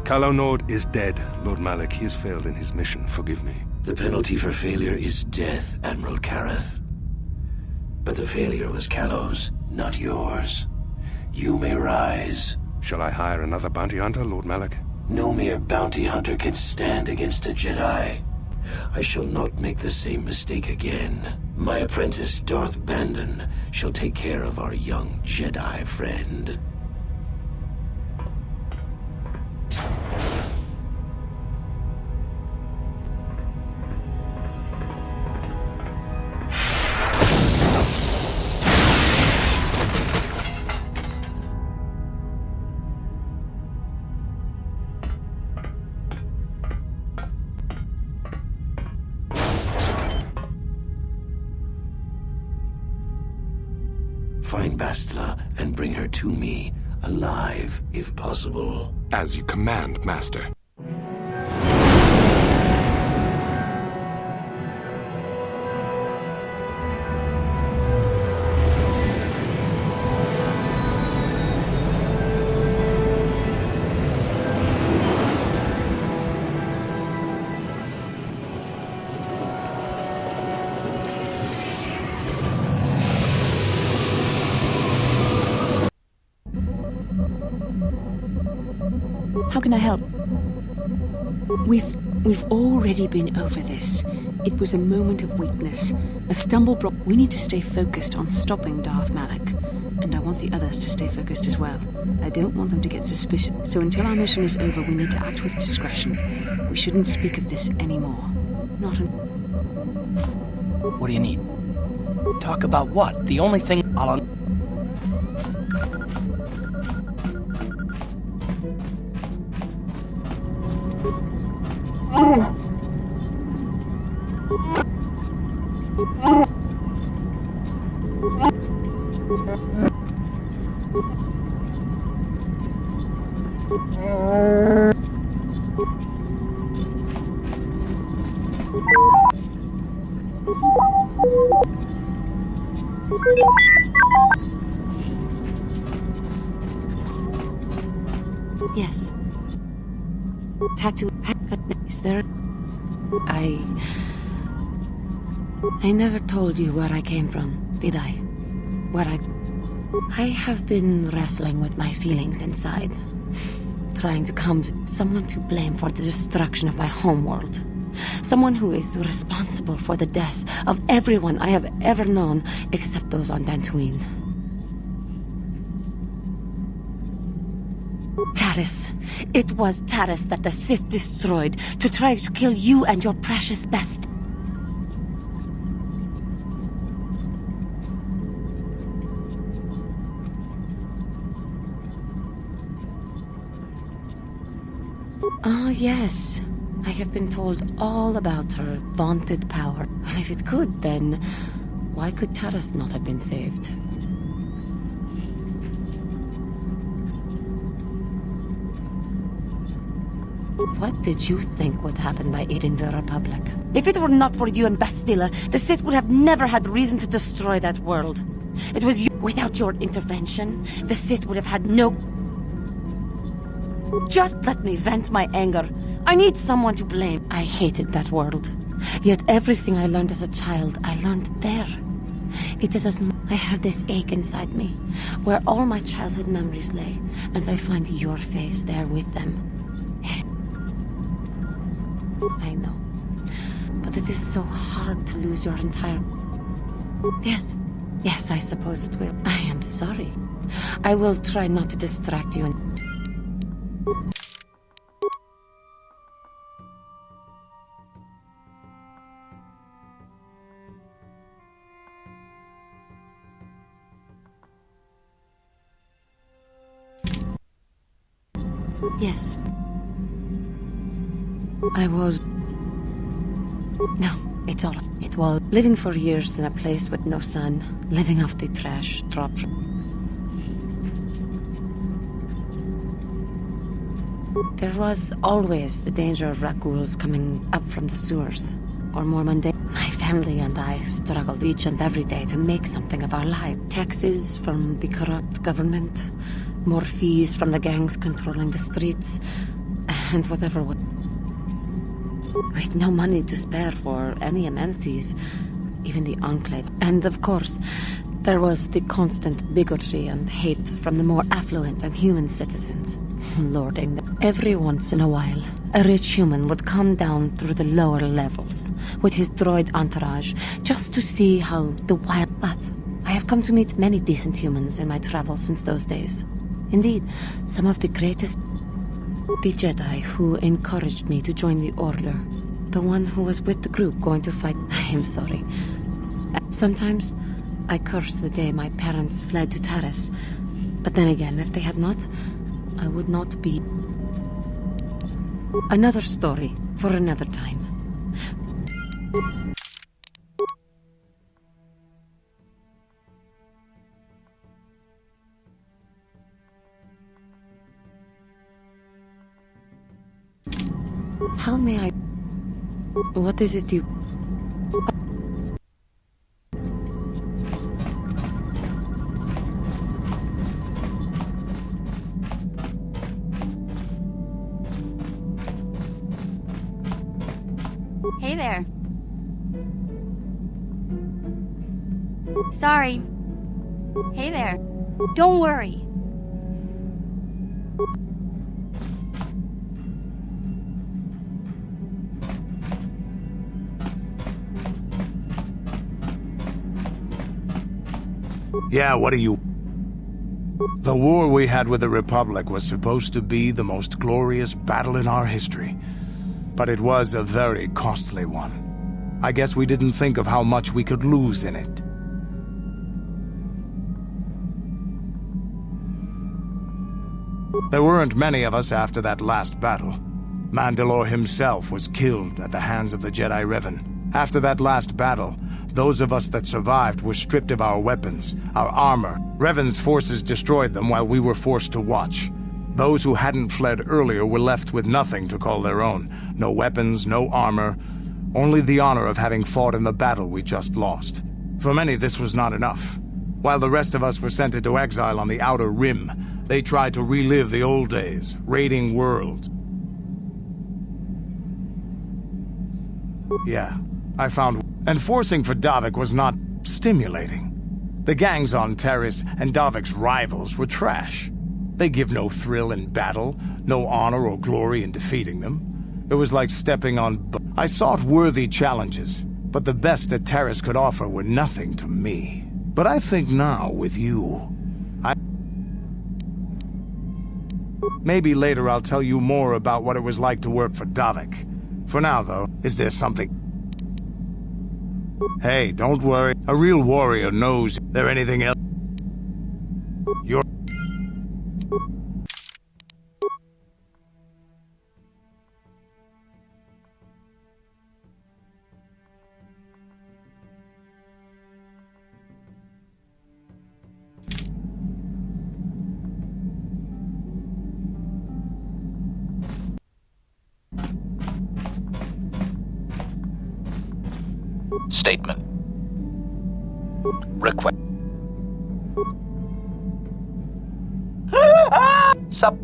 KOTOR is dead, Lord Malak. He has failed in his mission. Forgive me. The penalty for failure is death, Admiral Kareth. But the failure was Callow's, not yours. You may rise. Shall I hire another bounty hunter, Lord Malak? No mere bounty hunter can stand against a Jedi. I shall not make the same mistake again. My apprentice, Darth Bandon, shall take care of our young Jedi friend. Find Bastila and bring her to me, alive, if possible. As you command, Master. How can I help? We've already been over this. It was a moment of weakness, a stumble block. We need to stay focused on stopping Darth Malak. And I want the others to stay focused as well. I don't want them to get suspicious. So until our mission is over, we need to act with discretion. We shouldn't speak of this anymore. What do you need? Talk about what? The only thing I'll Yes. Tattoo. Is there? I never told you where I came from, did I? I have been wrestling with my feelings inside. Trying to come to someone to blame for the destruction of my homeworld. Someone who is responsible for the death of everyone I have ever known, except those on Dantooine. Taris. It was Taris that the Sith destroyed to try to kill you and your precious best. Oh, yes. I have been told all about her vaunted power. Well, if it could, then why could Taris not have been saved? What did you think would happen by aiding the Republic? If it were not for you and Bastila, the Sith would have never had reason to destroy that world. It was you. Without your intervention, the Sith would have had no... Just let me vent my anger. I need someone to blame. I hated that world. Yet everything I learned as a child, I learned there. It is as I have this ache inside me, where all my childhood memories lay, and I find your face there with them. I know. But it is so hard to lose your entire... Yes, I suppose it will. I am sorry. I will try not to distract you and... Yes. I was... No, it's all... It was living for years in a place with no sun, living off the trash dropped from... There was always the danger of raccoons coming up from the sewers, or more mundane. My family and I struggled each and every day to make something of our lives. Taxes from the corrupt government, more fees from the gangs controlling the streets, and whatever. With no money to spare for any amenities, even the enclave. And of course, there was the constant bigotry and hate from the more affluent and human citizens, lording them. Every once in a while, a rich human would come down through the lower levels with his droid entourage, just to see how the wild... But I have come to meet many decent humans in my travels since those days. Indeed, some of the greatest... The Jedi who encouraged me to join the Order. The one who was with the group going to fight... I am sorry. Sometimes, I curse the day my parents fled to Taris. But then again, if they had not, I would not be... Another story for another time. How may I... What is it you... Hey there. Sorry. Hey there. Don't worry. Yeah, what are you... The war we had with the Republic was supposed to be the most glorious battle in our history. But it was a very costly one. I guess we didn't think of how much we could lose in it. There weren't many of us after that last battle. Mandalore himself was killed at the hands of the Jedi Revan. After that last battle, those of us that survived were stripped of our weapons, our armor. Revan's forces destroyed them while we were forced to watch. Those who hadn't fled earlier were left with nothing to call their own. No weapons, no armor, only the honor of having fought in the battle we just lost. For many, this was not enough. While the rest of us were sent into exile on the Outer Rim, they tried to relive the old days, raiding worlds. Yeah, I found... Enforcing for Davik was not stimulating. The gangs on Taris and Davik's rivals were trash. They give no thrill in battle, no honor or glory in defeating them. It was like stepping on... I sought worthy challenges, but the best that Taris could offer were nothing to me. But I think now, with you, maybe later I'll tell you more about what it was like to work for Davik. For now, though, is there something... Hey, don't worry. A real warrior knows. Is there anything else? You're... Statement. Request. Sup.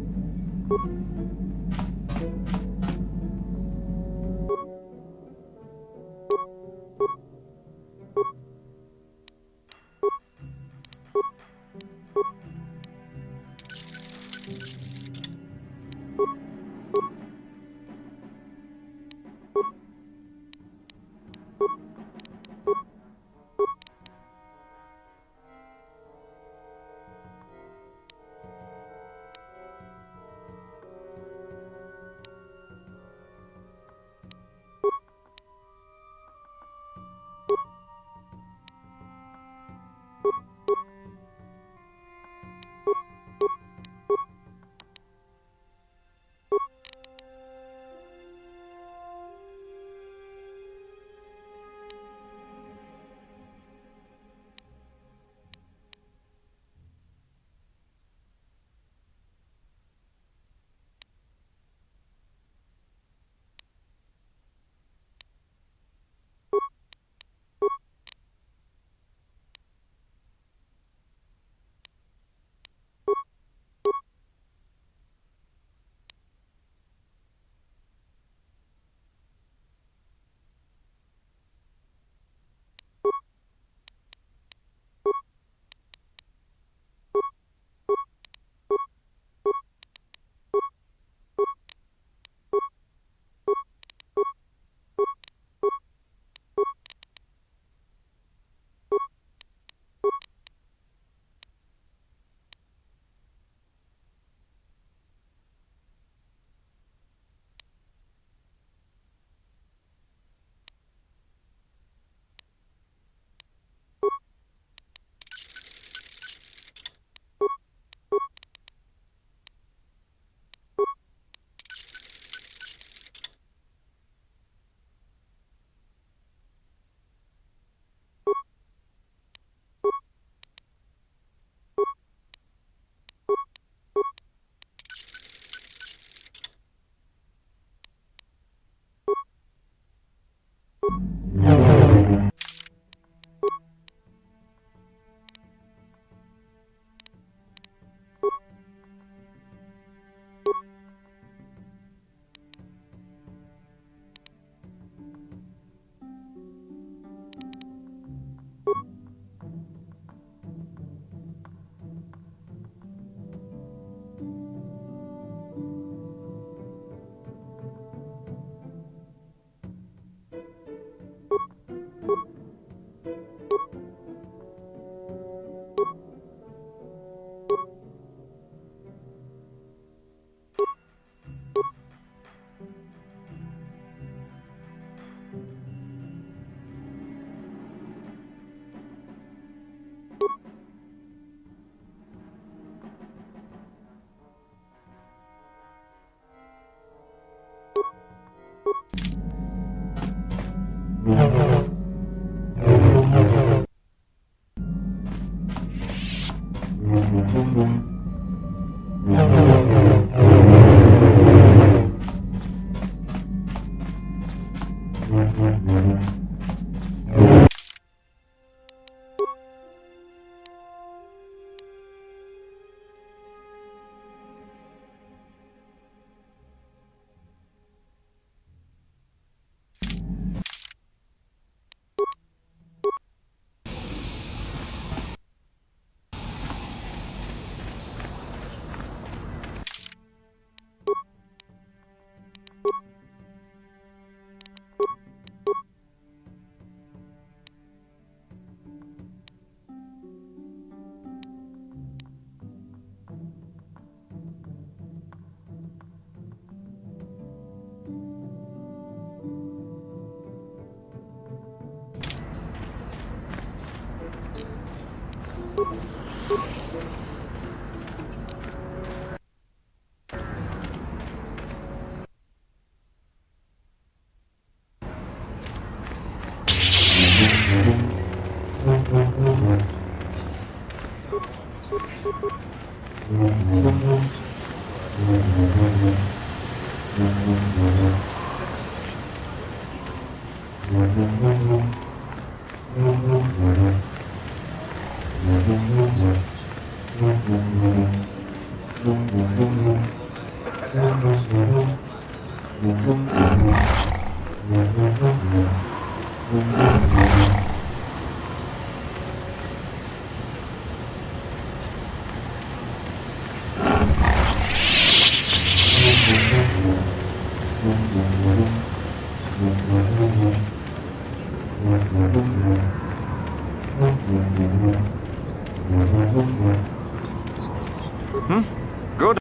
Good.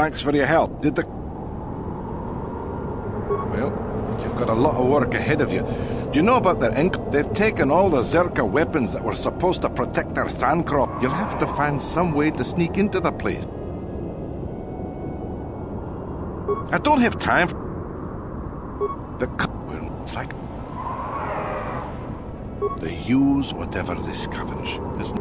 Thanks for your help. Did the... Well, you've got a lot of work ahead of you. Do you know about their ink? They've taken all the Zerka weapons that were supposed to protect our sandcrop. You'll have to find some way to sneak into the place. I don't have time for... It's like... They use whatever they scavenge. It's...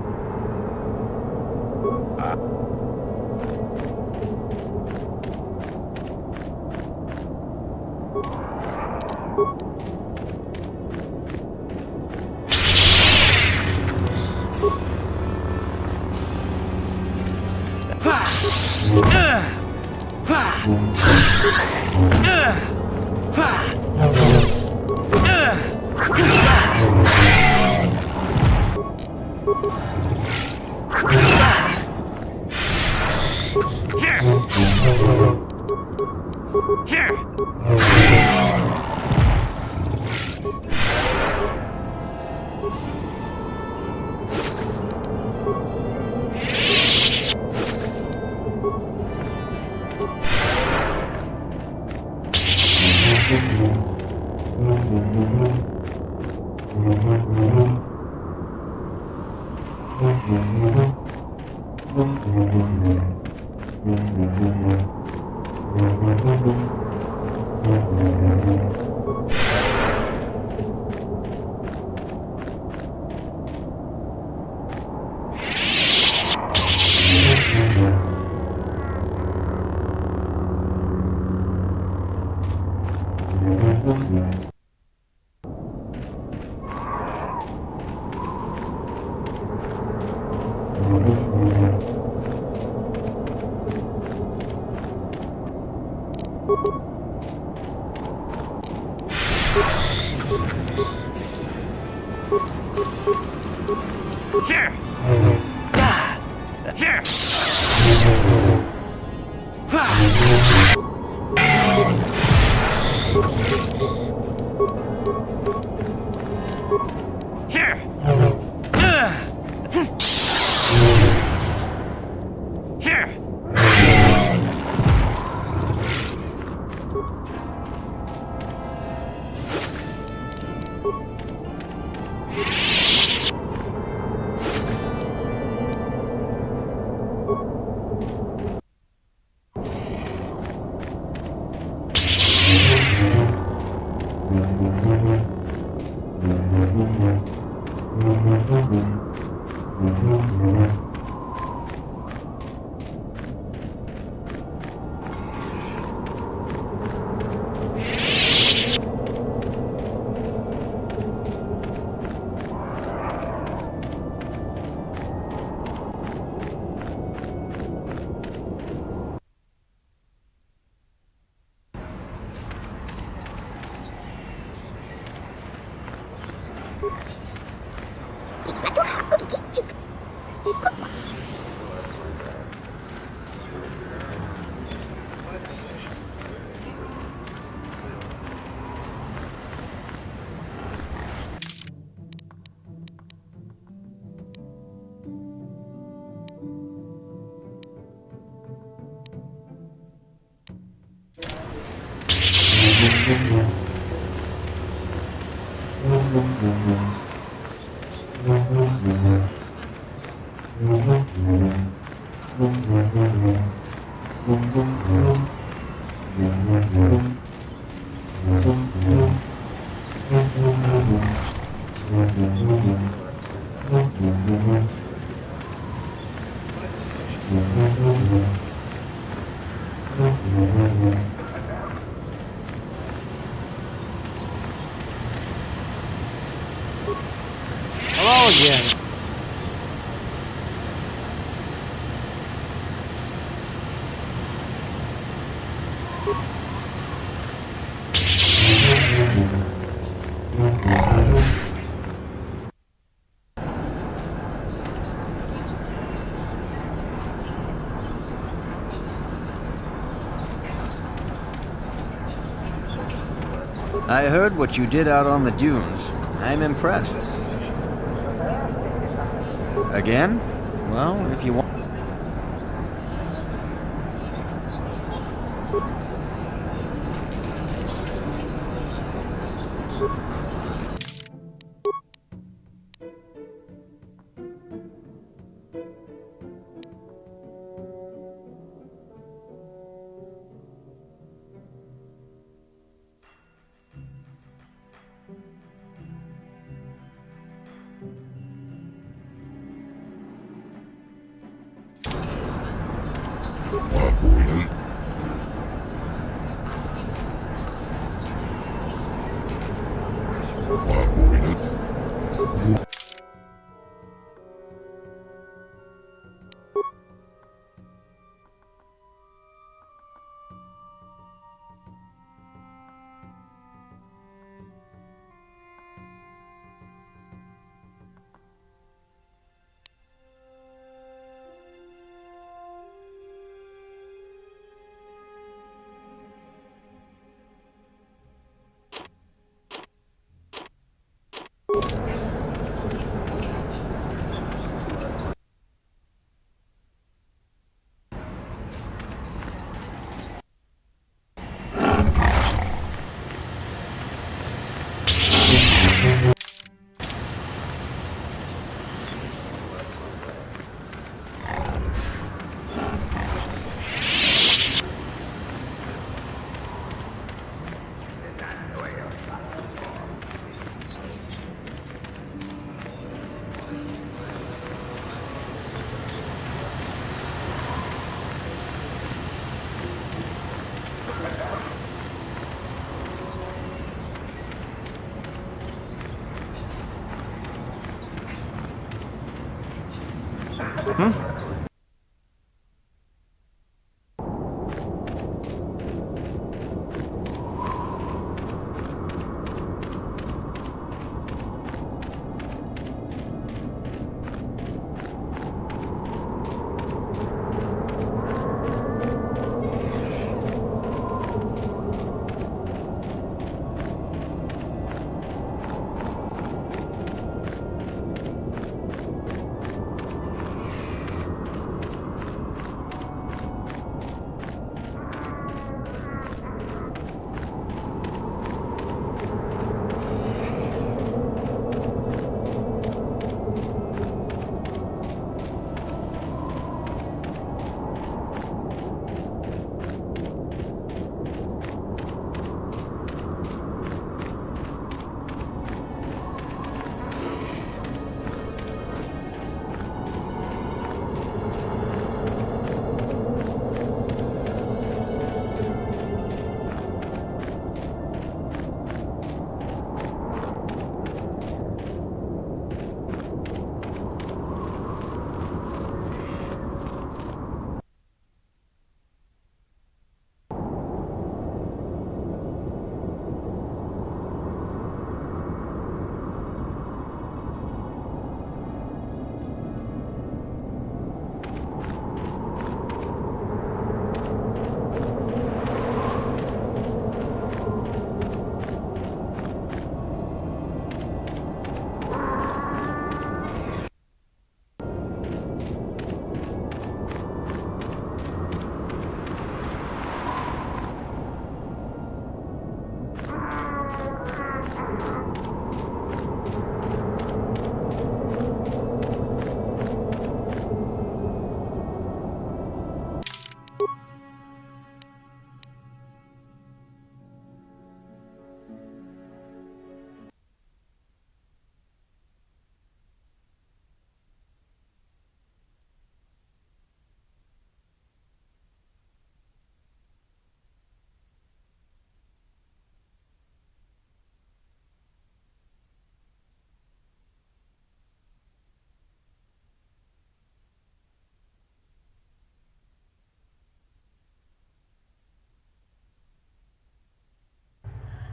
Here! Here! Here! Here! Hello again. I heard what you did out on the dunes. I'm impressed. Again? Well, if you want...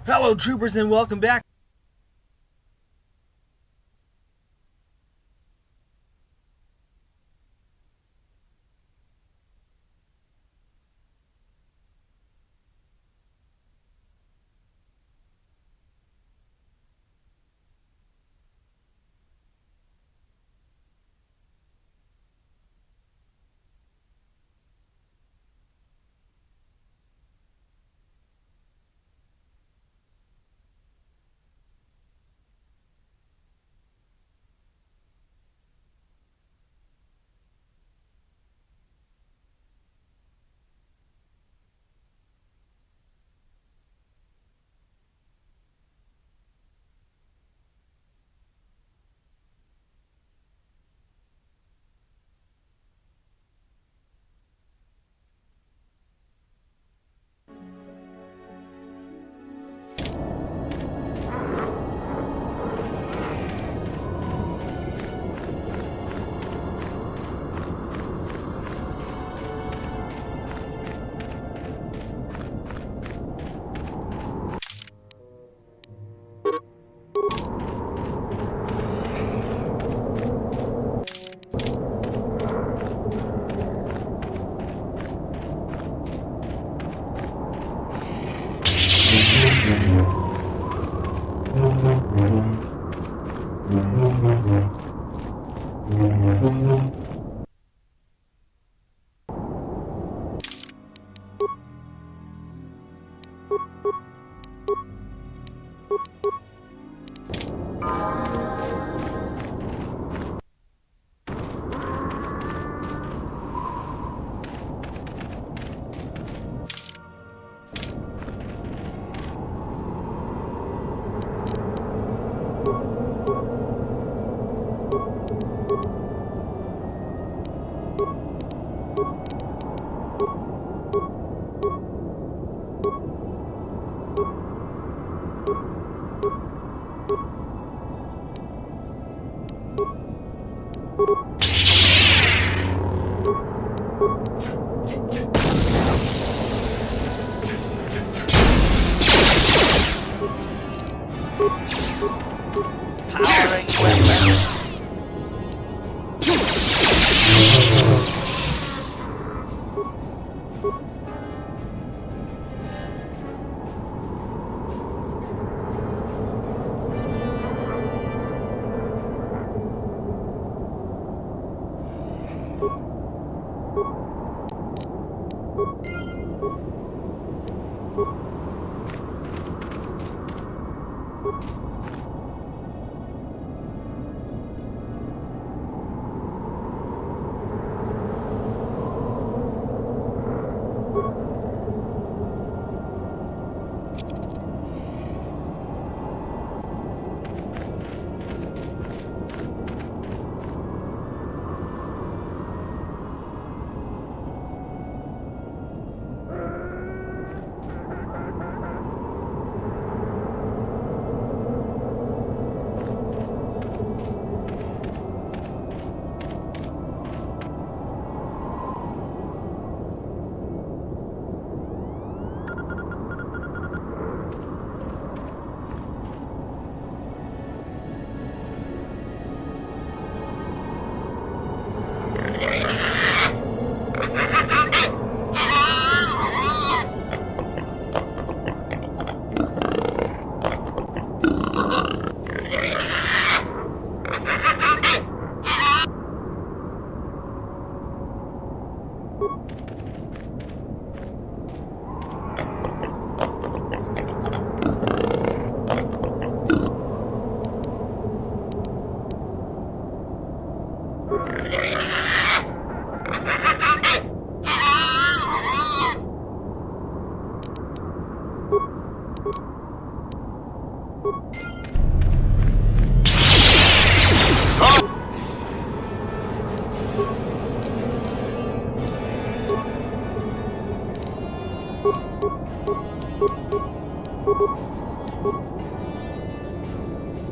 Hello, troopers, and welcome back.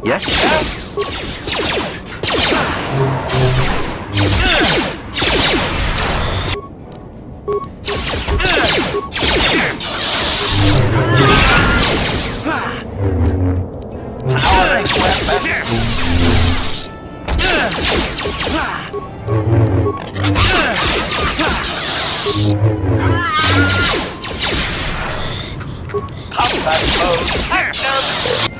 Yes? Combat mode active!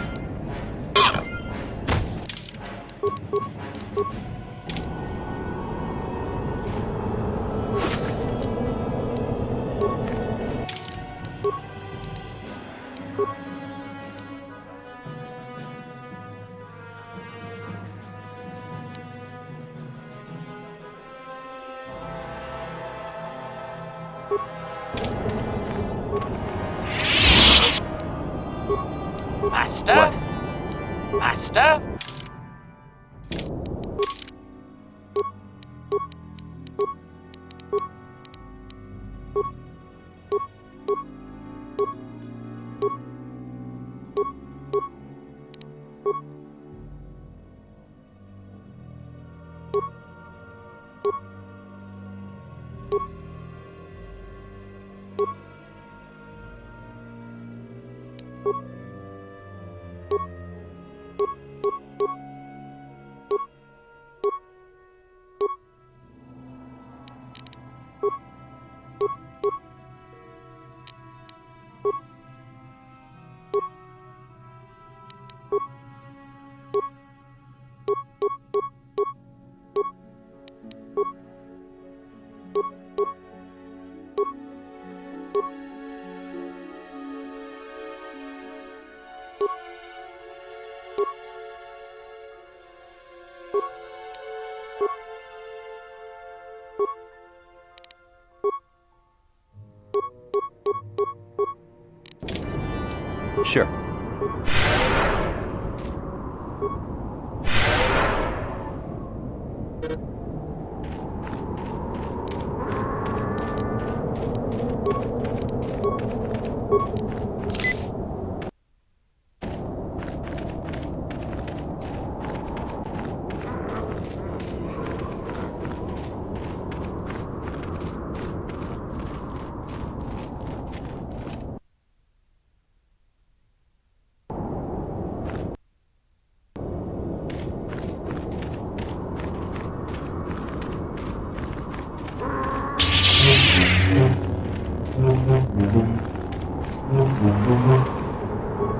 Master? What? Master? Sure.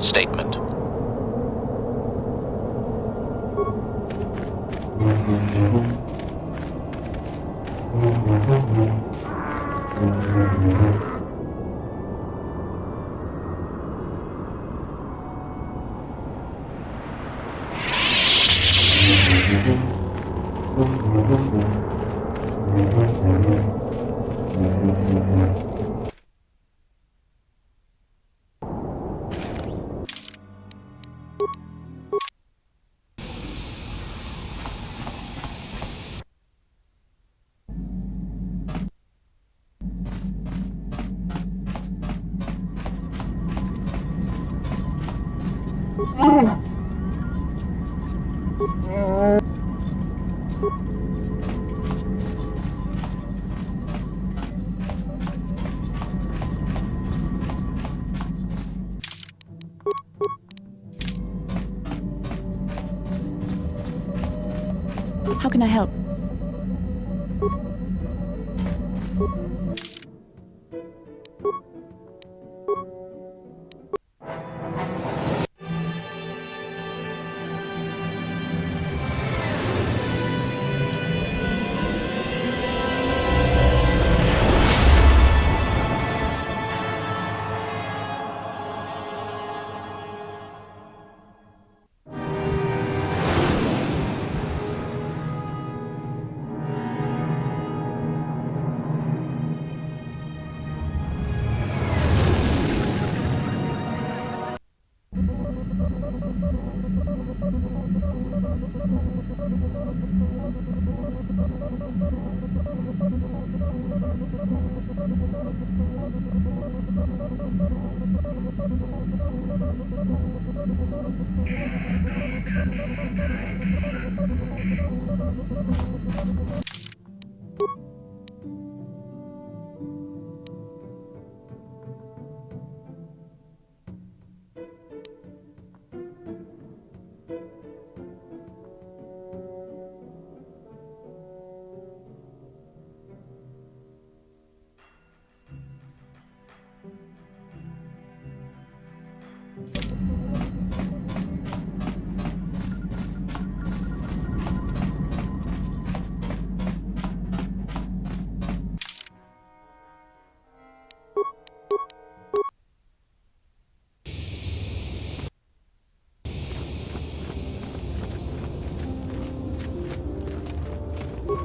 Statement. How can I help?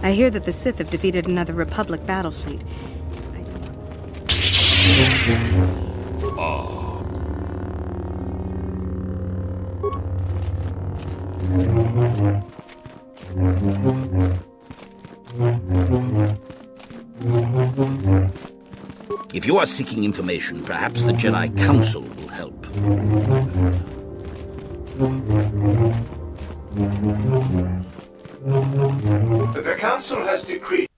I hear that the Sith have defeated another Republic battle fleet. If you are seeking information, perhaps the Jedi Council will help. The Council has decreed.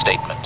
Statement.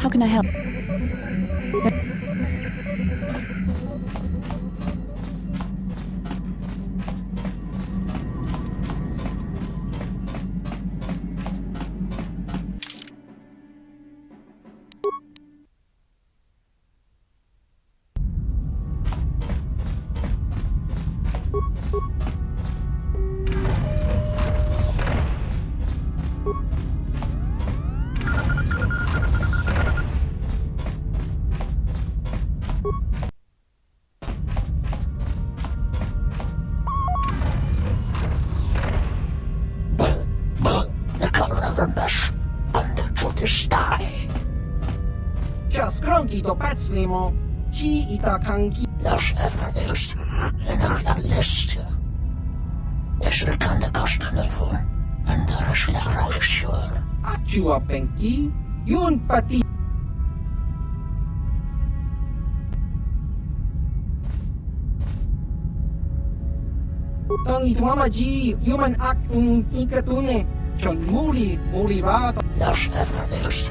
How can I help? The color of her mesh, and the truth is die. Ciascronchi do pazlimo, ci ita kanki. Nasz efforts in our list. Esrikan the Kostanafu, and the Rashlara sure. Achua penki, yun pati. Tong itwamaji, human act in ikatune. Chon muli ba. Nasz efforts.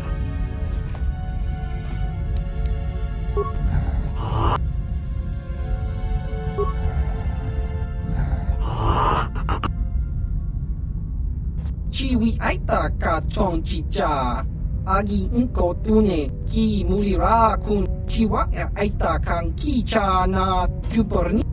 Chiwi aita ka chong chicha. Agi inko tune ki mulira kun chiwa aita kang kicha na juporni.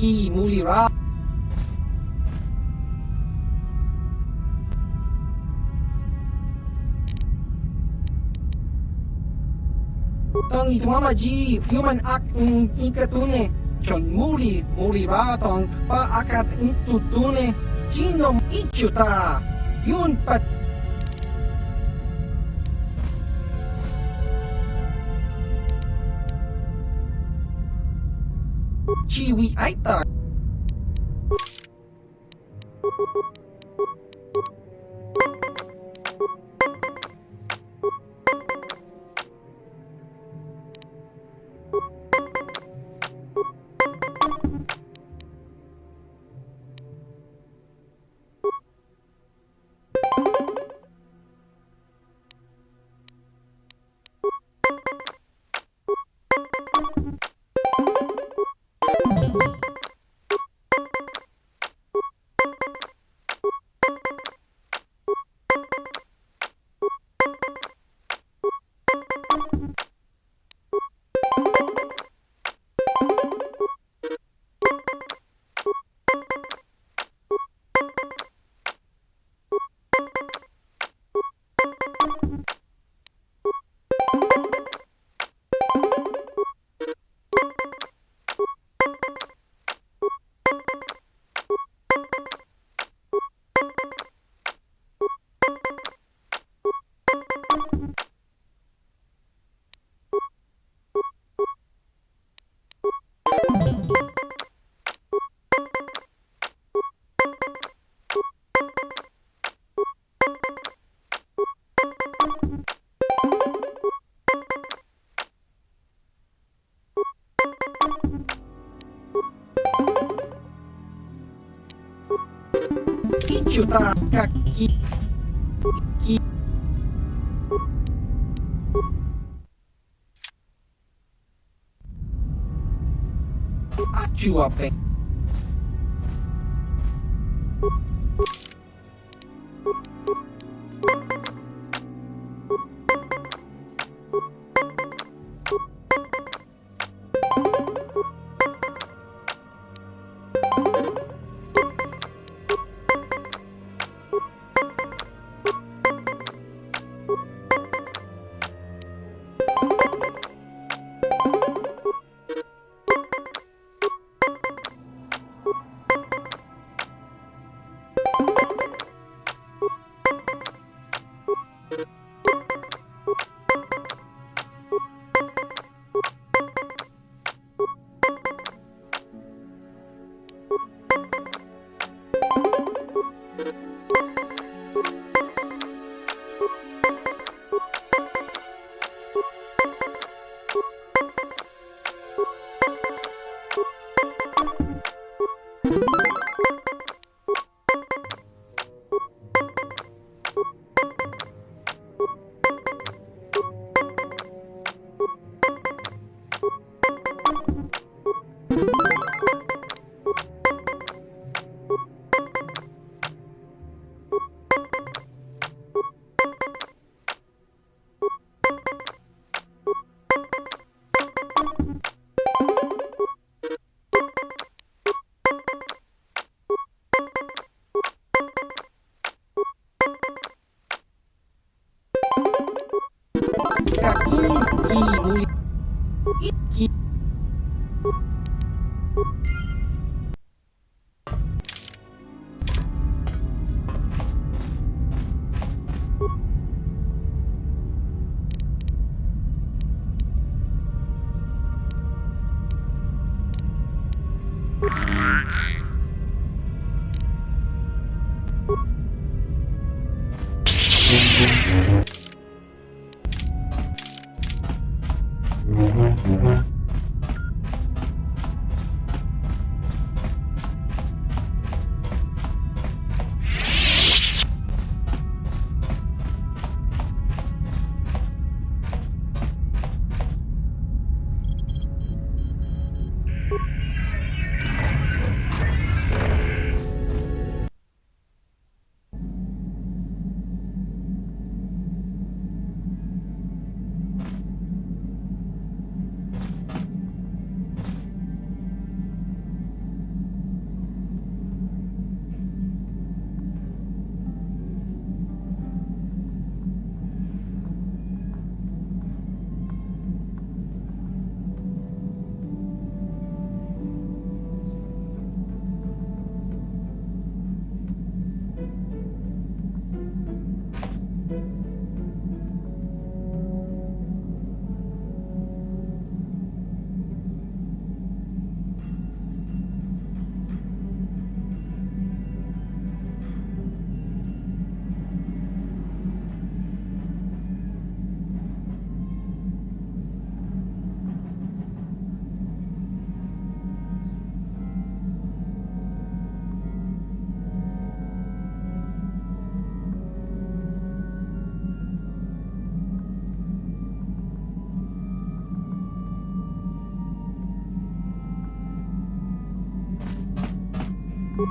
Ki mulira. Tong itwamaji human act in ikatune. Chon muli ba tong paakat in tutune. Chinom ichuta. Yun pat. Chiwi aita. chuta kaki ki Achuape.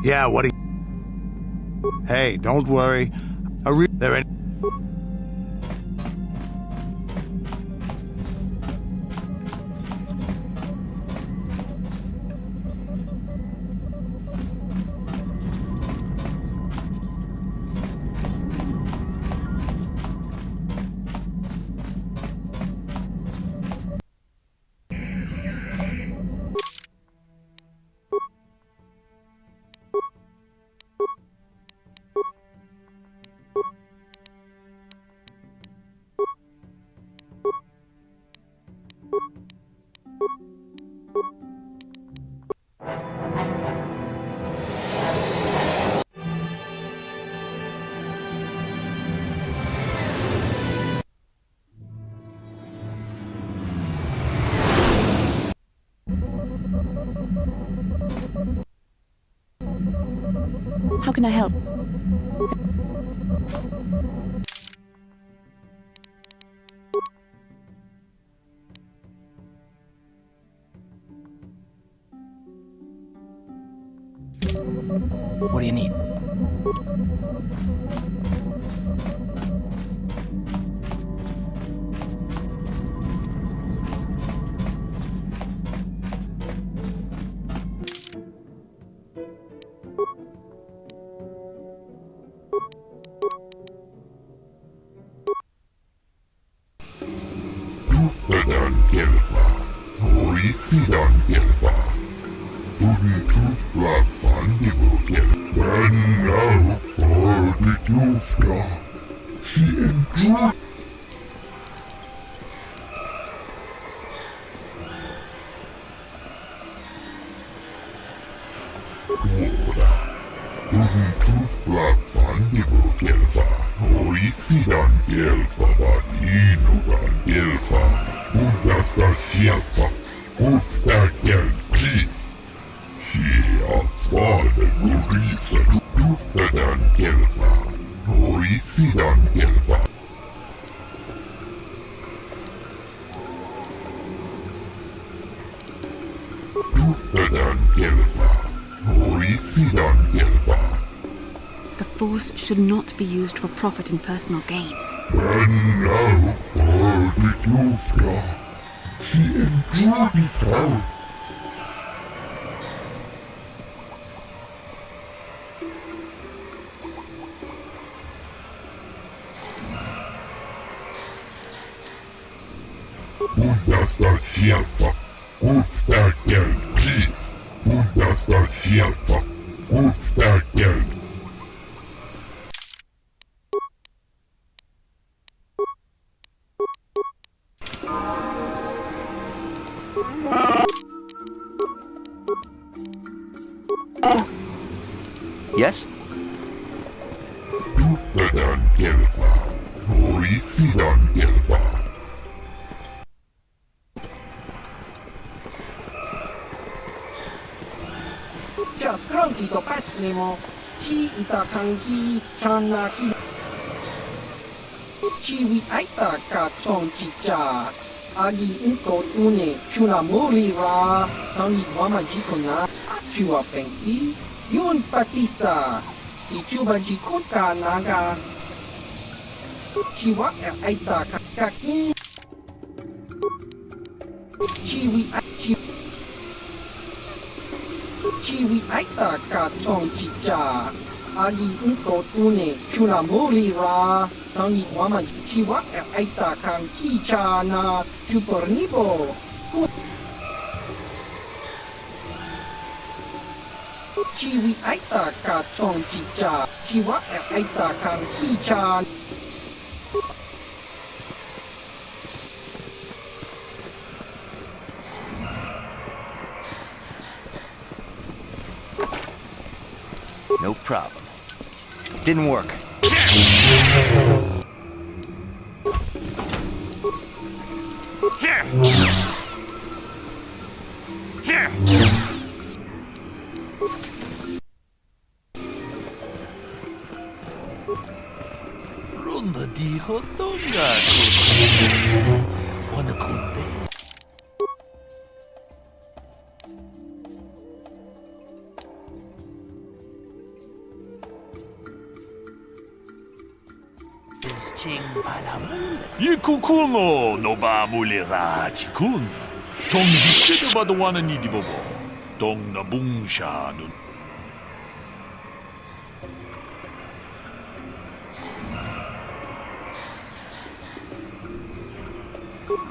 Yeah, what do you... Hey, don't worry. There ain't... How can I help? What do you need? The Force should not be used for profit and personal gain. Yes? Just cranky to pats nemo. Chi ita kanki chana ki. Chi wi aita ka chong chicha. Agi inko tune chuna muri ra. Tangi wama jikona. Chua pengti. Yun patisa. Ichuba jikota naga. Chiwa aita kaki. Chiwi Chiwi aita ka chong chicha. Agi inko tune chuna muri ra. Tangi wama chiwa aita kan kicha na chupornibo. Chiwi aita ka chong chicha. Chiwa aita kan kicha. No problem. Didn't work. Ronda dijo tonga. Wanna kunde? Ikukuno no ba mulera chikun. Tong hikete badowana ni dibobo. Tong na bungsha nun.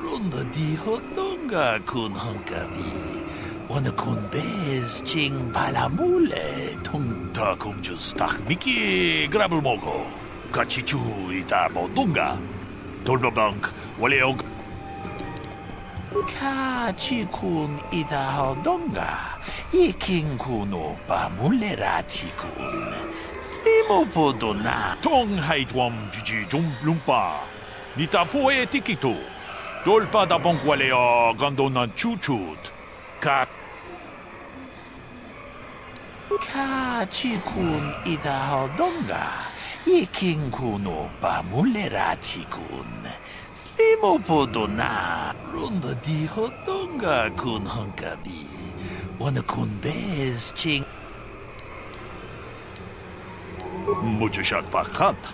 Ronda dijo tonga kun honkabi. Wanna kun bez ching palamule. Tong ta kumjus tak miki grabul moko. Kachichu ita modunga. Tolbabank waleog. Kachikun ita hodonga. Iking kuno pamulera chikun. Slimo podona. Tong haitwam jiji jumblumpa. Nita poe tikito. Tolpa da bank waleo gandona chuchut. Kachikun ita hodonga. Iking kuno pamulera chikun. Slimo podona. Runda di hotonga kun hunkabi. Wana kun bez ching. Muchashat pakanta.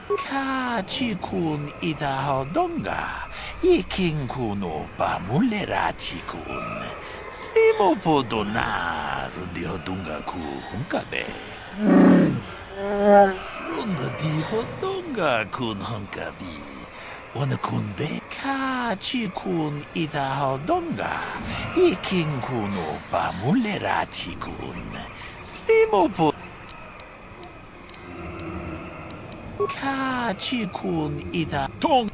Ka chikun ida hodonga. Iking kuno pamulera chikun. Slimo podona. Rundi hodonga ku hunkabe. Runda di hodonga kun hunkabi. Wana kun be ka chikun ida hodonga. Iking kuno pamulera chikun. Slimo po ka chikun ida tong.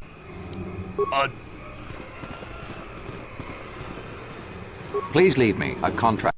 Please leave me a contract.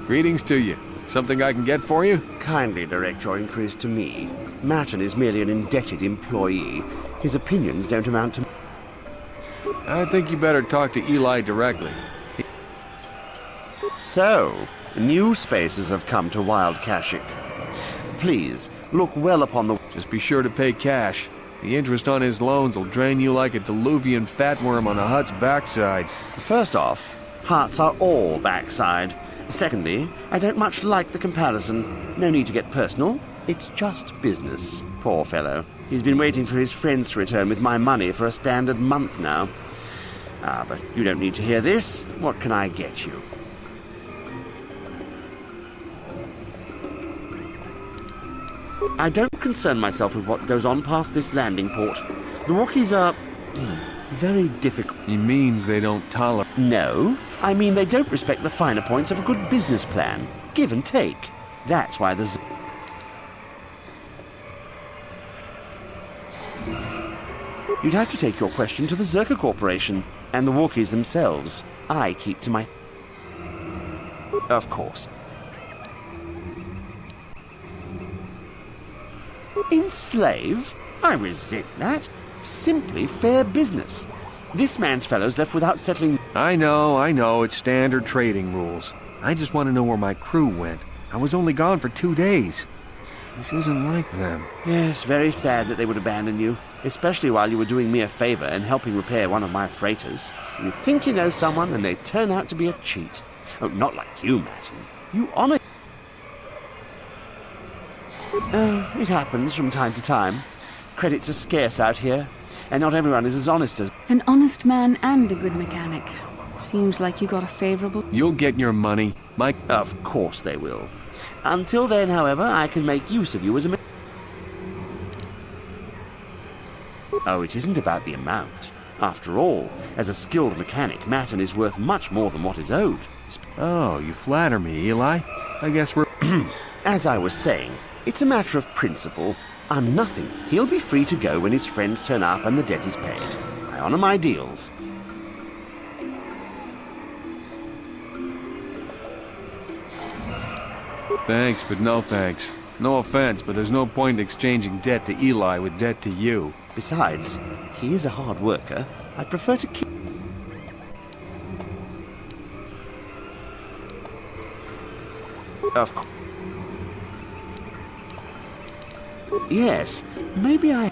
Greetings to you. Something I can get for you? Kindly direct your inquiries to me. Martin is merely an indebted employee. His opinions don't amount to... I think you better talk to Eli directly. So, new spaces have come to Wild Kashik. Please, look well upon the... Just be sure to pay cash. The interest on his loans will drain you like a diluvian fatworm on a hut's backside. First off, huts are all backside. Secondly, I don't much like the comparison. No need to get personal. It's just business. Poor fellow. He's been waiting for his friends to return with my money for a standard month now. Ah, but you don't need to hear this. What can I get you? I don't concern myself with what goes on past this landing port. The Wookiees are... very difficult. He means they don't tolerate... No, I mean they don't respect the finer points of a good business plan. Give and take. That's why the... You'd have to take your question to the Zerka Corporation and the Wookiees themselves. I keep to my... Of course. Enslave? I resent that. Simply fair business. This man's fellow's left without settling... I know, it's standard trading rules. I just want to know where my crew went. I was only gone for 2 days. This isn't like them. Yes, very sad that they would abandon you, especially while you were doing me a favor and helping repair one of my freighters. You think you know someone, and they turn out to be a cheat. Oh, not like you, Martin. You honor... It happens from time to time. Credits are scarce out here. and not everyone is as honest as... An honest man and a good mechanic. Seems like you got a favorable... You'll get your money, Mike. Of course they will. Until then, however, I can make use of you as a... Oh, it isn't about the amount. After all, as a skilled mechanic, Matten is worth much more than what is owed. Oh, you flatter me, Eli. I guess we're... As I was saying, it's a matter of principle. I'm nothing. He'll be free to go when his friends turn up and the debt is paid. I honor my deals. Thanks, but no thanks. No offense, but there's no point in exchanging debt to Eli with debt to you. Besides, he is a hard worker. I'd prefer to keep... Of course. Yes, maybe I...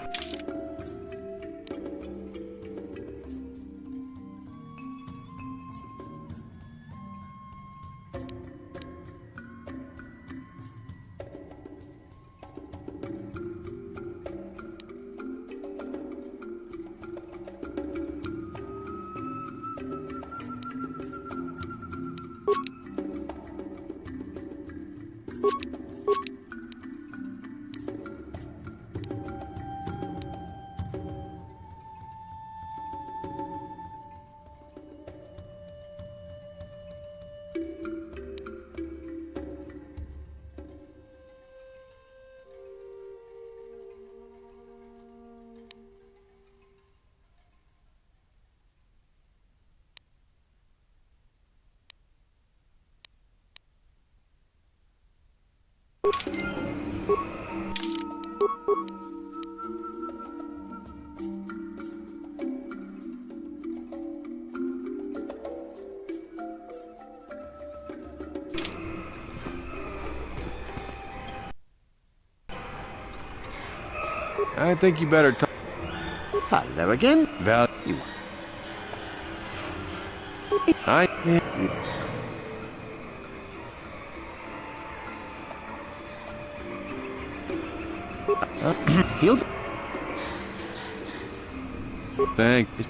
I think you better talk... Hello again. Value. I... He'll... Thanks.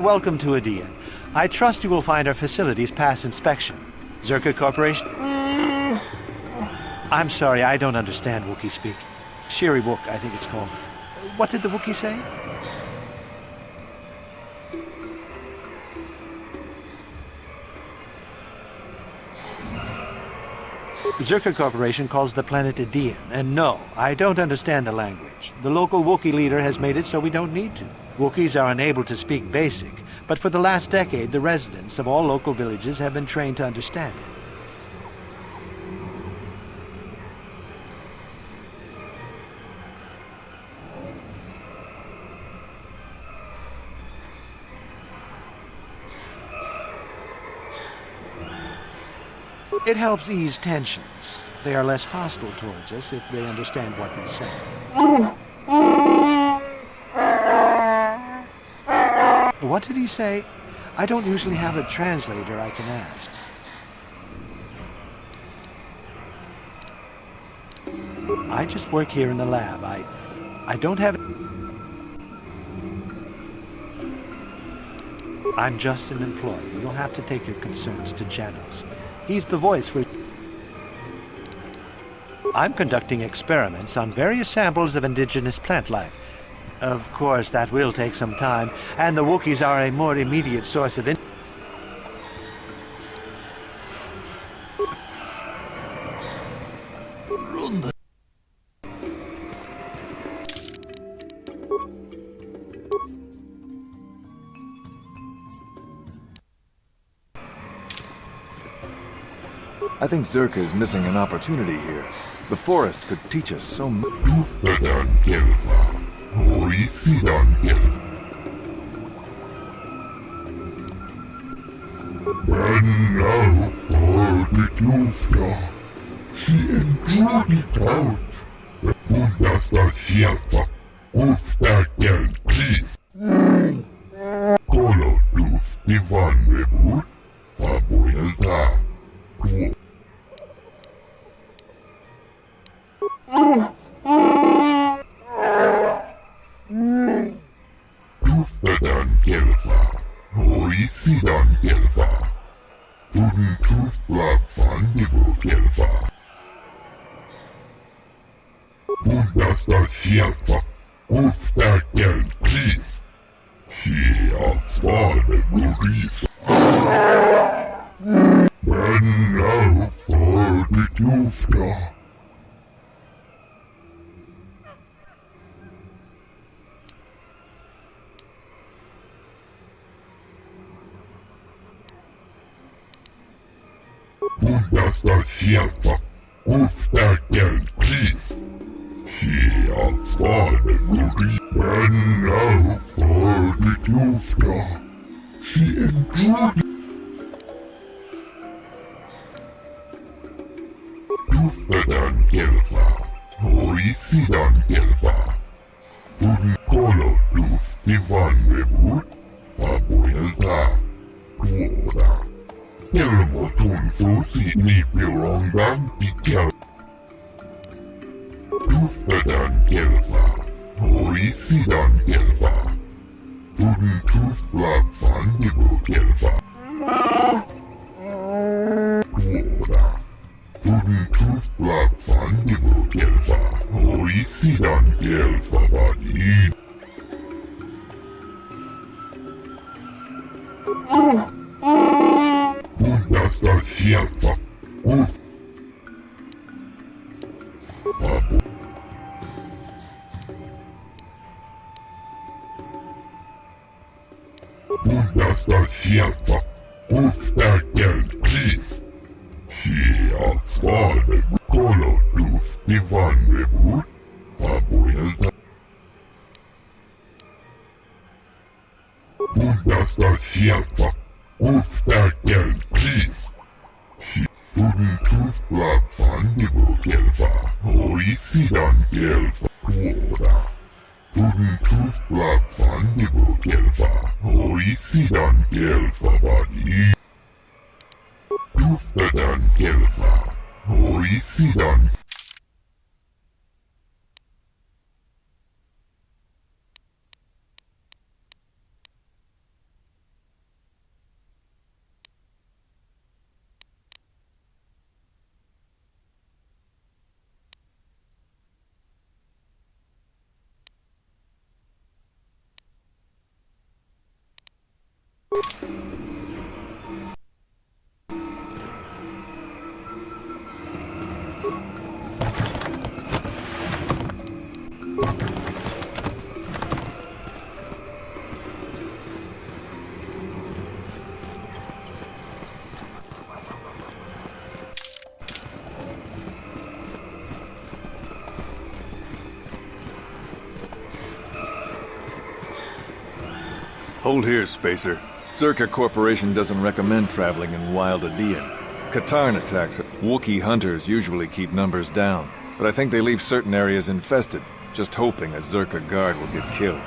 Welcome to Adia. I trust you will find our facilities pass inspection. Zerka Corporation? I'm sorry, I don't understand Wookiee speak. Shiri Wook, I think it's called. What did the Wookiee say? Zerka Corporation calls the planet Adian, and no, I don't understand the language. The local Wookiee leader has made it so we don't need to. Wookiees are unable to speak Basic, but for the last decade, the residents of all local villages have been trained to understand it. It helps ease tensions. They are less hostile towards us if they understand what we say. What did he say? I don't usually have a translator I can ask. I just work here in the lab. I don't have... I'm just an employee. You'll have to take your concerns to Janos. He's the voice for... I'm conducting experiments on various samples of indigenous plant life. Of course, that will take some time, and the Wookiees are a more immediate source of... I think Zerka is missing an opportunity here. The forest could teach us so much. She enjoyed it out. Ustakel, please. Kolo dus Ivan Rebut, Papoyelta. Tustadan Kelfa, Hoisidan Kelfa. Wooden Tooth Block Fandible Kelfa. Bundasta Shelfa, Ustakel, please. Here, Father Maurice. And now for the Tufta. Bundasta Shelfa, Ustakel, please. Here, Father Maurice. And now for the Tufta. She intruded. Tustadan Kelfa, Hoisidan Kelfa. Wooden Kolo dus Ivan Rebut, Papoyelta. Tuoda. Elmo tuntuu siini pirongan tikel. Tustadan Kelfa, Hoisidan Kelfa. Wooden Tooth Block Fandible Kelfa. Tuoda. Wooden Tooth Block Fandible Kelfa. Hoisidan Kelfa Badin. Bundasta Shelfa. Bundasta Shelfa. Ustakel, please. Here, Father Kolo dus Ivan Rebut, Papoyelta. Bundasta Shelfa. Ustakel, please. Wooden Tooth Block Fandible Kelfa. Hoisidan Kelfa. Tuoda. Wooden Tooth Block Fandible Kelfa. Hoisidan Kelfa Badin. Tustadan Kelfa, Hoisidan. Hold here, Spacer. Zerka Corporation doesn't recommend traveling in Wild Adean. Katarn attacks. Wookiee hunters usually keep numbers down, but I think they leave certain areas infested, just hoping a Zerka guard will get killed.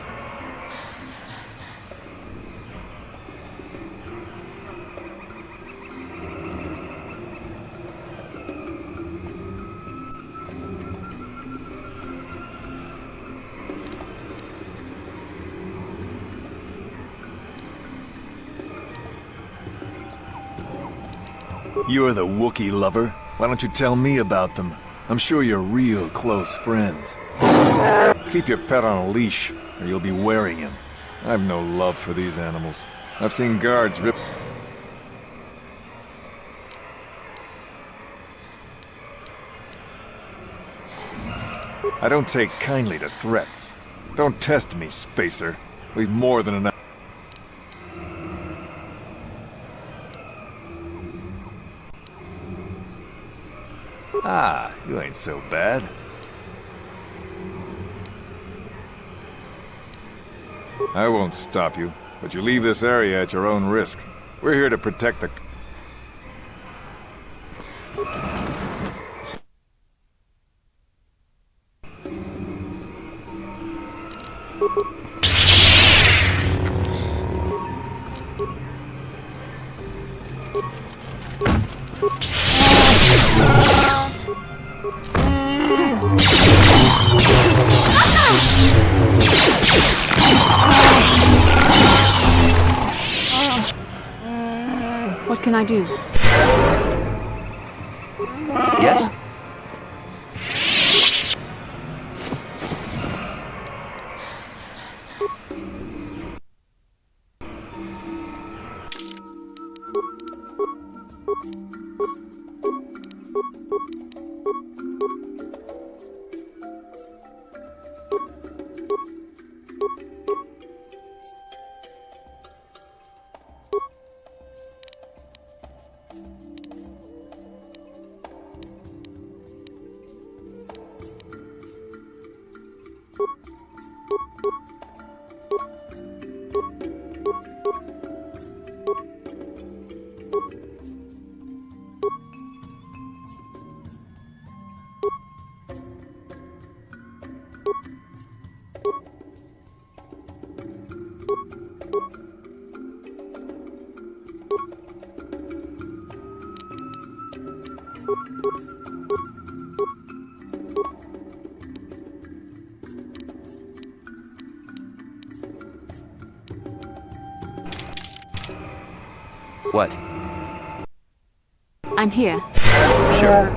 You're the Wookiee lover. Why don't you tell me about them? I'm sure you're real close friends. Keep your pet on a leash, or you'll be wearing him. I've no love for these animals. I've seen guards rip... I don't take kindly to threats. Don't test me, Spacer. We've more than enough... Ah, you ain't so bad. I won't stop you, but you leave this area at your own risk. We're here to protect the... What can I do? Yes? What? I'm here. Sure.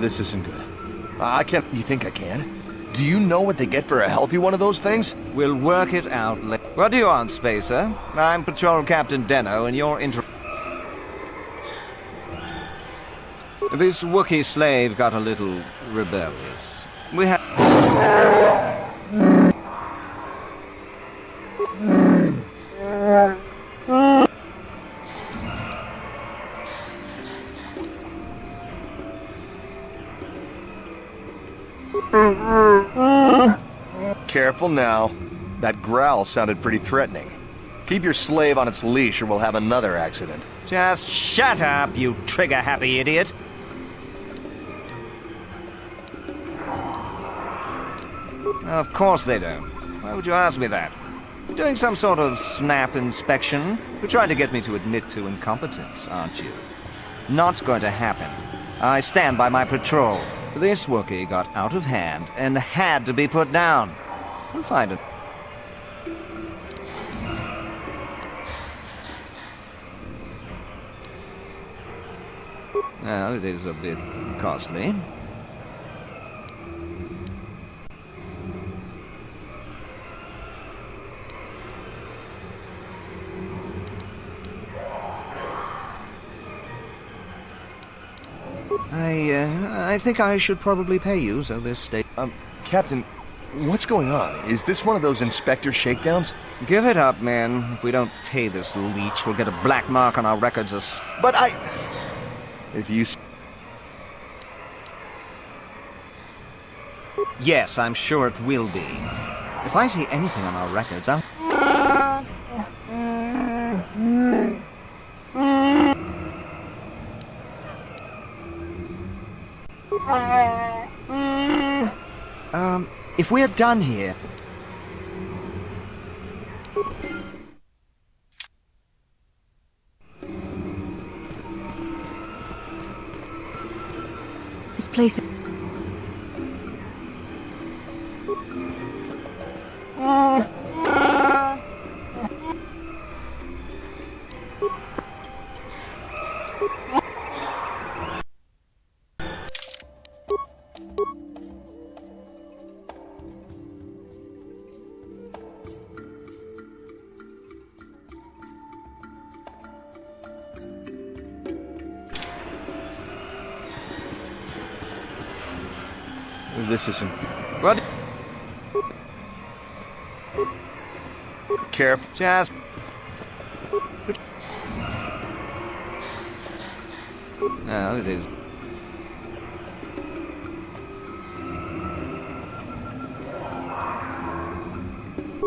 This isn't good. I can't... You think I can? Do you know what they get for a healthy one of those things? We'll work it out later. What do you want, Spacer? I'm Patrol Captain Deno, and you're This Wookiee slave got a little rebellious. We have... Careful now. That growl sounded pretty threatening. Keep your slave on its leash or we'll have another accident. Just shut up, you trigger-happy idiot. Of course they don't. Why would you ask me that? Doing some sort of snap inspection? You're trying to get me to admit to incompetence, aren't you? Not going to happen. I stand by my patrol. This Wookiee got out of hand and had to be put down. We'll find it. Well, it is a bit costly. I think I should probably pay you, so this state... Captain, what's going on? Is this one of those inspector shakedowns? Give it up, man. If we don't pay this leech, we'll get a black mark on our records as... But I... If you... Yes, I'm sure it will be. If I see anything on our records, I'll... If we're done here... This place... This isn't... What? Careful. Just... No, it is.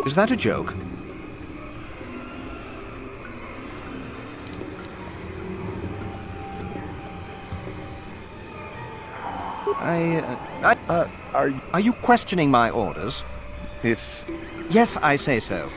Is that a joke? Are you questioning my orders? If... Yes, I say so.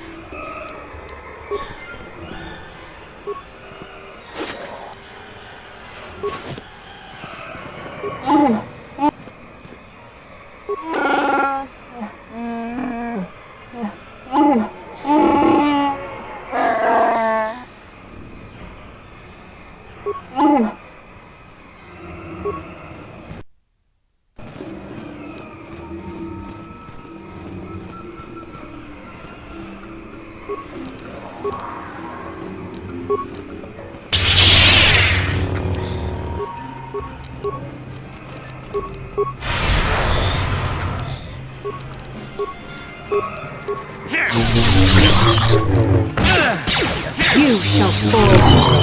You shall fall.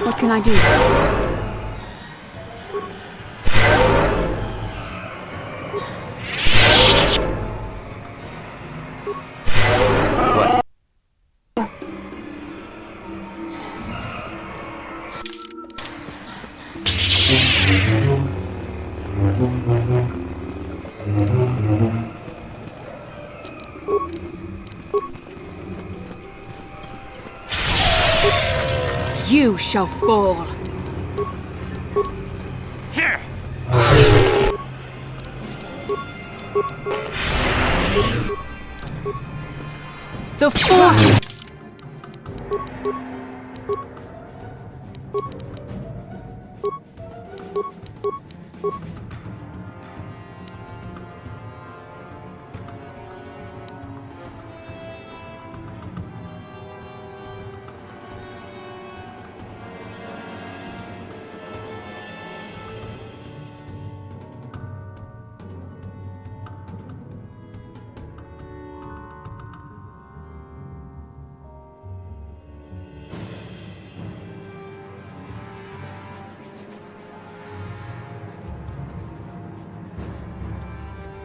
What can I do? What? You shall fall. Here. The Force!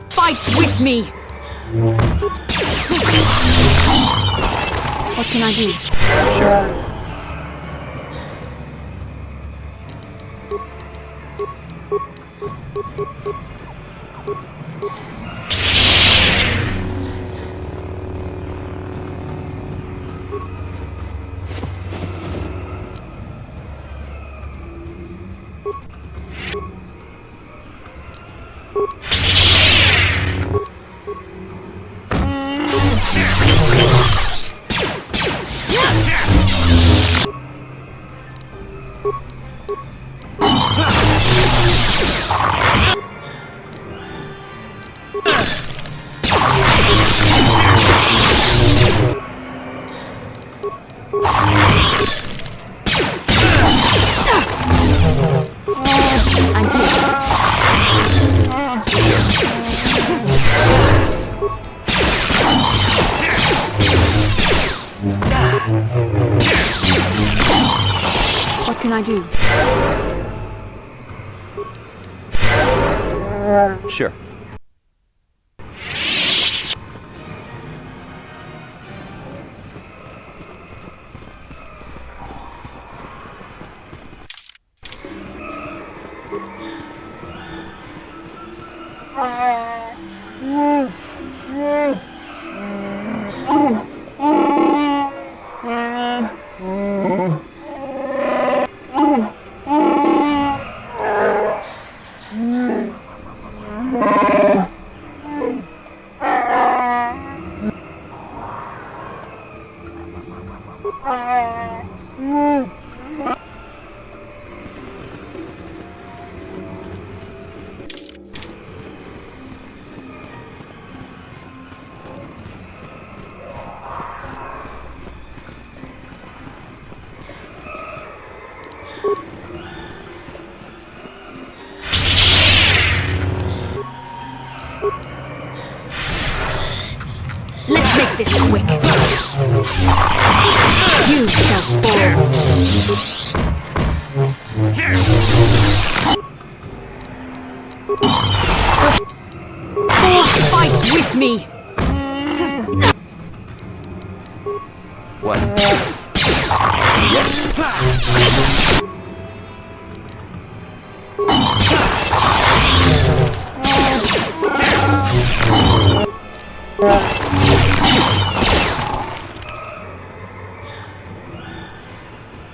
Fight with me! What can I do? Sure. What can I do? Sure. Let's make this quick. You shall fall. Force fights with me. What? Yes.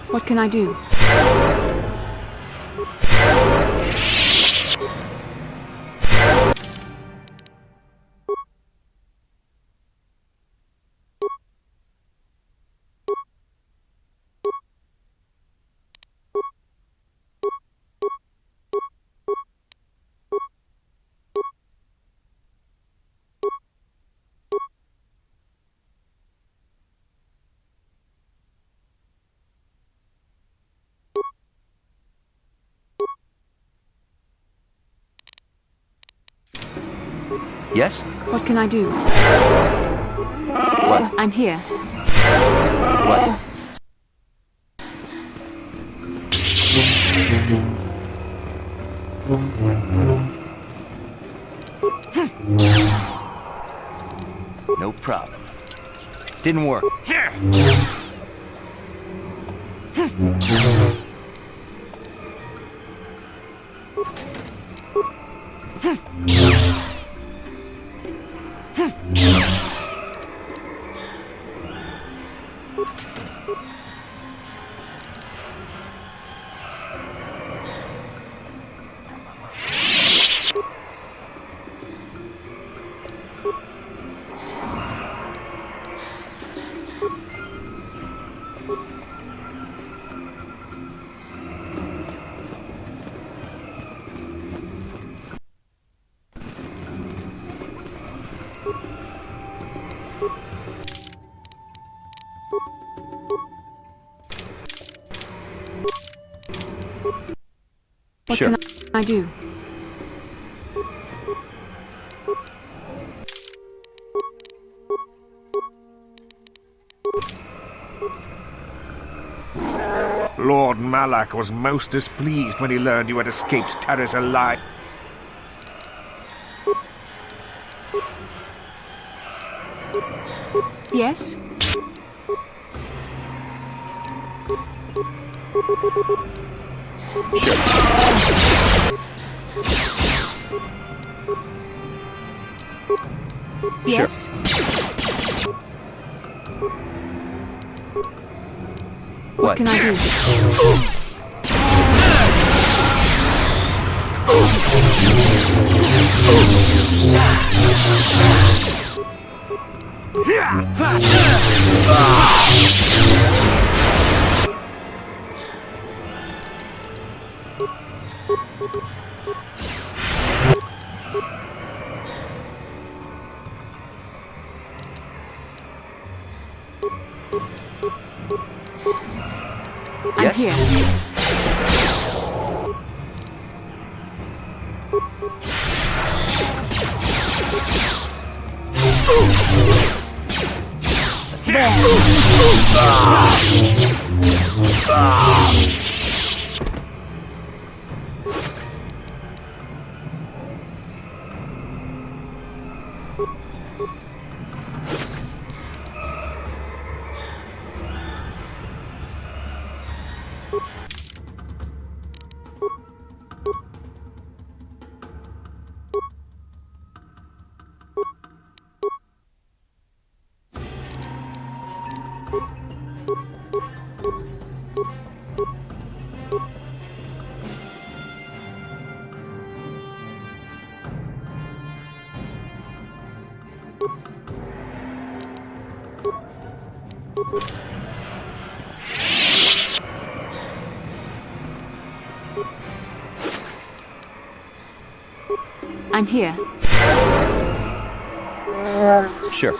What can I do? Yes? What can I do? What? I'm here. What? No problem. Didn't work. Sure. What can I do? Lord Malak was most displeased when he learned you had escaped Taris alive. Yes? Yes? What can I do? I'm here. I'm here. Sure.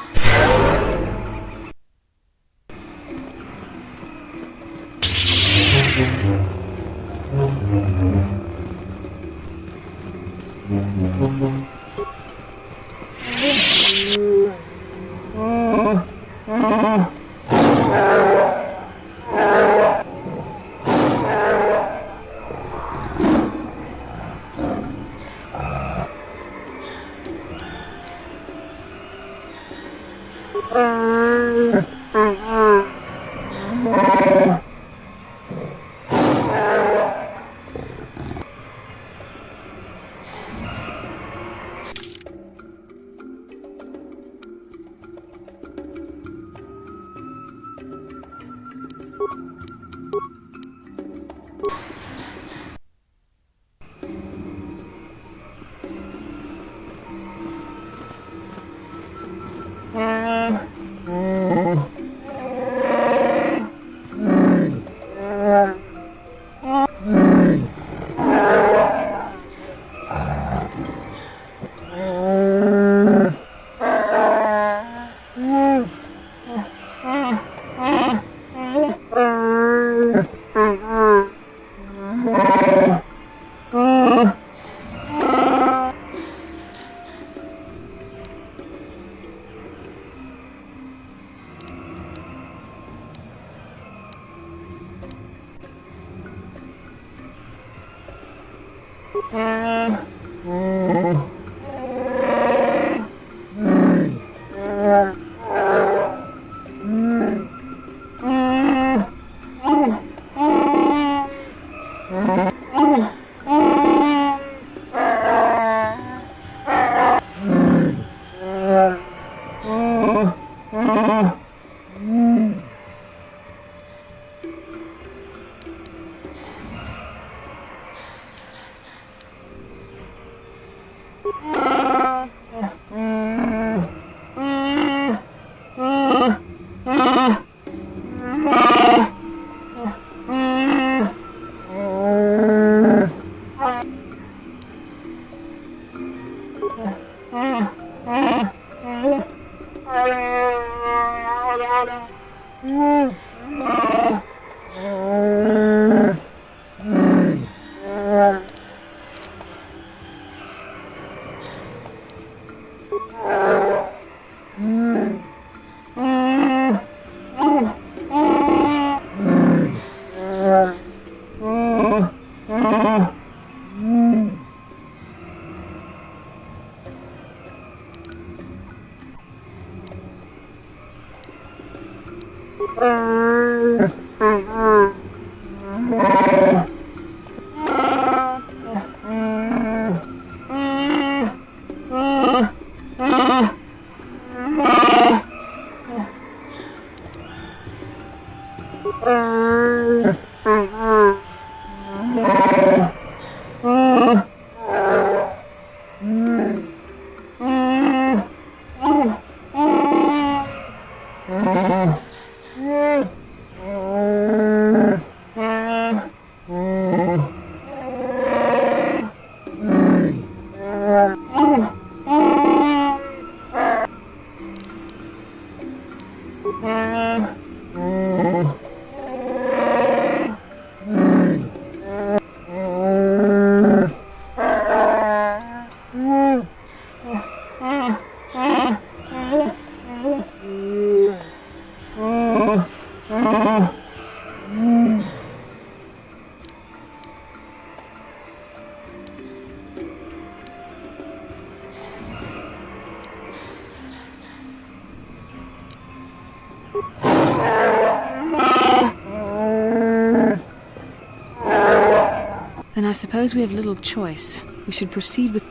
Then I suppose we have little choice. We should proceed with...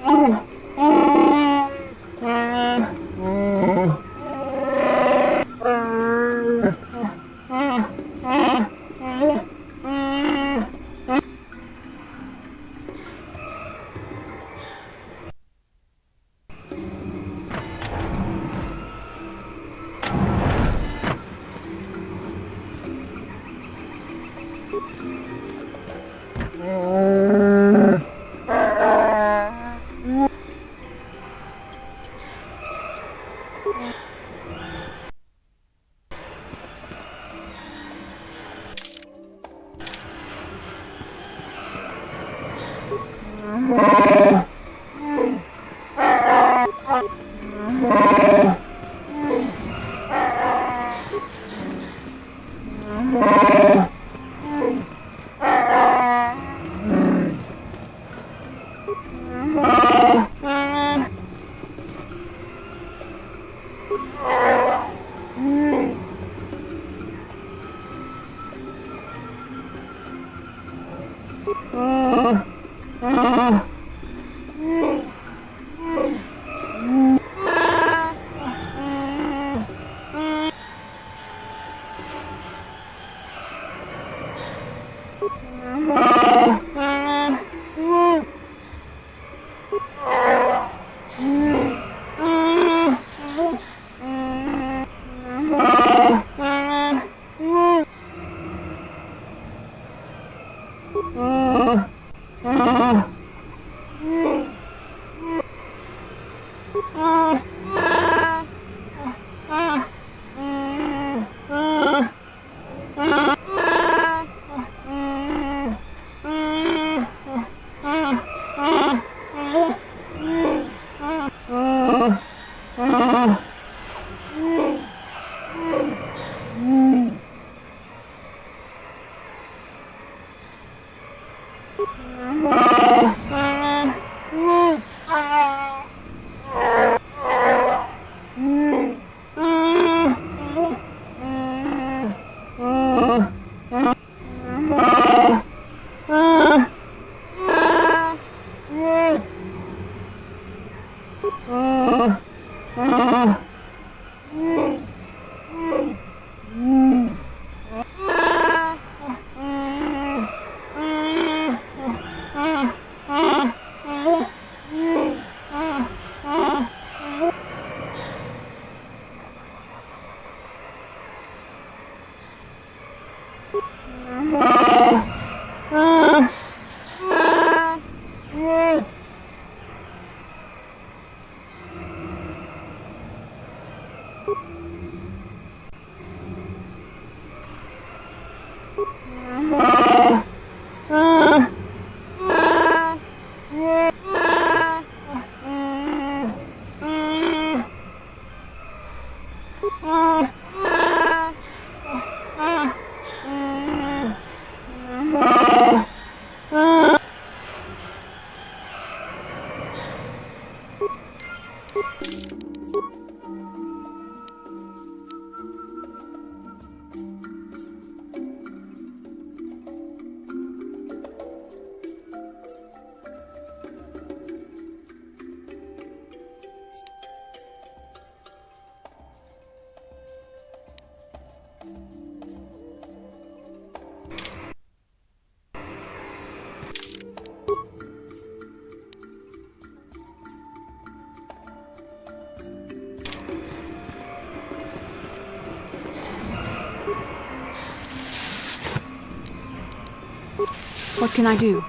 What can I do?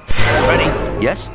Ready? Yes?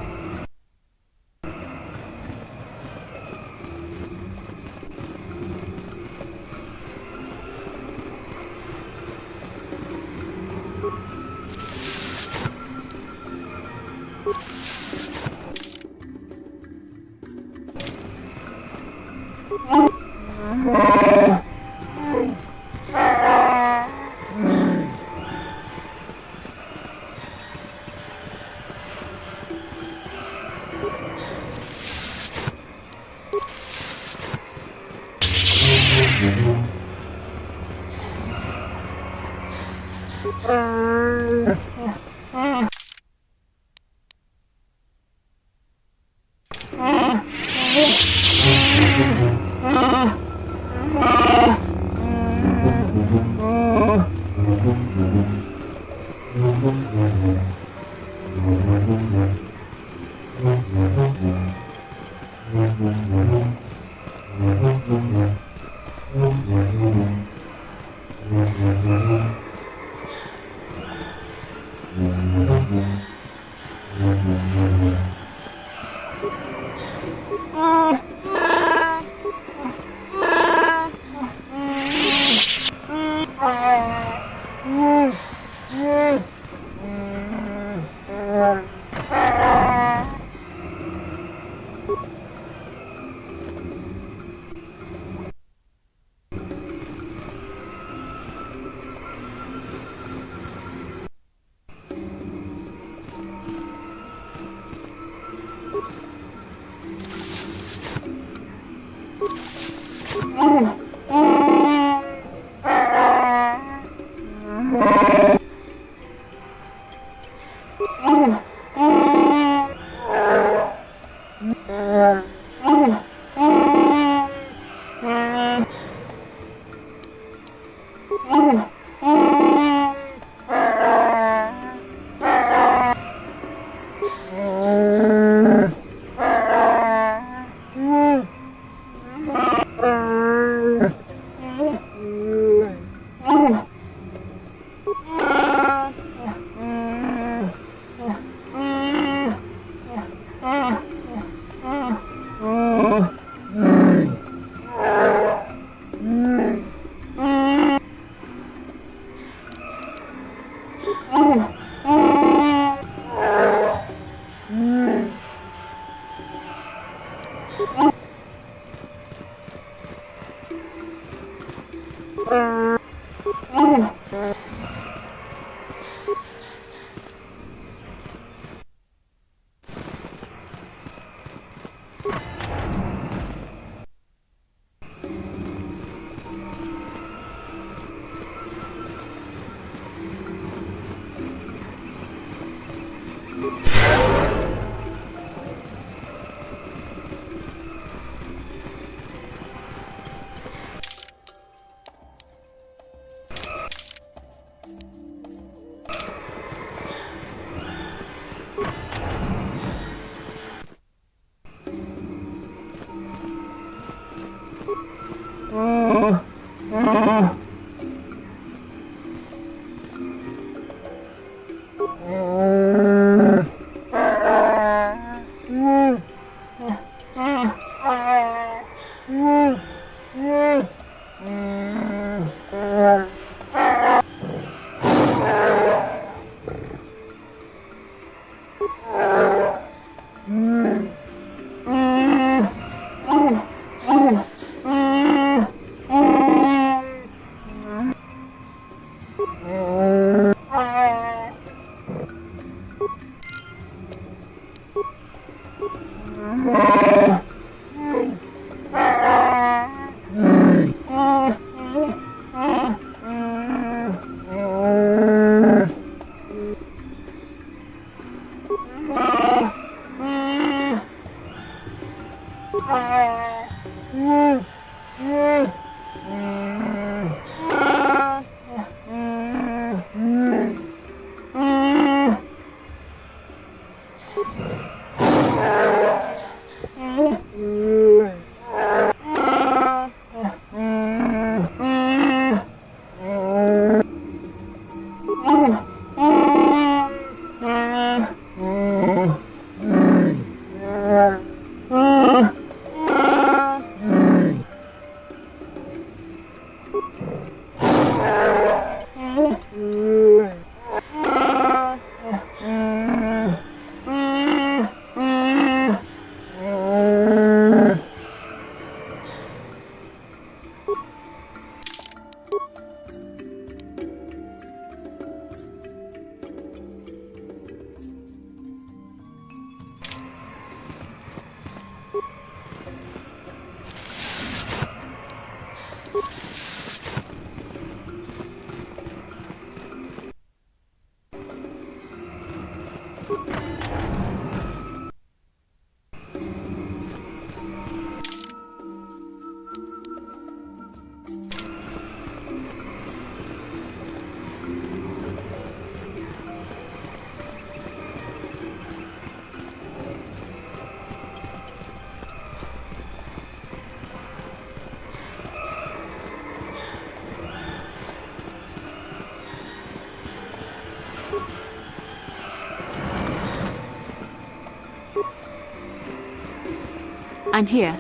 I'm here.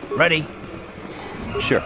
Ready? Sure.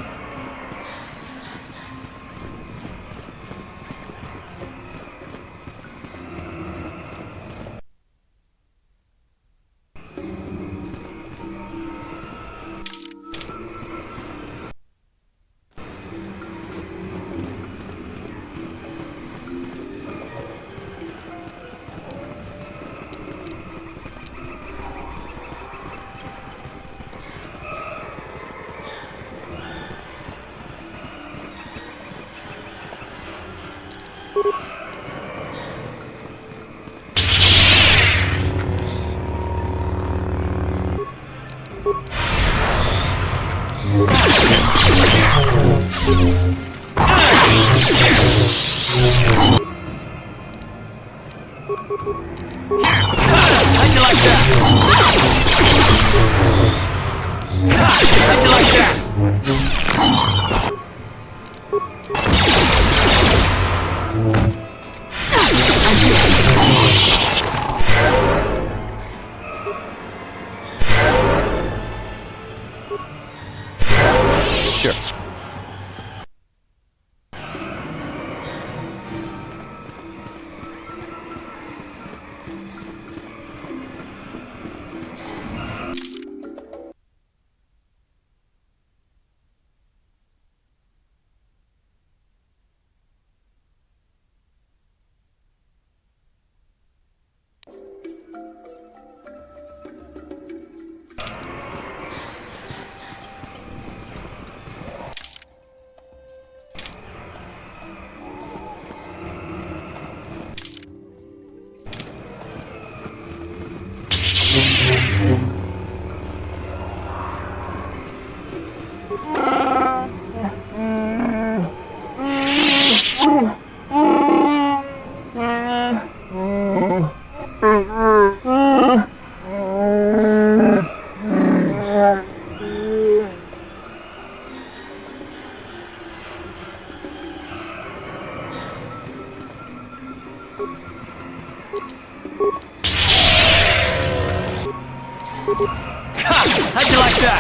How'd you like that?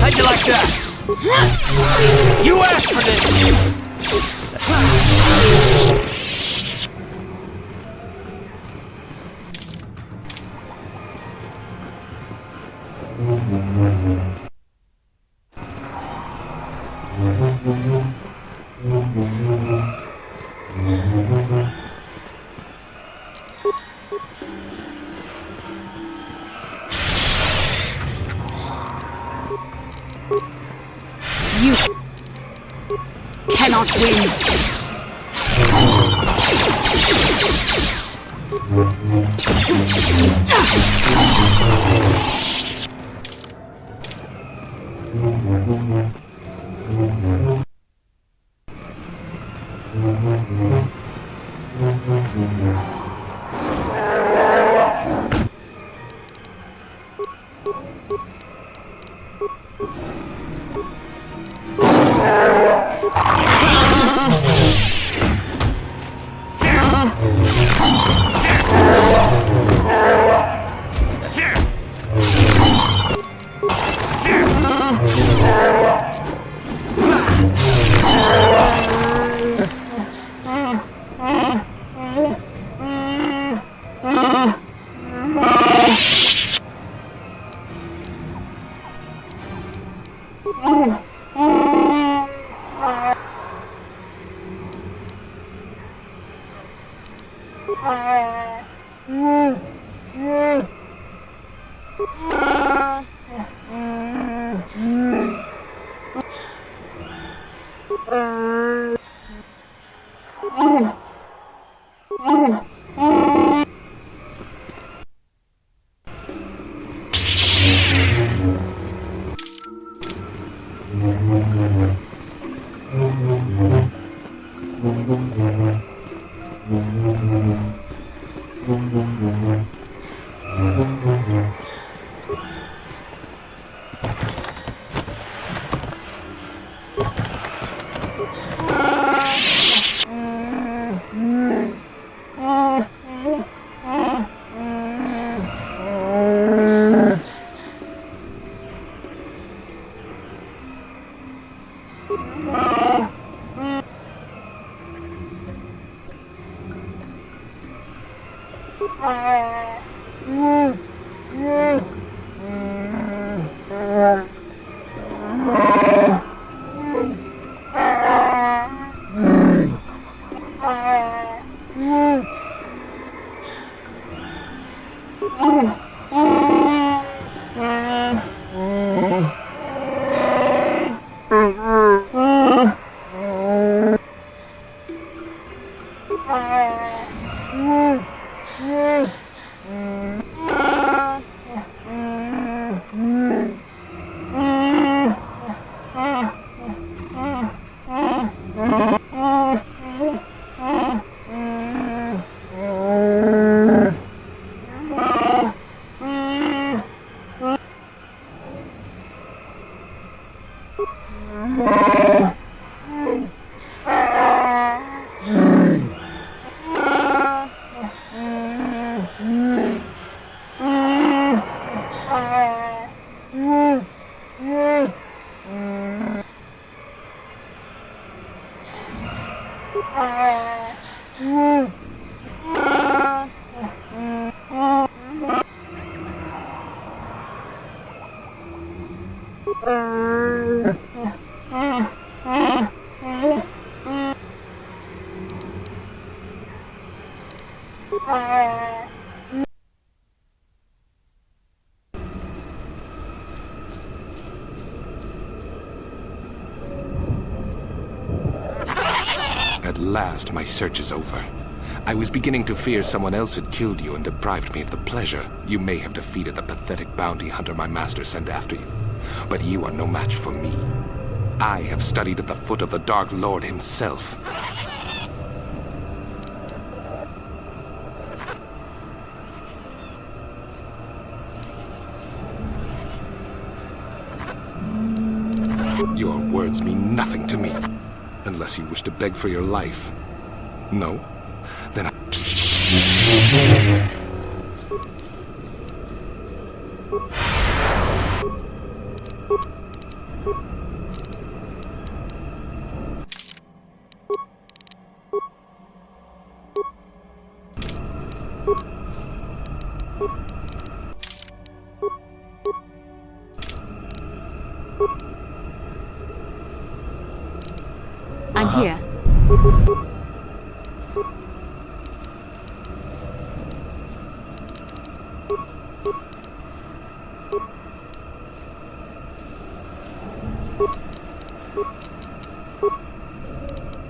How'd you like that? You asked for this! You cannot win. At last, my search is over. I was beginning to fear someone else had killed you and deprived me of the pleasure. You may have defeated the pathetic bounty hunter my master sent after you, but you are no match for me. I have studied at the foot of the Dark Lord himself. Your words mean nothing to me, unless you wish to beg for your life. No? Then I'm here.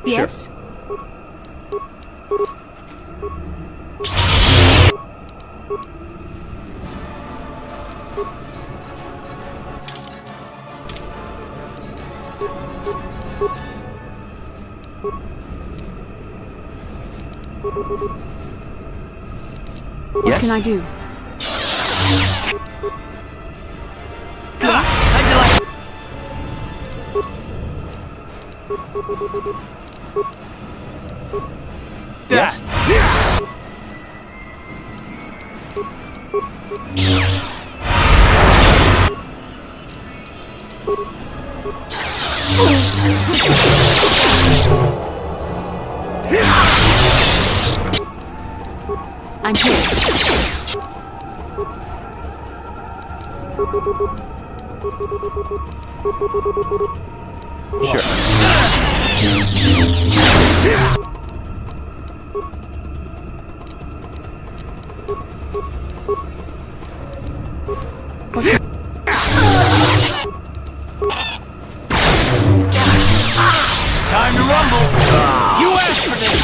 Yes? What can I do? Yes? I'm here. Sure. Time to rumble! You asked for this!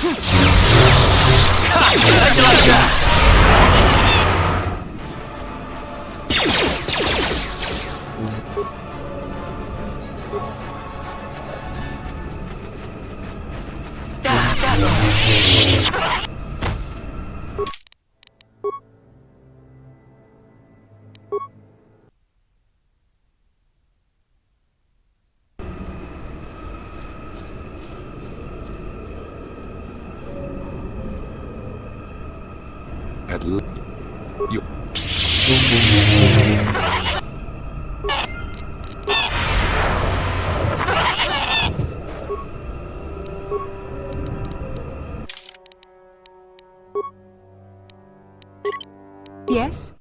You. Yes?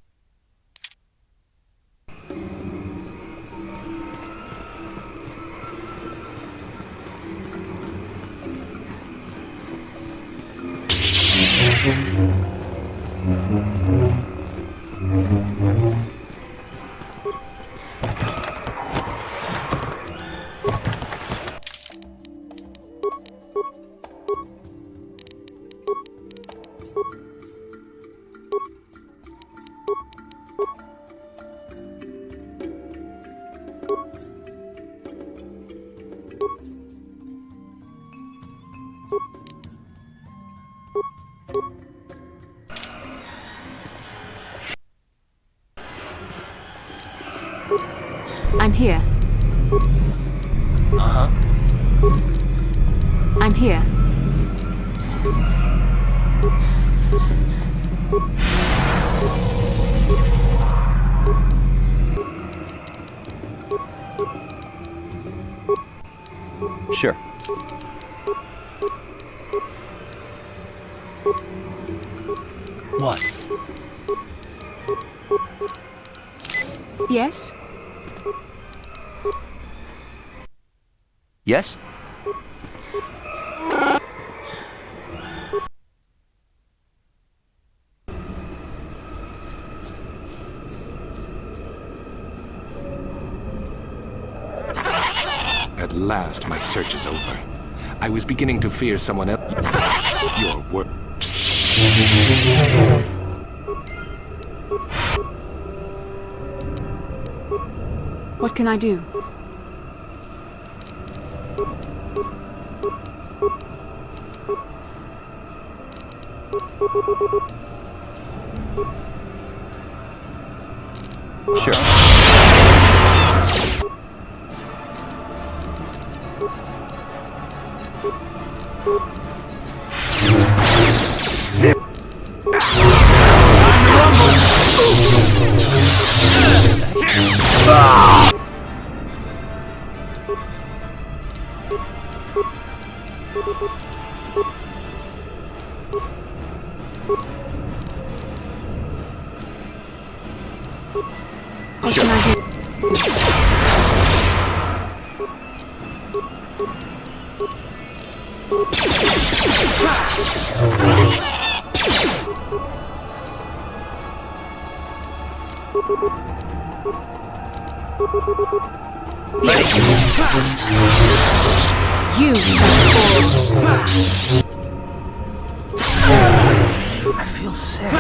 I'm here. Uh-huh. I'm here. Sure. What? Yes? Yes? At last, my search is over. I was beginning to fear someone else. Your work. What can I do? Sure. What can I do? You shall fall. I feel sick.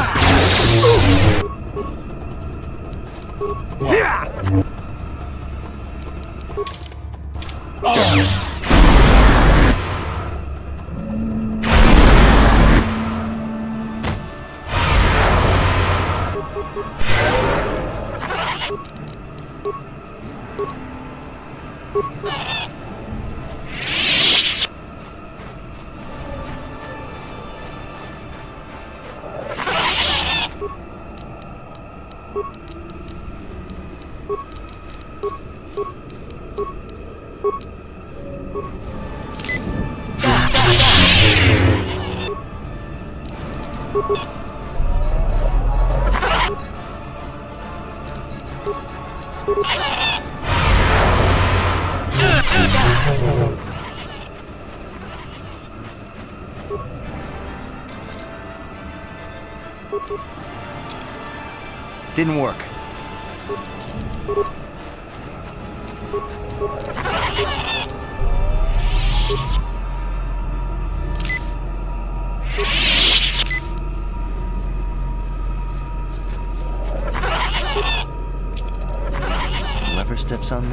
Didn't work.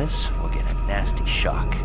this, we'll get a nasty shock.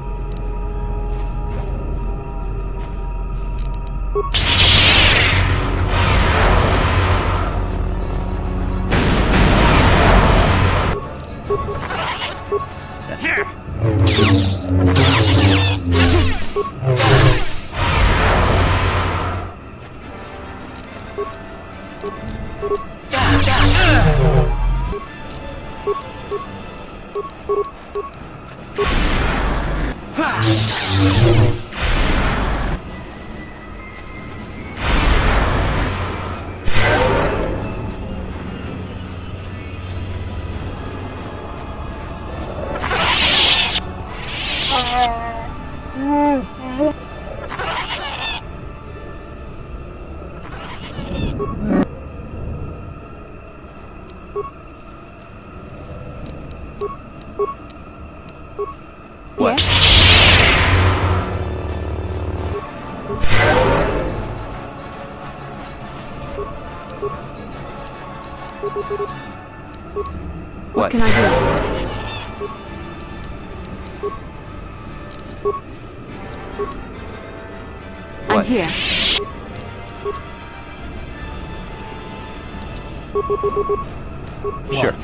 What can I do? I'm here. Sure.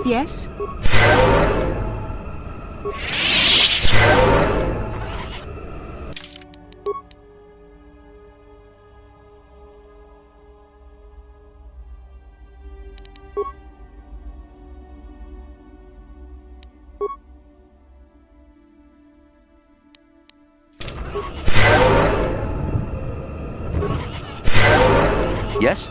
Yes? Yes?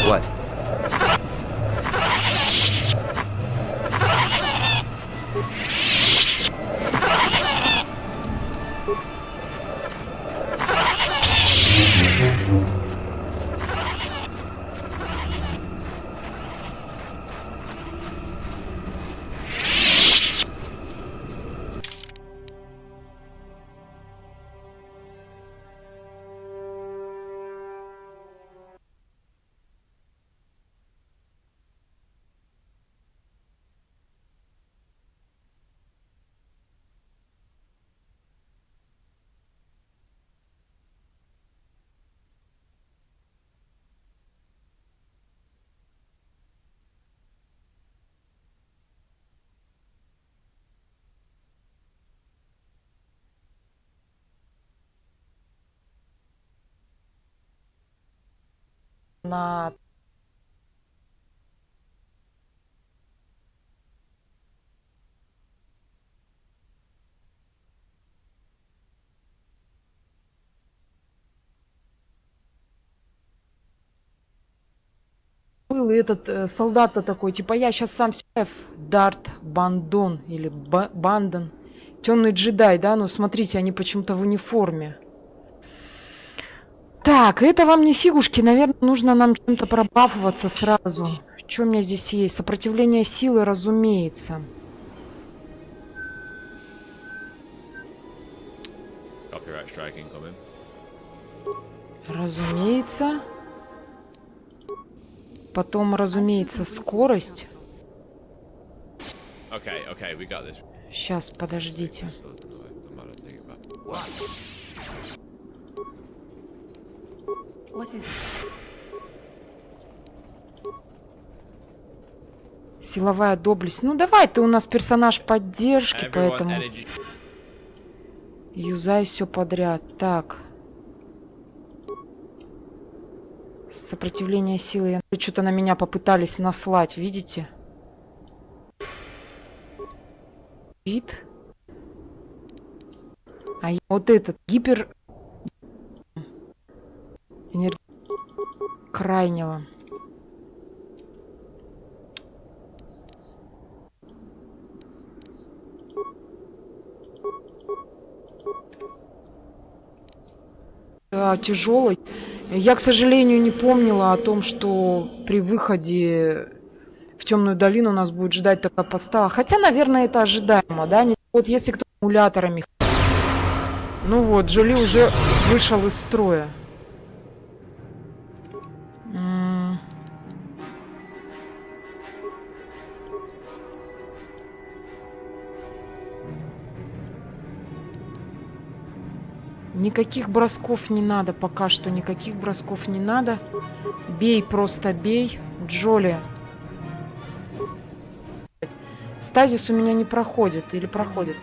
What? На был, и этот солдат-то такой, типа, я сейчас сам шеф, Дарт Бандон, или Бандон. Темный джедай, да? Ну, смотрите, они почему-то в униформе. Так, это вам не фигушки, наверное, нужно нам чем-то пробафоваться сразу. Что у меня здесь есть? Сопротивление силы, разумеется. Разумеется. Потом, разумеется, скорость. Сейчас, подождите. Силовая доблесть. Ну, давай, ты у нас персонаж поддержки, поэтому... Юзай все подряд. Так. Сопротивление силы. Что-то на меня попытались наслать, видите? Вид. А вот этот гипер... Энергия крайнего. Тяжелый. Я, к сожалению, не помнила о том, что при выходе в Темную долину нас будет ждать такая подстава. Хотя, наверное, это ожидаемо, да? Вот если кто эмуляторами... Ну вот, Джоли уже вышел из строя. Никаких бросков не надо, пока что никаких бросков не надо. Бей, просто бей. Джоли. Стазис у меня не проходит. Или проходит?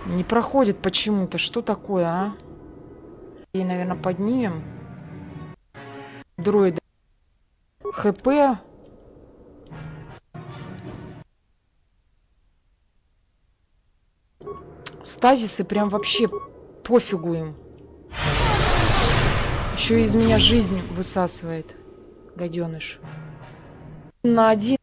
Не проходит почему-то. Что такое, а? И, наверное, поднимем. Дроида. ХП. Стазисы прям вообще пофигу им. Еще из меня жизнь высасывает. Гаденыш. На один.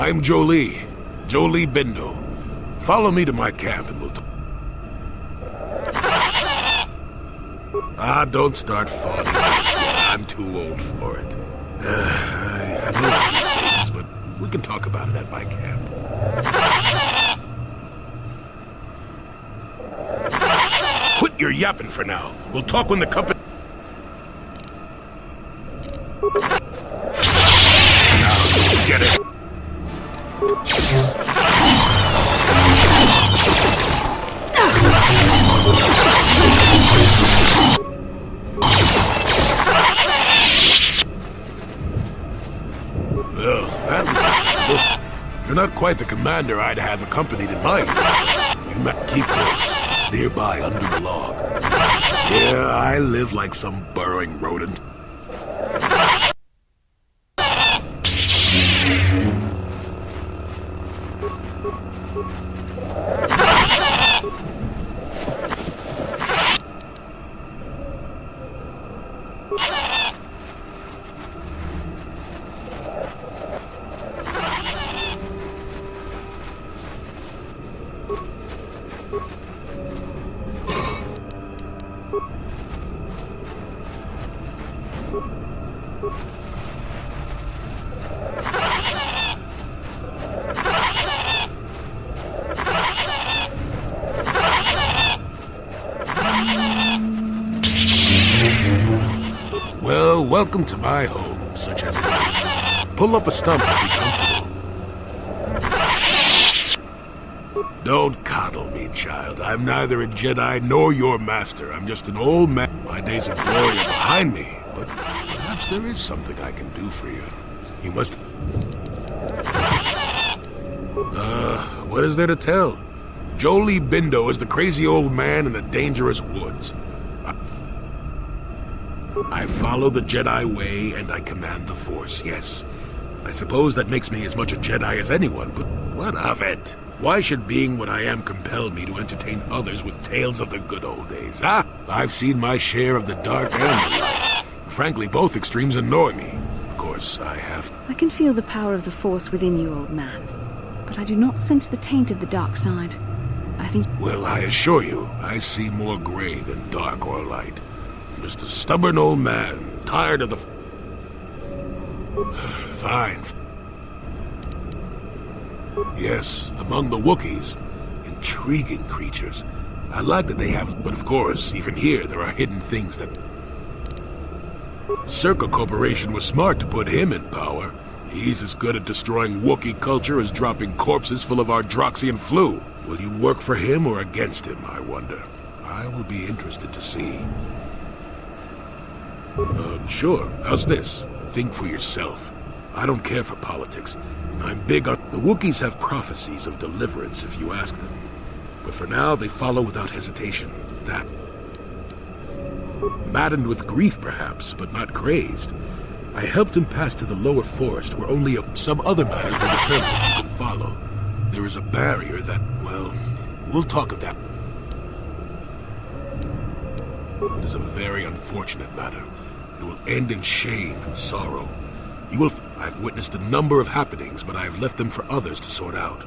I'm Jolie Bindo. Follow me to my camp and we'll talk. Don't start fawning just yet. I'm too old for it. I know a few things, but we can talk about it at my camp. Quit your yapping for now. We'll talk when the company... Now, get it. not quite the commander I'd have accompanied in mind. You might keep close. It's nearby under a log. Yeah, I live like some burrowing rodent. Well, welcome to my home, such as it is. Pull up a stump and be comfortable. Don't coddle me, child. I'm neither a Jedi nor your master. I'm just an old man. My days of glory are behind me, but perhaps there is something I can do for you. You must... what is there to tell? Jolie Bindo is the crazy old man in the dangerous woods. I follow the Jedi way, and I command the Force, yes. I suppose that makes me as much a Jedi as anyone, but what of it? Why should being what I am compel me to entertain others with tales of the good old days, huh? I've seen my share of the dark and the light. Frankly, both extremes annoy me. Of course, I have... I can feel the power of the Force within you, old man. But I do not sense the taint of the dark side. I think... Well, I assure you, I see more gray than dark or light. Just a stubborn old man, tired of the... Fine. Yes, among the Wookiees. Intriguing creatures. I like that they have... But of course, even here, there are hidden things that... Circa Corporation was smart to put him in power. He's as good at destroying Wookiee culture as dropping corpses full of Ardroxian flu. Will you work for him or against him, I wonder? I will be interested to see. Sure. How's this? Think for yourself. I don't care for politics. I'm big on... The Wookiees have prophecies of deliverance if you ask them. But for now, they follow without hesitation. That. Maddened with grief, perhaps, but not crazed. I helped him pass to the lower forest where only some other matters will determine if you can follow. There is a barrier that, well, we'll talk of that. It is a very unfortunate matter. It will end in shame and sorrow. You will... I've witnessed a number of happenings, but I have left them for others to sort out.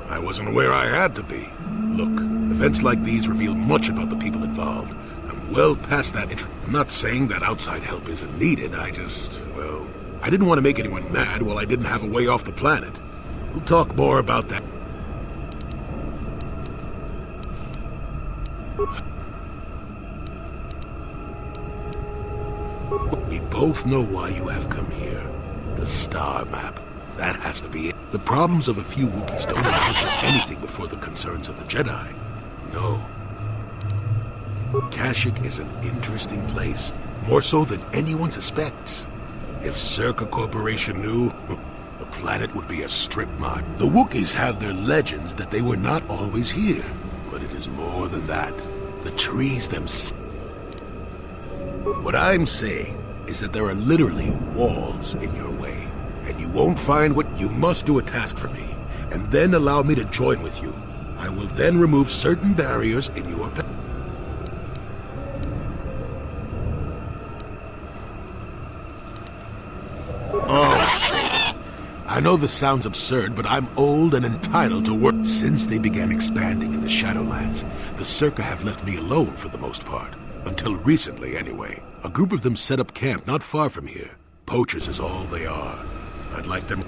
I wasn't aware I had to be. Look, events like these reveal much about the people involved. I'm well past that I'm not saying that outside help isn't needed, I just... well... I didn't want to make anyone mad while I didn't have a way off the planet. We'll talk more about that. We both know why you have come here. The star map. That has to be it. The problems of a few Wookiees don't amount to anything before the concerns of the Jedi. No. Kashyyyk is an interesting place. More so than anyone suspects. If Circa Corporation knew, the planet would be a strip mine. The Wookiees have their legends that they were not always here. But it is more than that. The trees themselves. What I'm saying is that there are literally walls in your way, and you won't find what you must do a task for me, and then allow me to join with you. I will then remove certain barriers in your path. Oh, save it. I know this sounds absurd, but I'm old and entitled to work. Since they began expanding in the Shadowlands, the Circa have left me alone for the most part. Until recently, anyway. A group of them set up camp not far from here. Poachers is all they are. I'd like them...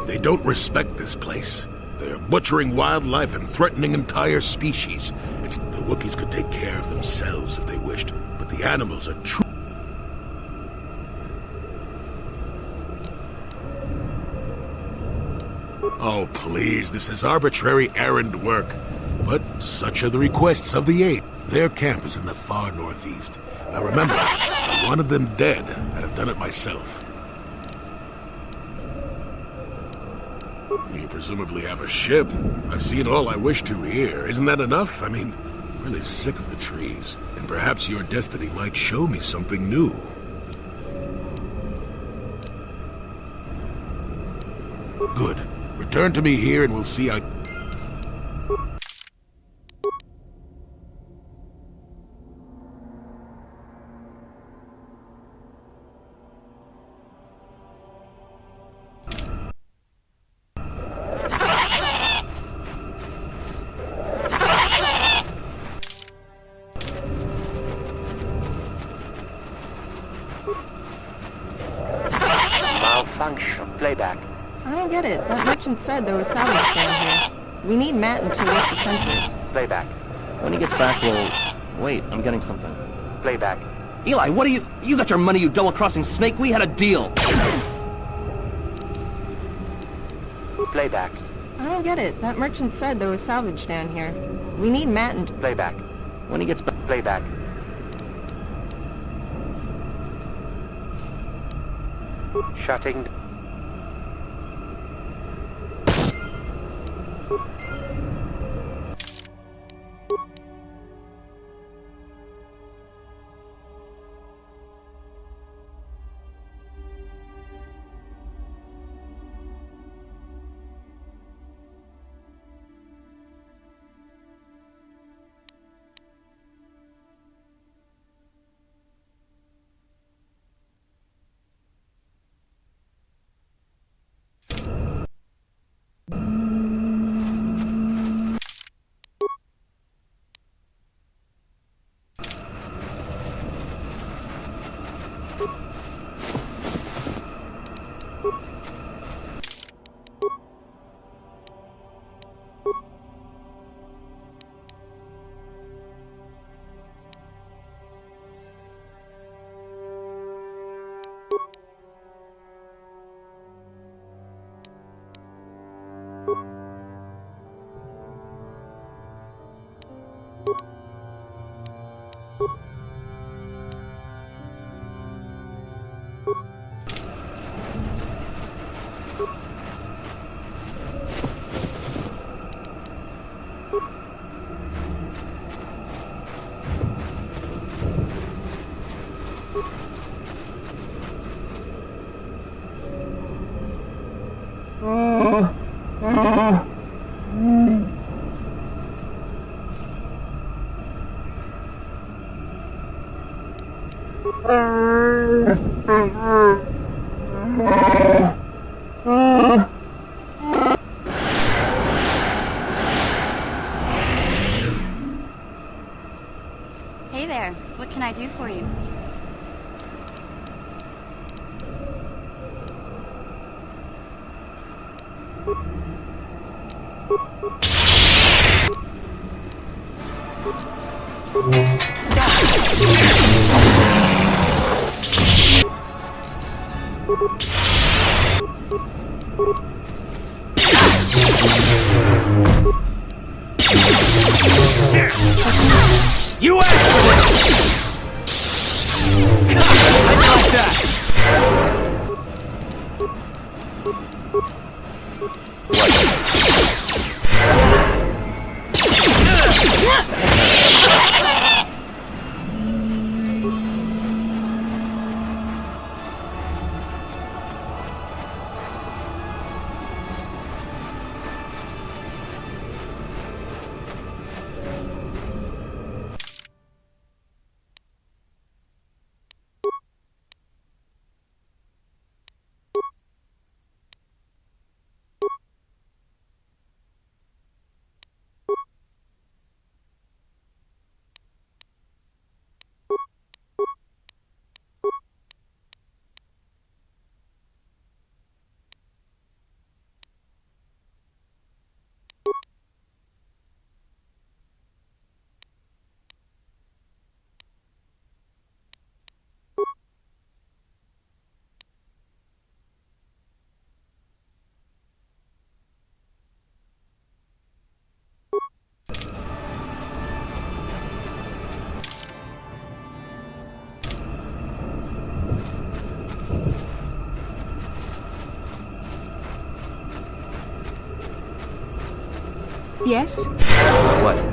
They don't respect this place. They're butchering wildlife and threatening entire species. The Wookiees could take care of themselves if they wished, but the animals are true. Oh, please, this is arbitrary errand work. But such are the requests of the ape. Their camp is in the far northeast. Now remember, if I wanted them dead, I'd have done it myself. You presumably have a ship. I've seen all I wish to here. Isn't that enough? I mean, I'm really sick of the trees. And perhaps your destiny might show me something new. Good. Return to me here and we'll see how... Malfunction. Playback. I don't get it. That merchant said there was salvage down here. We need Matt to work the sensors. Playback. When he gets back, we'll... Wait, I'm getting something. Playback. Eli, what are you... You got your money, you double-crossing snake. We had a deal. Playback. I don't get it. That merchant said there was salvage down here. We need Matt to... Playback. When he gets back... Playback. Shutting... Hey there, what can I do for you? You asked for this! God, I like that! Yes? What?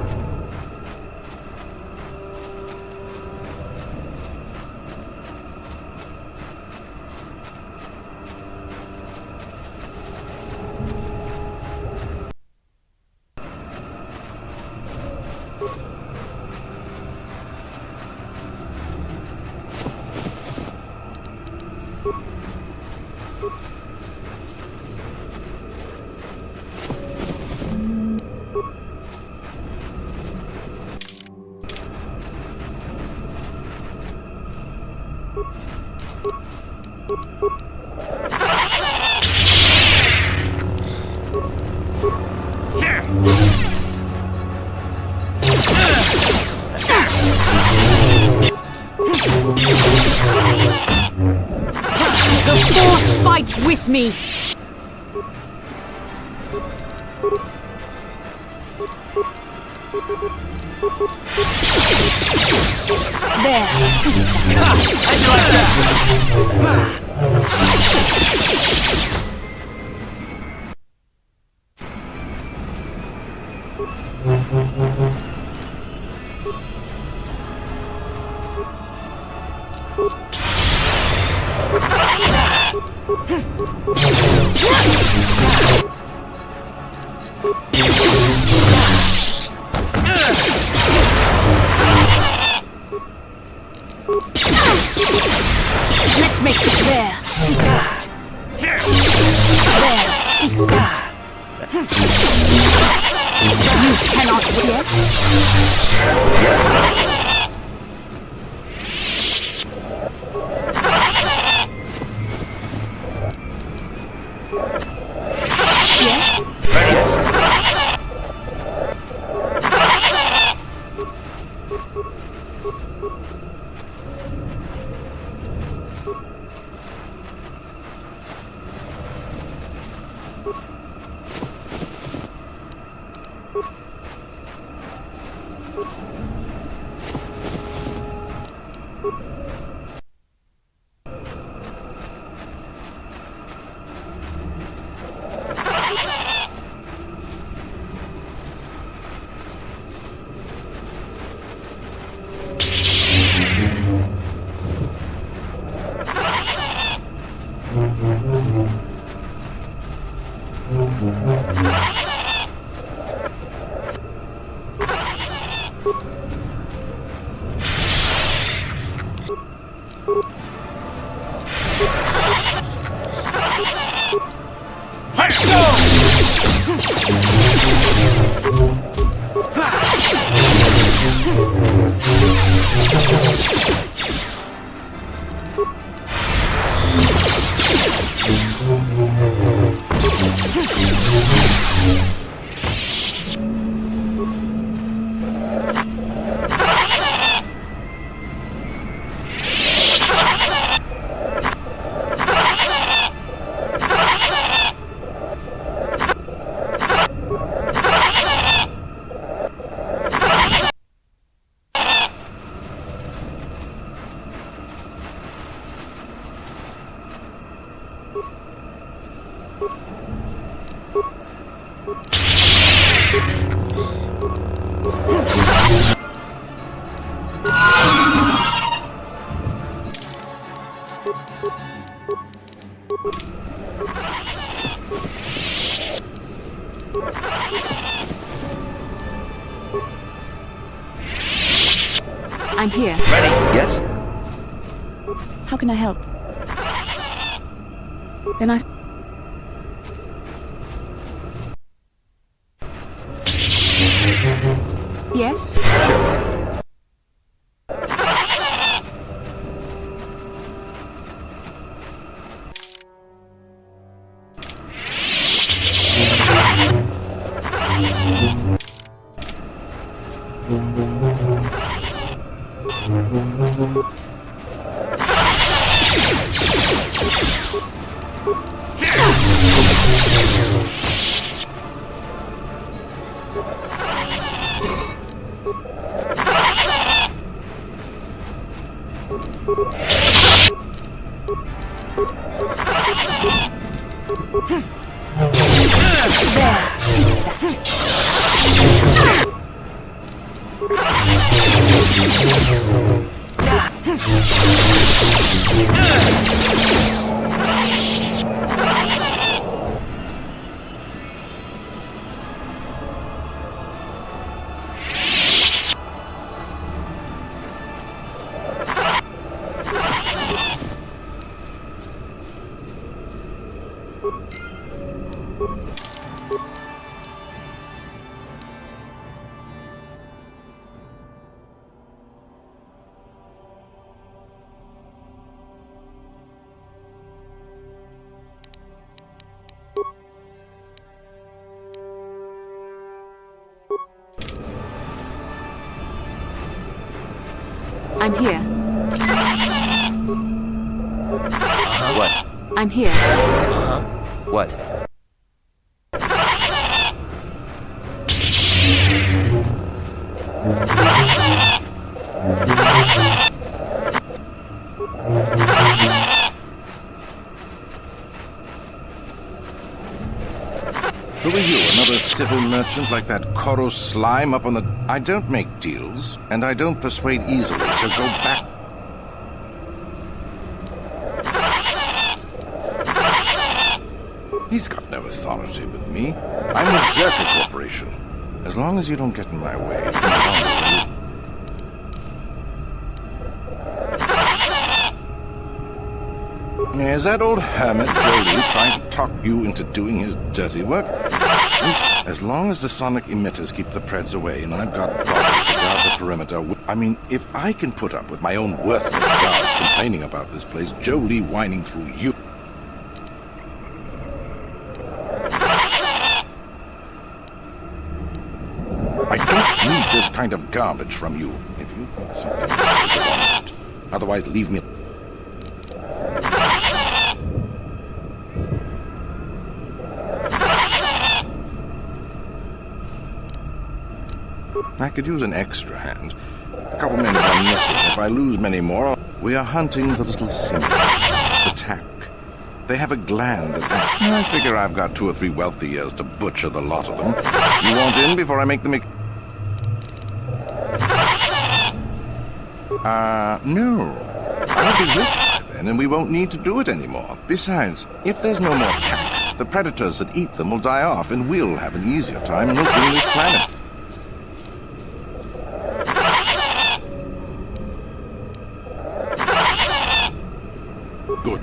The Force fights with me! There. How'd you like that? Let's make it there. There. You cannot yet. Yes. I'm here. Ready? Yes? How can I help? Then I... Yes? Sure. I'm here. What? I'm here. What? Who are you, another civil merchant like that Koro slime up on the... I don't make deals, and I don't persuade easily, so go back. He's got no authority with me. I'm with Zerka Corporation. As long as you don't get in my way, you can wander. Is that old hermit Jolie trying to talk you into doing his dirty work? As long as the sonic emitters keep the Preds away and I've got bodies to guard the perimeter... I mean, if I can put up with my own worthless guards complaining about this place, Jolie whining through you... I don't need this kind of garbage from you. If you think something else, get on with it. Otherwise, leave me... I could use an extra hand. A couple men are missing. If I lose many more, we are hunting the little simians, the tack. They have a gland that... I figure I've got 2 or 3 wealthy years to butcher the lot of them. You want in before I make them... no. I'll be rich by then, and we won't need to do it anymore. Besides, if there's no more tack, the predators that eat them will die off, and we'll have an easier time milking this planet. Good.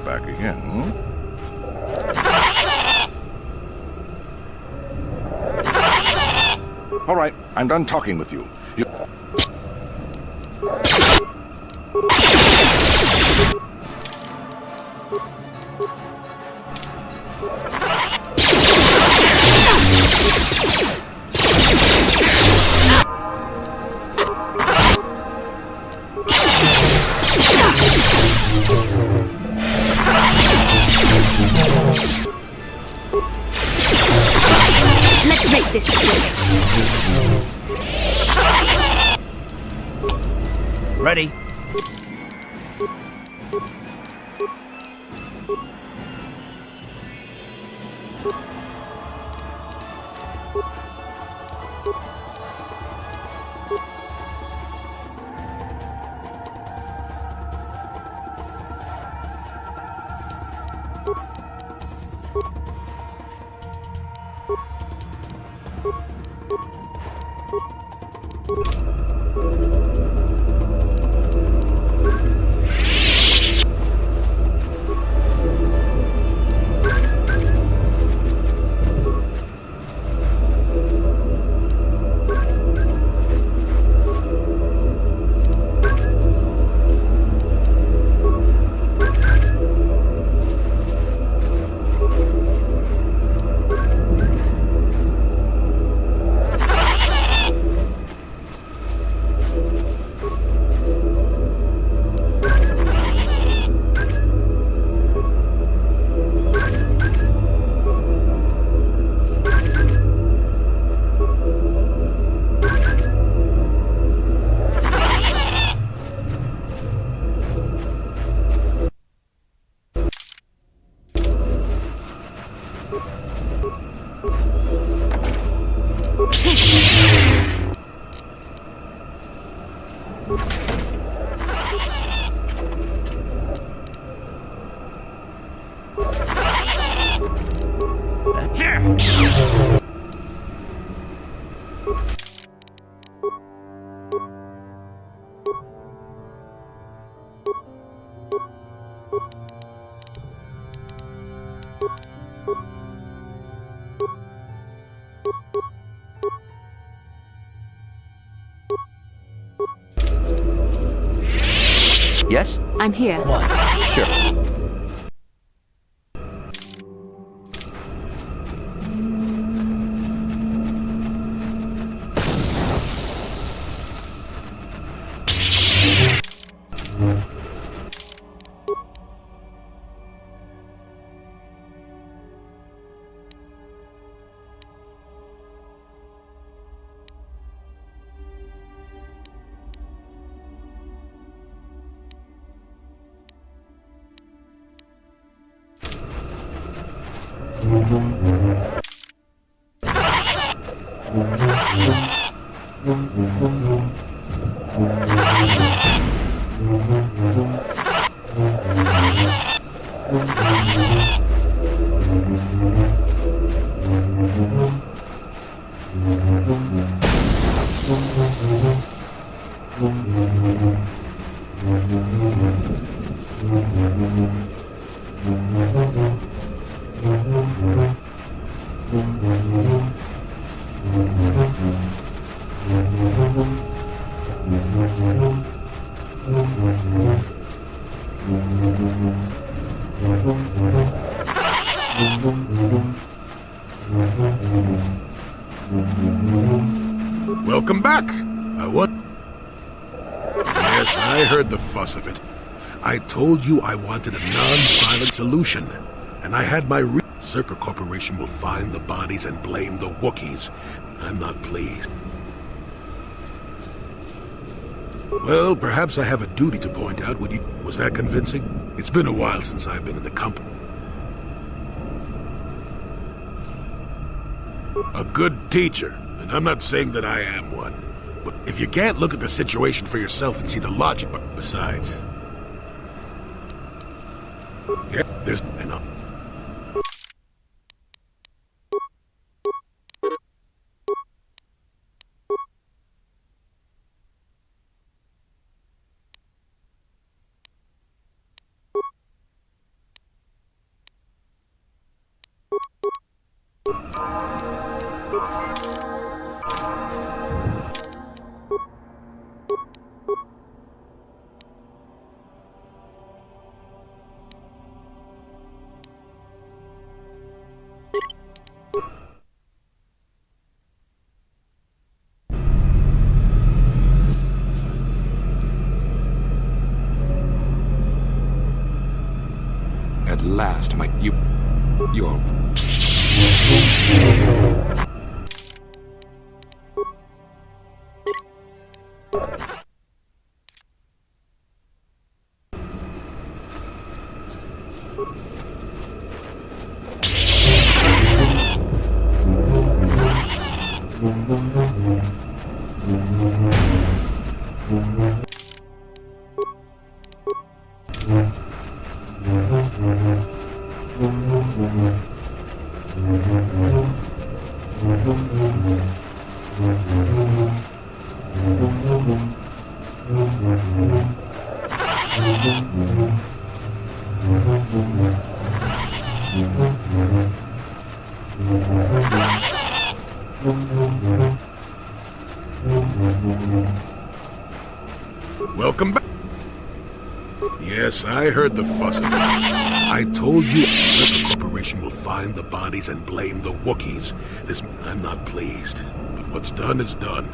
Back again. All right, I'm done talking with you. Let's make this quick. Ready? Yes? I'm here. Sure. Welcome back. What? Yes, I heard the fuss of it. I told you I wanted a non-violent solution, and I had my Circa Corporation will find the bodies and blame the Wookiees. I'm not pleased. Well, perhaps I have a duty to point out what you... Was that convincing? It's been a while since I've been in the company. A good teacher, and I'm not saying that I am one. But if you can't look at the situation for yourself and see the logic, but besides... Yeah, there's... I know. At last, you're... Welcome back. Yes, I heard the fuss of it. I told you the corporation will find the bodies and blame the Wookiees. I'm not pleased, but what's done is done.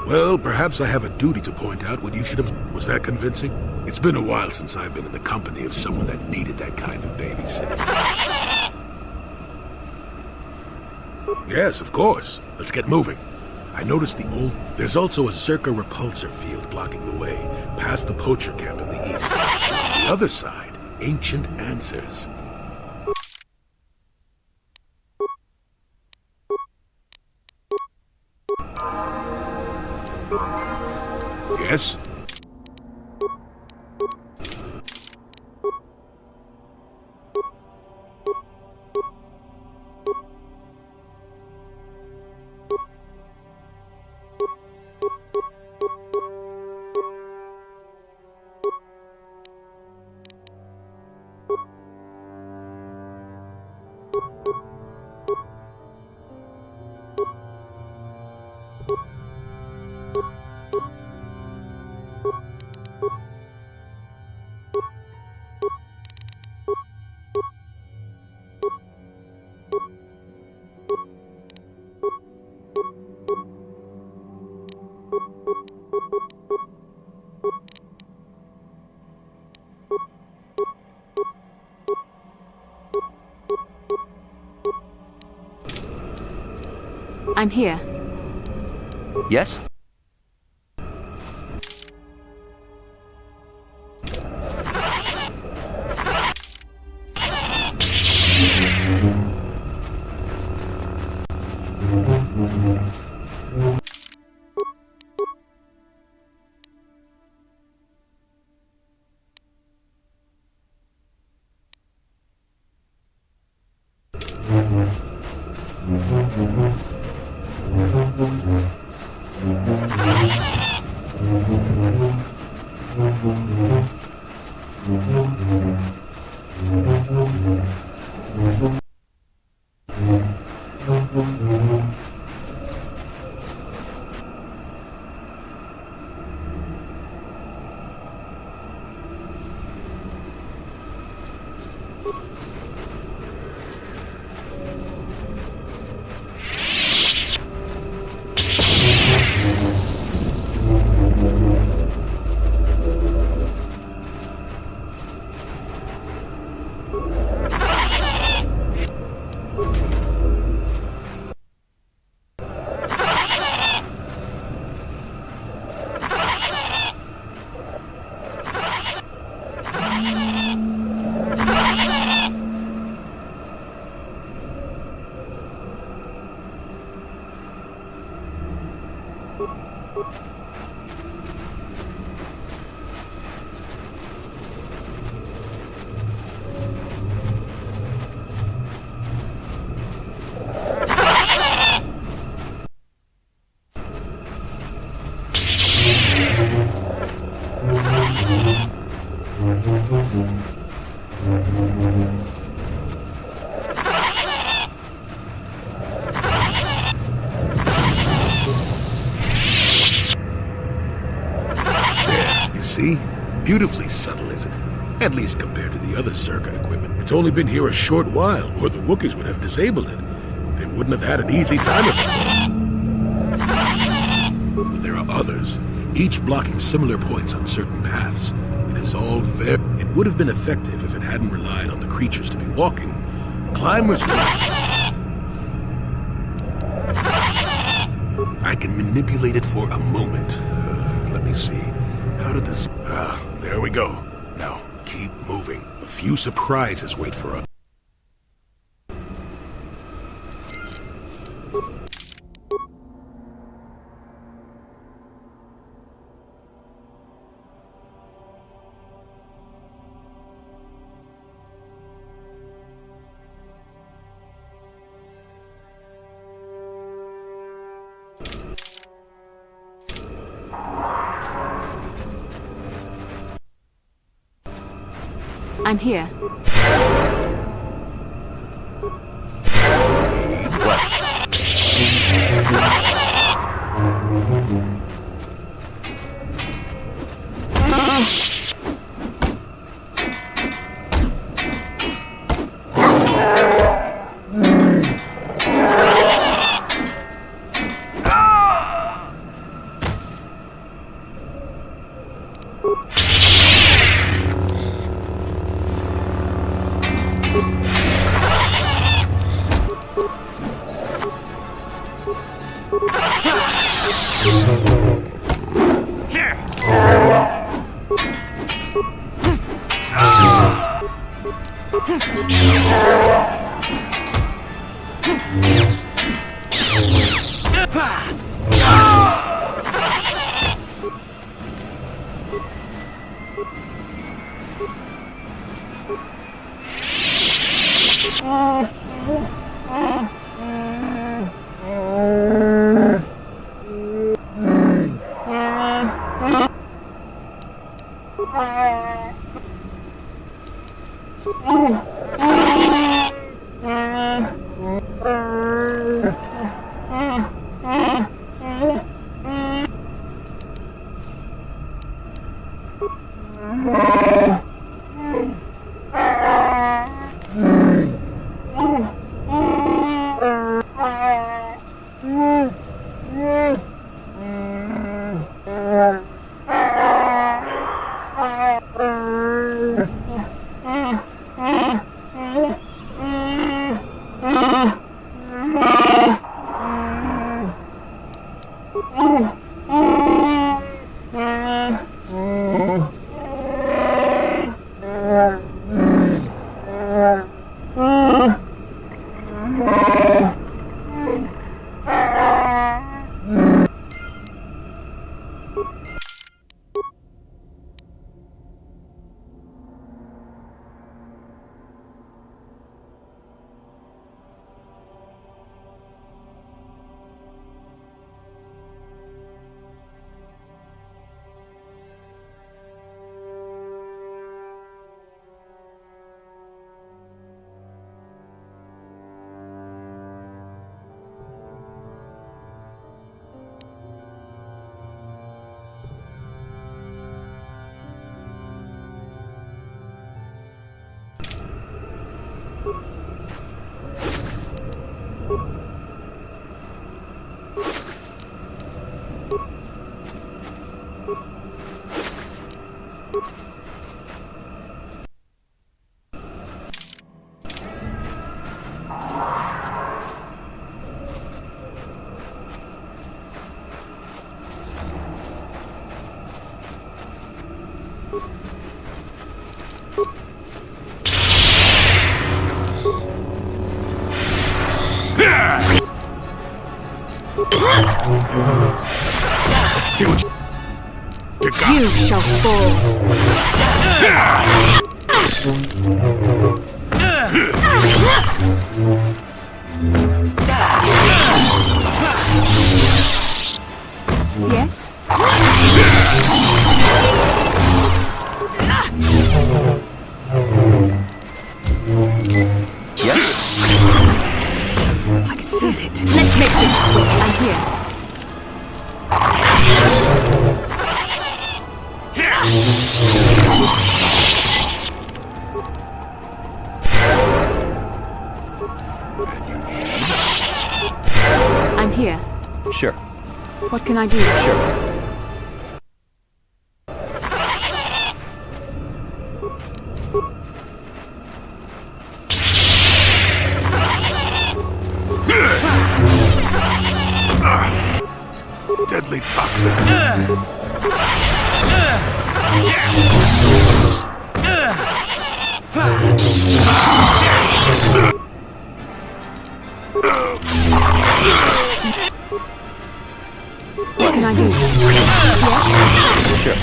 Well, perhaps I have a duty to point out what you should have... Was that convincing? It's been a while since I've been in the company of someone that needed that kind of babysitting. Yes, of course. Let's get moving. I noticed the old... There's also a Circa repulsor field blocking the way, past the poacher camp in the east. And on the other side, ancient answers. Yes? I'm here. Yes? See? Beautifully subtle, isn't it? At least compared to the other Zerka equipment. It's only been here a short while, or the Wookiees would have disabled it. They wouldn't have had an easy time of it, though. But there are others, each blocking similar points on certain paths. It is all very... It would have been effective if it hadn't relied on the creatures to be walking. Climbers do. I can manipulate it for a moment. Let me see. How did this... there we go. Now, keep moving. A few surprises wait for us. I'm here. See what you got. You shall fall. Yes? I can feel it. Let's make this quick. I'm here. I'm here. Sure. What can I do? Sure. Deadly toxins. What can I do? Sure.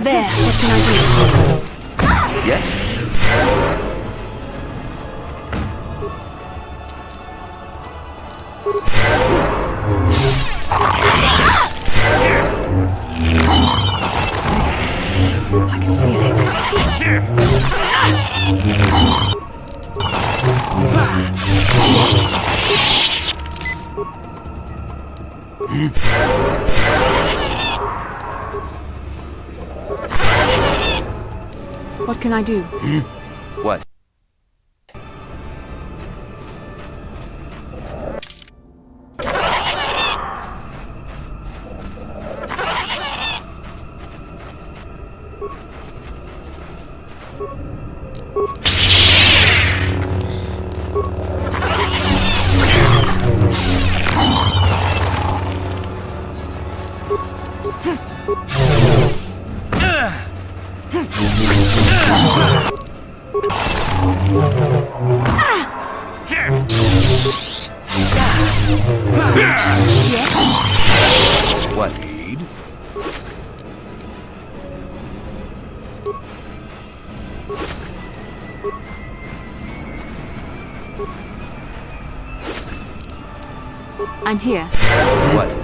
There. What can I do? Yes? I can feel it. What can I do? What? Yes. What? I'm here. What?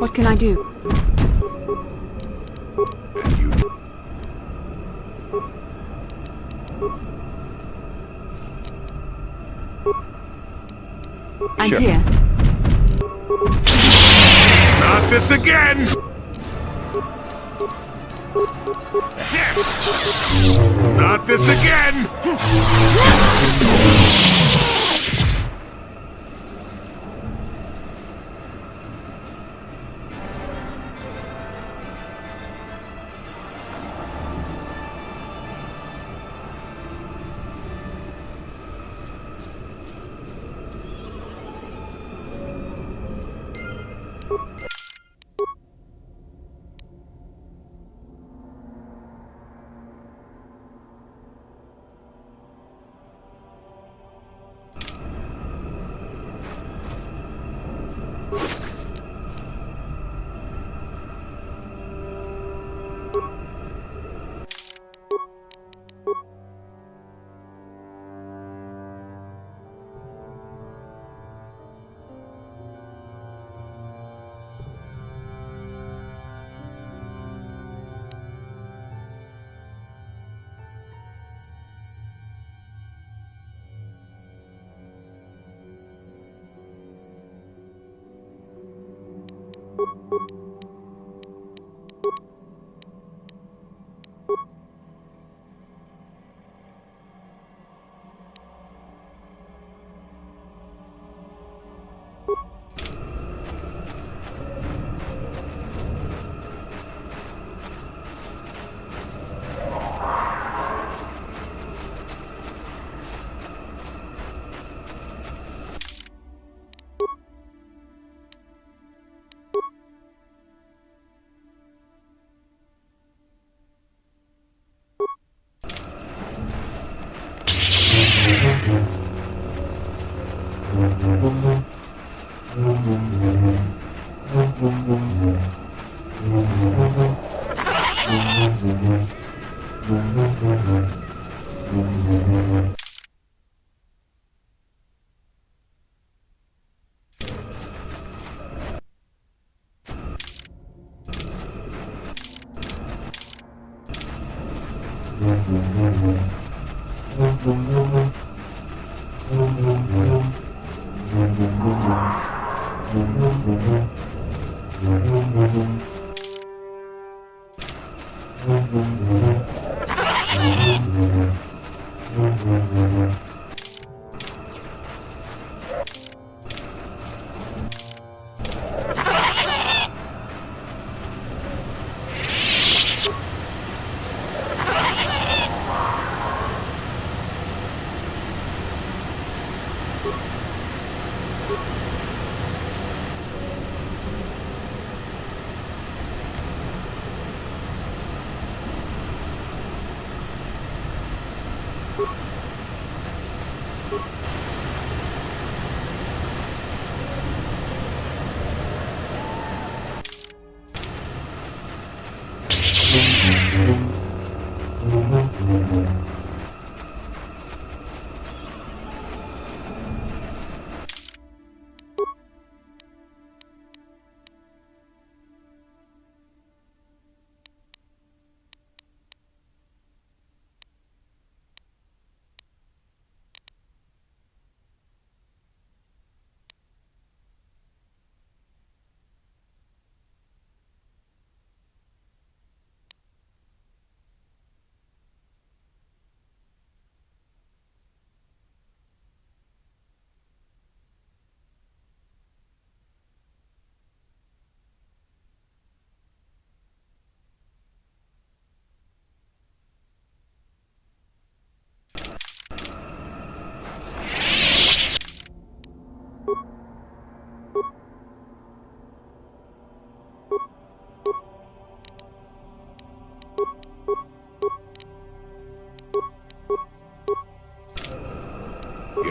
What can I do? I'm Sure. here. Not this again! Not this again!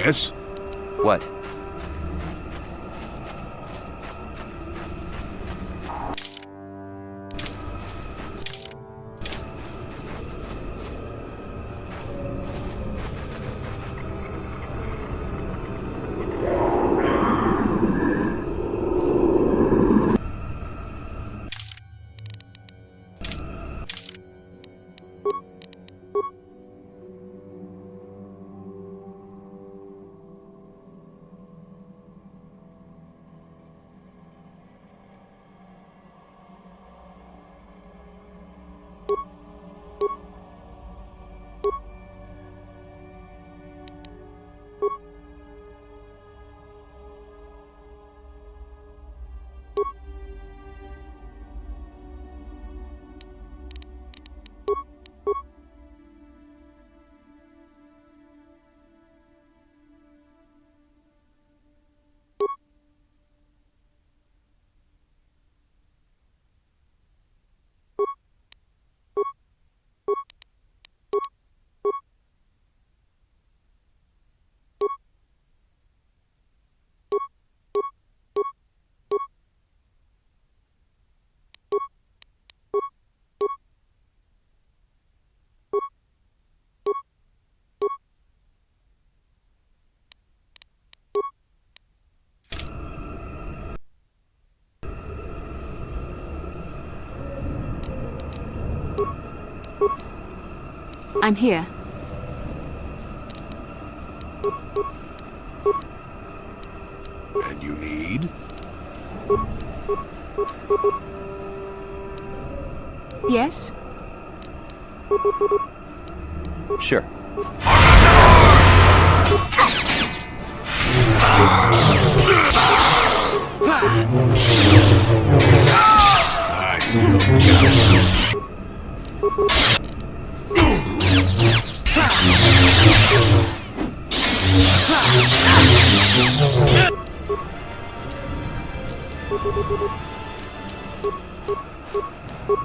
Yes? What? I'm here. And you need? Yes? Sure. I still got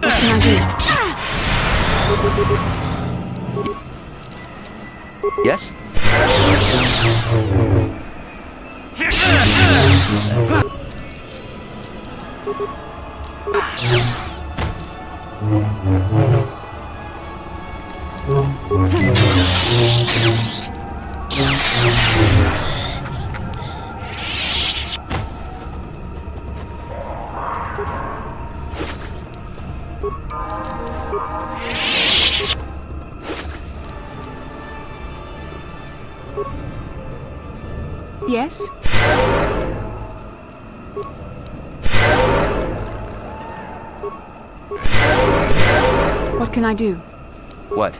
What can I do? Yes? Yes? What can I do? What?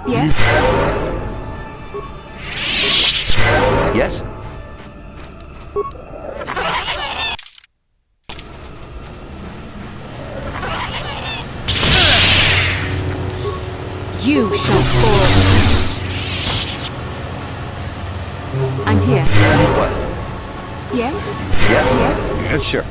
Yes? Yes? You shall fall. I'm here. What? Yes? Yes? Yes? Yes, sure.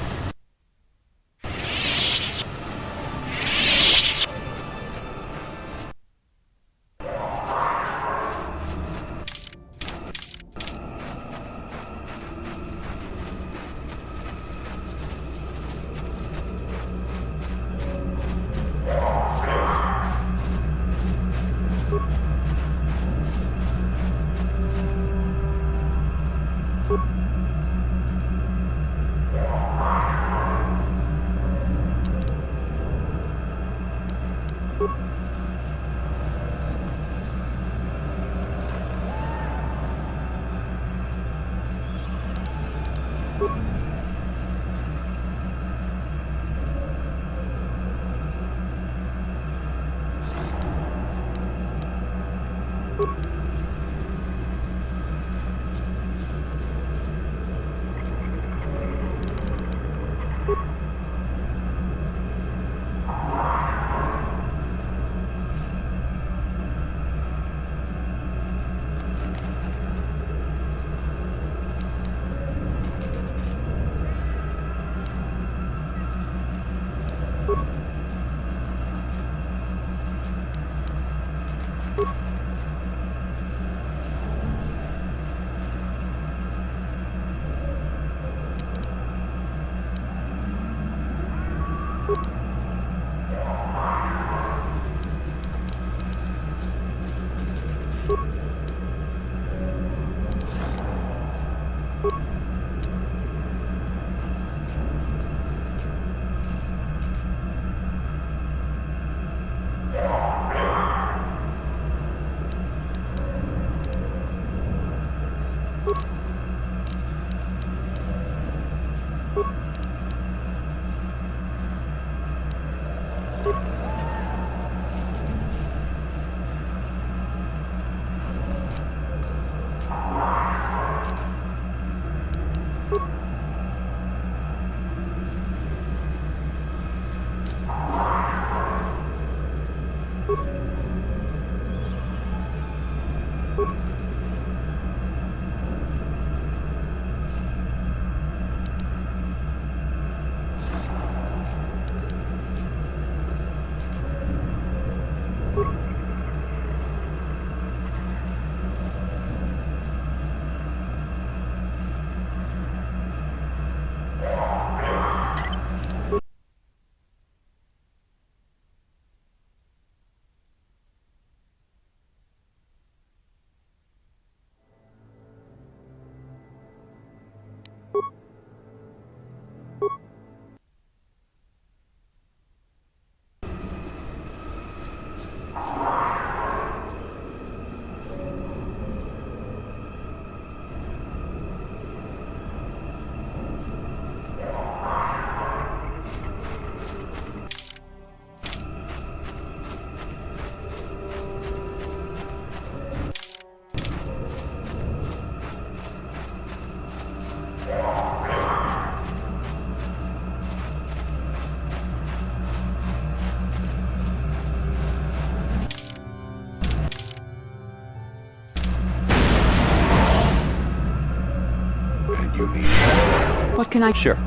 What can I... Sure.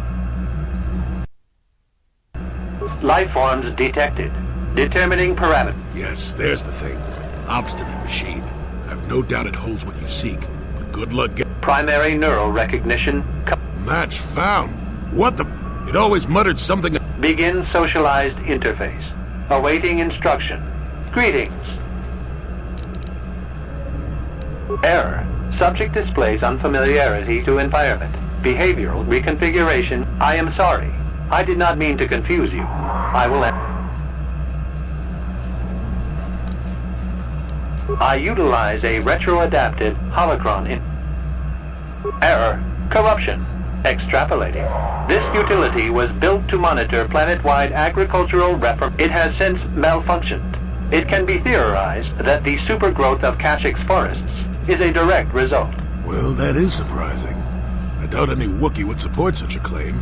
Life forms detected. Determining parameter. Yes, there's the thing. Obstinate machine. I've no doubt it holds what you seek, but good luck getting... Primary neural recognition. Match found. What the... It always muttered something... Begin socialized interface. Awaiting instruction. Greetings. Error. Subject displays unfamiliarity to environment. Behavioral reconfiguration. I am sorry. I did not mean to confuse you. I will... I utilize a retro-adapted holocron in... Error. Corruption. Extrapolating. This utility was built to monitor planet-wide agricultural It has since malfunctioned. It can be theorized that the supergrowth of Kashyk's forests is a direct result. Well, that is surprising. I doubt any Wookiee would support such a claim.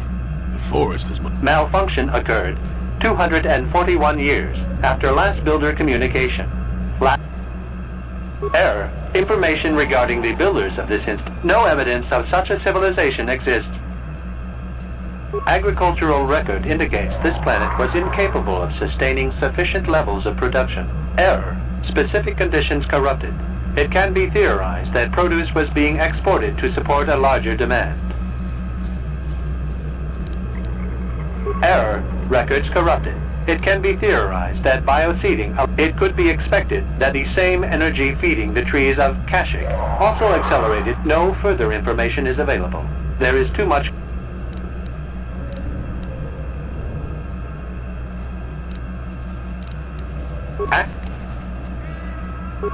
The forest is... Malfunction occurred 241 years after last builder communication. Error. Information regarding the builders of this instance. No evidence of such a civilization exists. Agricultural record indicates this planet was incapable of sustaining sufficient levels of production. Error. Specific conditions corrupted. It can be theorized that produce was being exported to support a larger demand. Error. Records corrupted. It can be theorized that bioseeding, it could be expected that the same energy feeding the trees of Kashyk also accelerated. No further information is available. There is too much.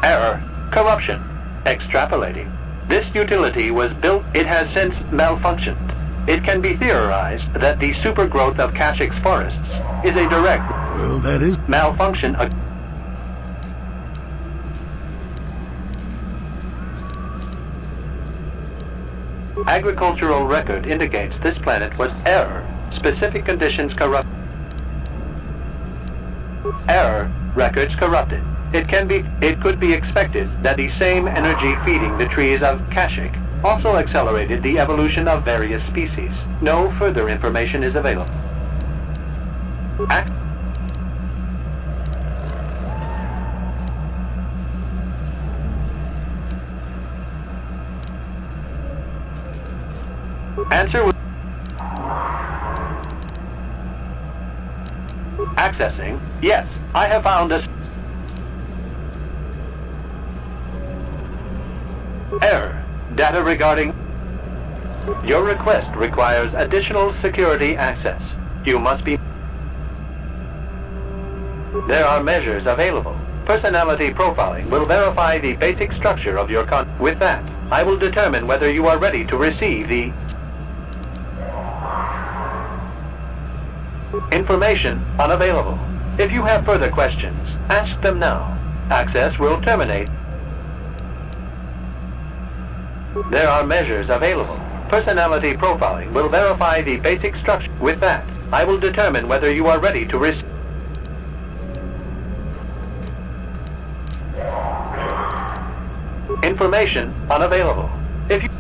Error. Corruption. Extrapolating. This utility was built. It has since malfunctioned. It can be theorized that the supergrowth of Kashyk's forests is a direct... Well, that is... Malfunction... Agricultural record indicates this planet was error. Specific conditions corrupt... Error. Records corrupted. It could be expected that the same energy feeding the trees of Kashyk also accelerated the evolution of various species. No further information is available. Answer. Accessing. Yes, I have found a... Error. Data regarding... Your request requires additional security access. You must be... There are measures available. Personality profiling will verify the basic structure of your con... With that, I will determine whether you are ready to receive the... Information unavailable. If you have further questions, ask them now. Access will terminate. There are measures available. Personality profiling will verify the basic structure. With that, I will determine whether you are ready to receive... Information unavailable. If you...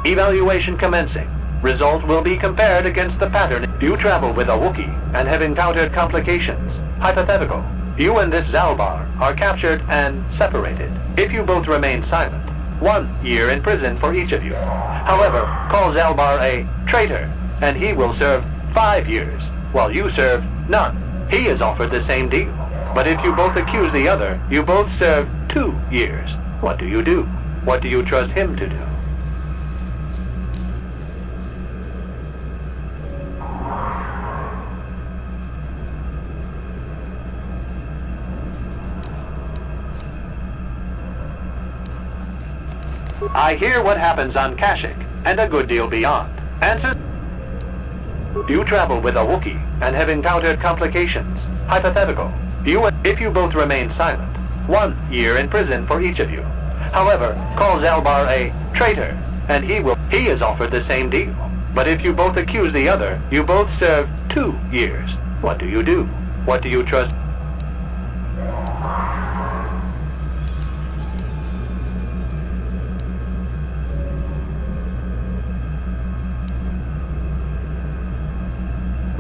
Evaluation commencing. Result will be compared against the pattern. You travel with a Wookiee and have encountered complications. Hypothetical. You and this Zalbar are captured and separated. If you both remain silent, 1 year in prison for each of you. However, call Zalbar a traitor, and he will serve 5 years, while you serve none. He is offered the same deal. But if you both accuse the other, you both serve 2 years. What do you do? What do you trust him to do? I hear what happens on Kashyk, and a good deal beyond. Answer. You travel with a Wookiee and have encountered complications. Hypothetical. If you both remain silent, 1 year in prison for each of you. However, call Zalbar a traitor, and he is offered the same deal. But if you both accuse the other, you both serve 2 years. What do you do? What do you trust?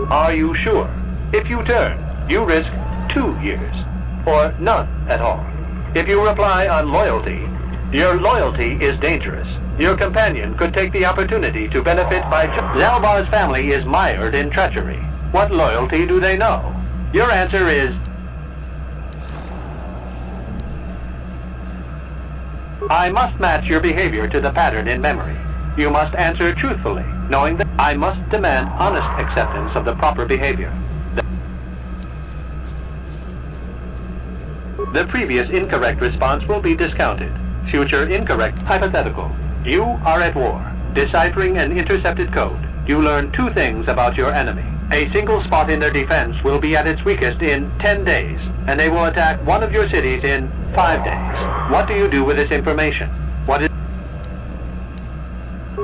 Are you sure? If you turn, you risk 2 years, or none at all. If you reply on loyalty, your loyalty is dangerous. Your companion could take the opportunity to benefit by... Zalbar's family is mired in treachery. What loyalty do they know? Your answer is... I must match your behavior to the pattern in memory. You must answer truthfully, knowing that I must demand honest acceptance of the proper behavior. The previous incorrect response will be discounted. Future incorrect. Hypothetical. You are at war. Deciphering an intercepted code, you learn 2 things about your enemy. A single spot in their defense will be at its weakest in 10 days, and they will attack one of your cities in 5 days. What do you do with this information? What is...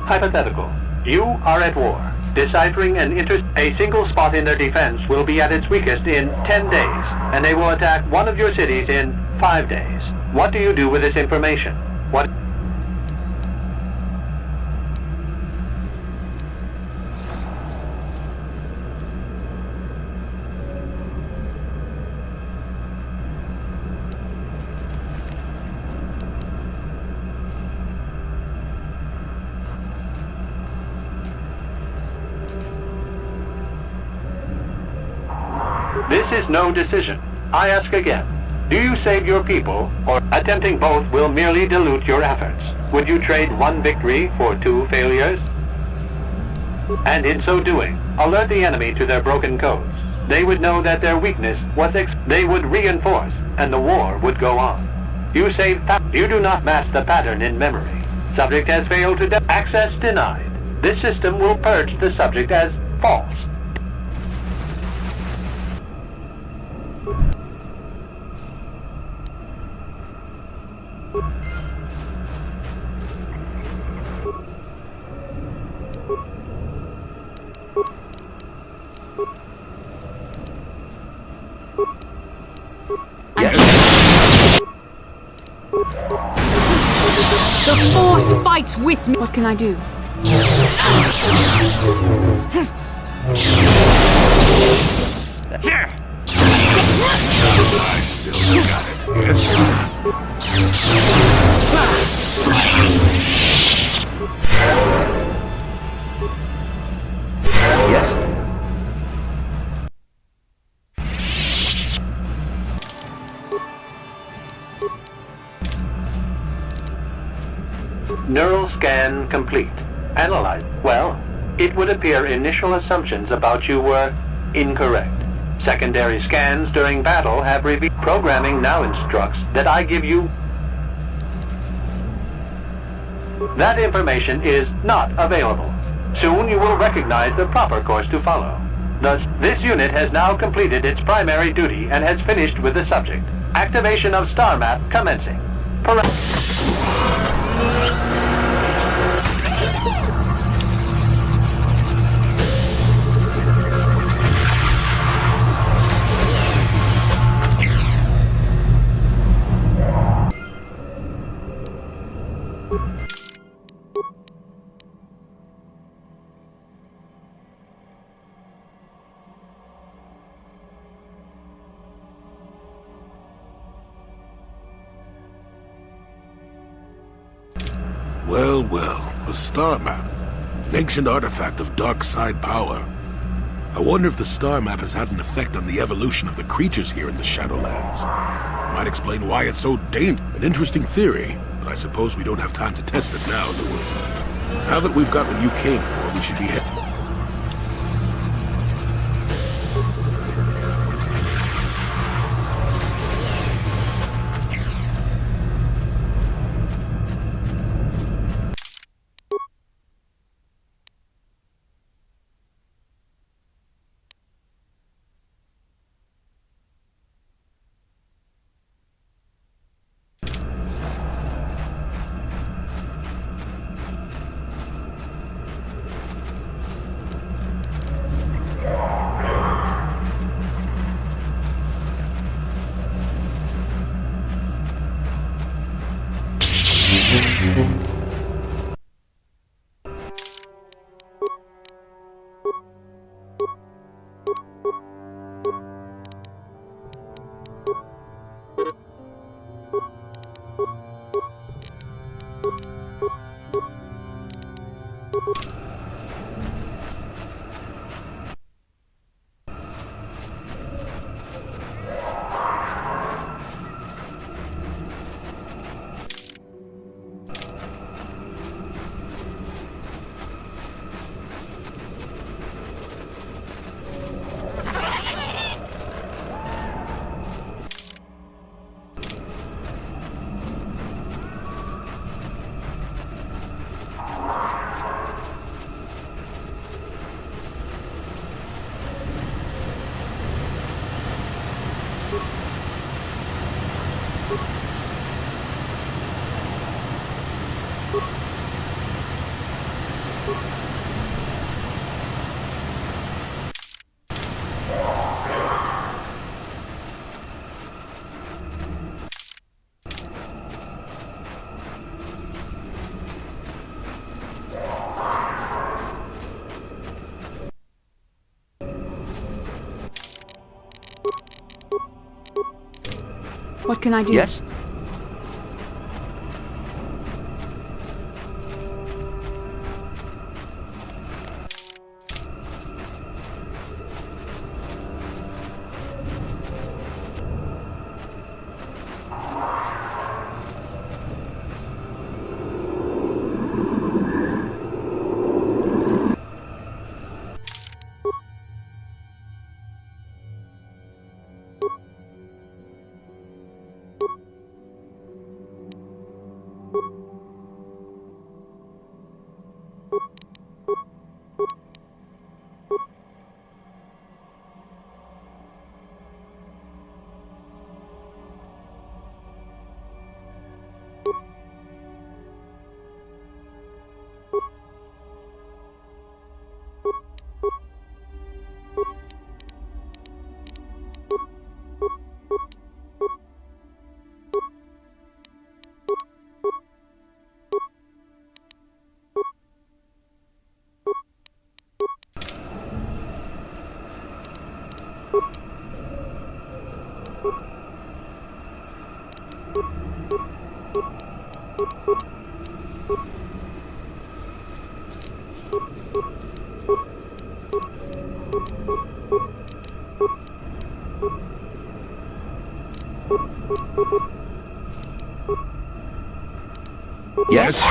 Hypothetical. You are at war. Deciphering and a single spot in their defense will be at its weakest in 10 days, and they will attack one of your cities in 5 days. What do you do with this information? What... This is no decision. I ask again. Do you save your people, or attempting both will merely dilute your efforts? Would you trade one victory for 2 failures? And in so doing, alert the enemy to their broken codes. They would know that their weakness was they would reinforce, and the war would go on. You save you do not match the pattern in memory. Subject has failed to access denied. This system will purge the subject as false. The Force fights with me! What can I do? I still got it. Yes. Yes? Neural scan complete. Analyze. Well, it would appear initial assumptions about you were incorrect. Secondary scans during battle have revealed. Programming now instructs that I give you. That information is not available. Soon you will recognize the proper course to follow. Thus, this unit has now completed its primary duty and has finished with the subject. Activation of star map commencing. Well, well, a star map. An ancient artifact of dark side power. I wonder if the star map has had an effect on the evolution of the creatures here in the Shadowlands. Might explain why it's so dangerous. An interesting theory, but I suppose we don't have time to test it now, do we? Now that we've got what you came for, we should be heading. What can I do? Yes? Yes?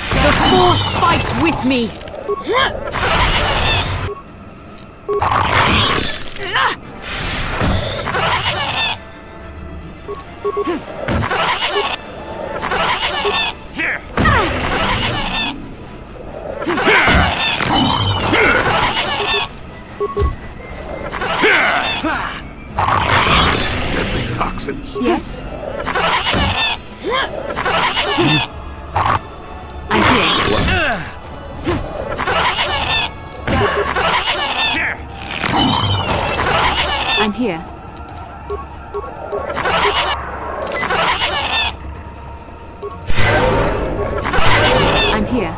The Force fights with me! Deadly toxins. Yes? I'm here. I'm here. I'm here.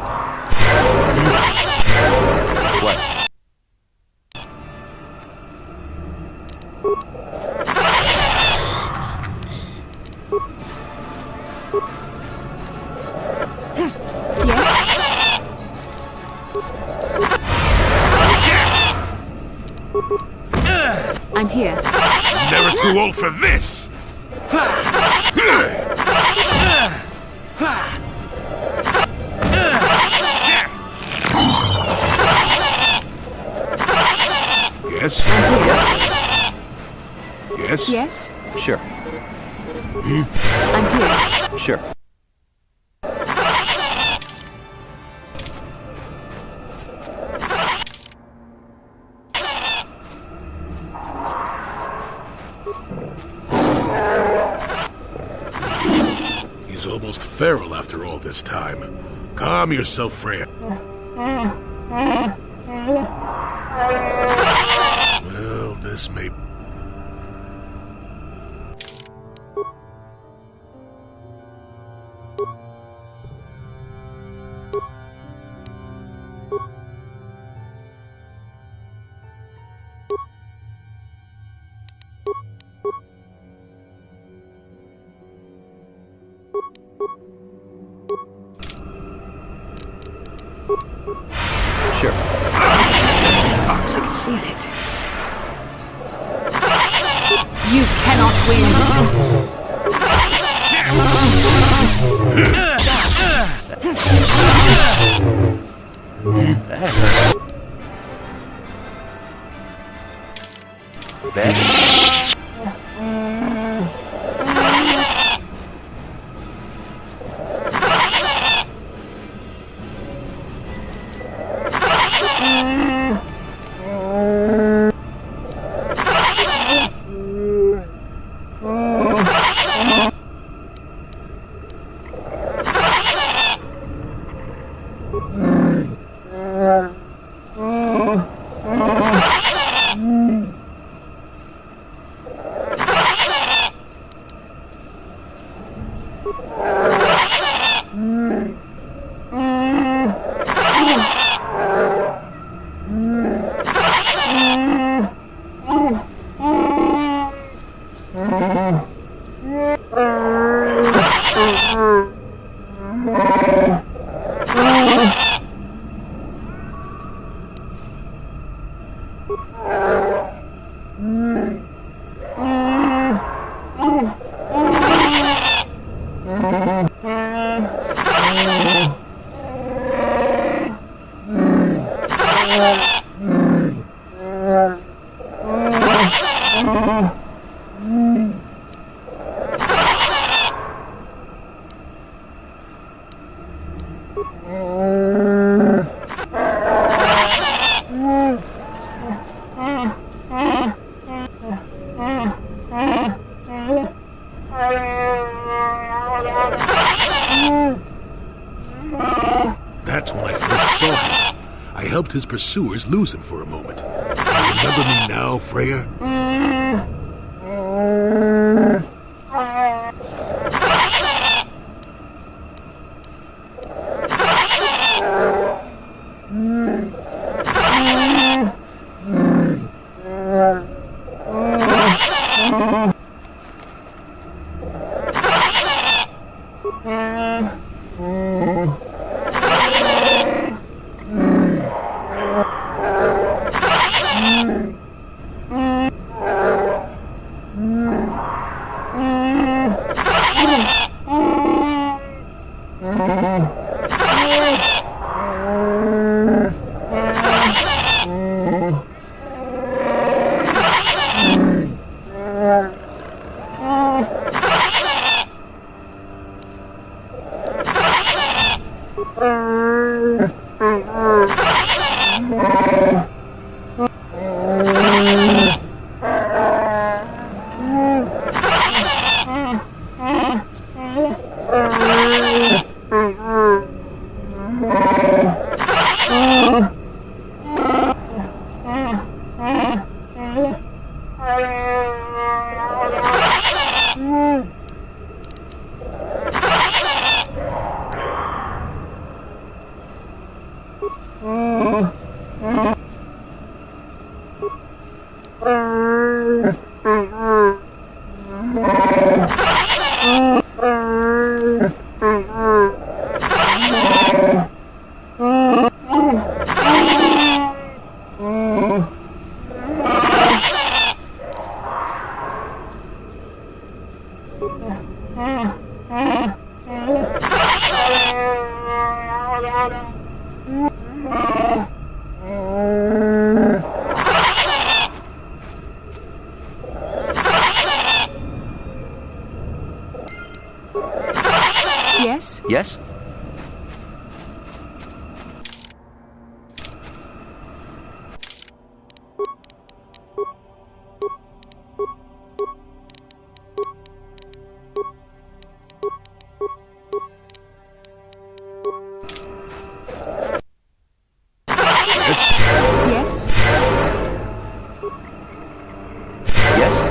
What? I'm here. Never too old for this! Yes? Yes? Yes? Sure. I'm here. Sure. He's almost feral after all this time. Calm yourself, Freya. Well, this may... Sure. Toxic planet. You cannot win. That's when I first saw him. I helped his pursuers lose him for a moment. You remember me now, Freya? Yes? Yes? Yes? Yes?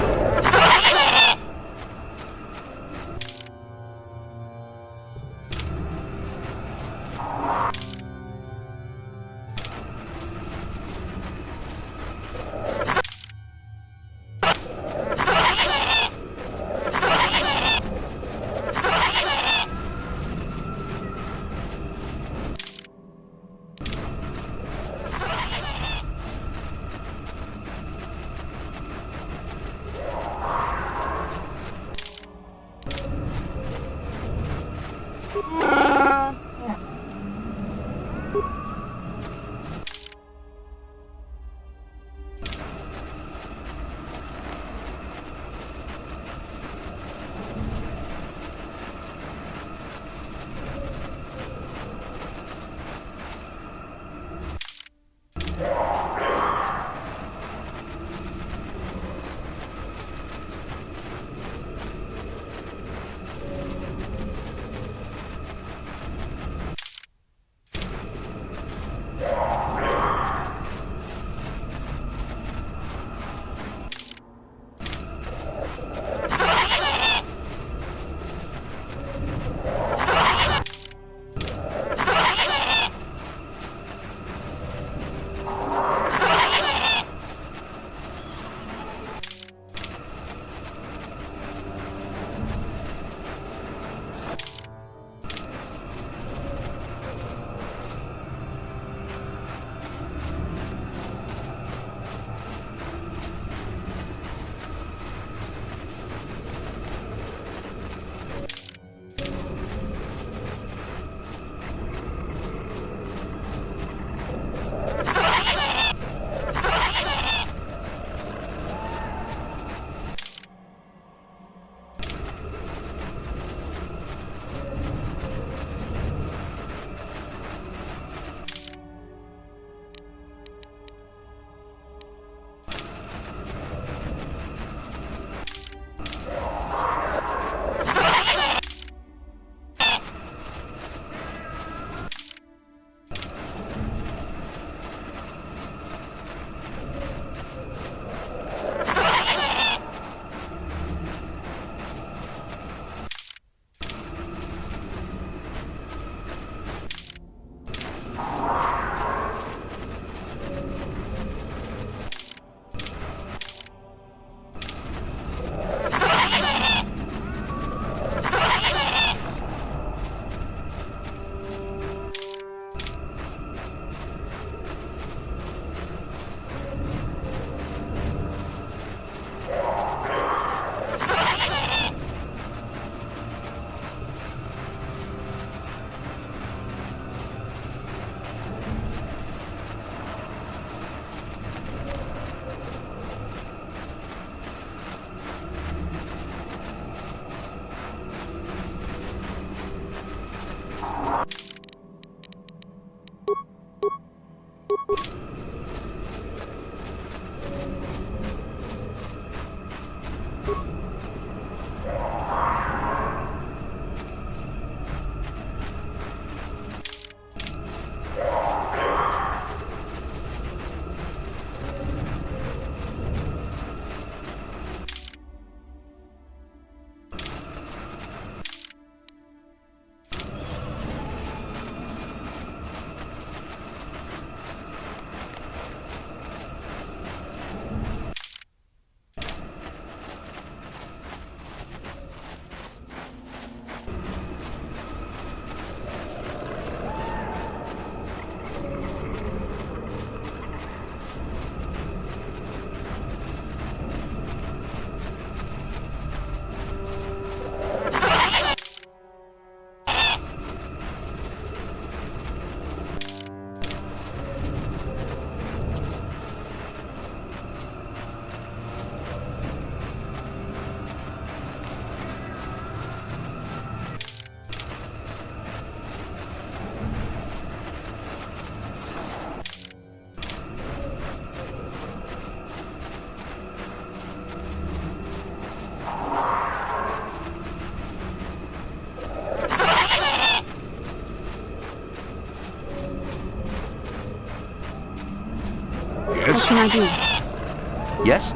can I do? Yes?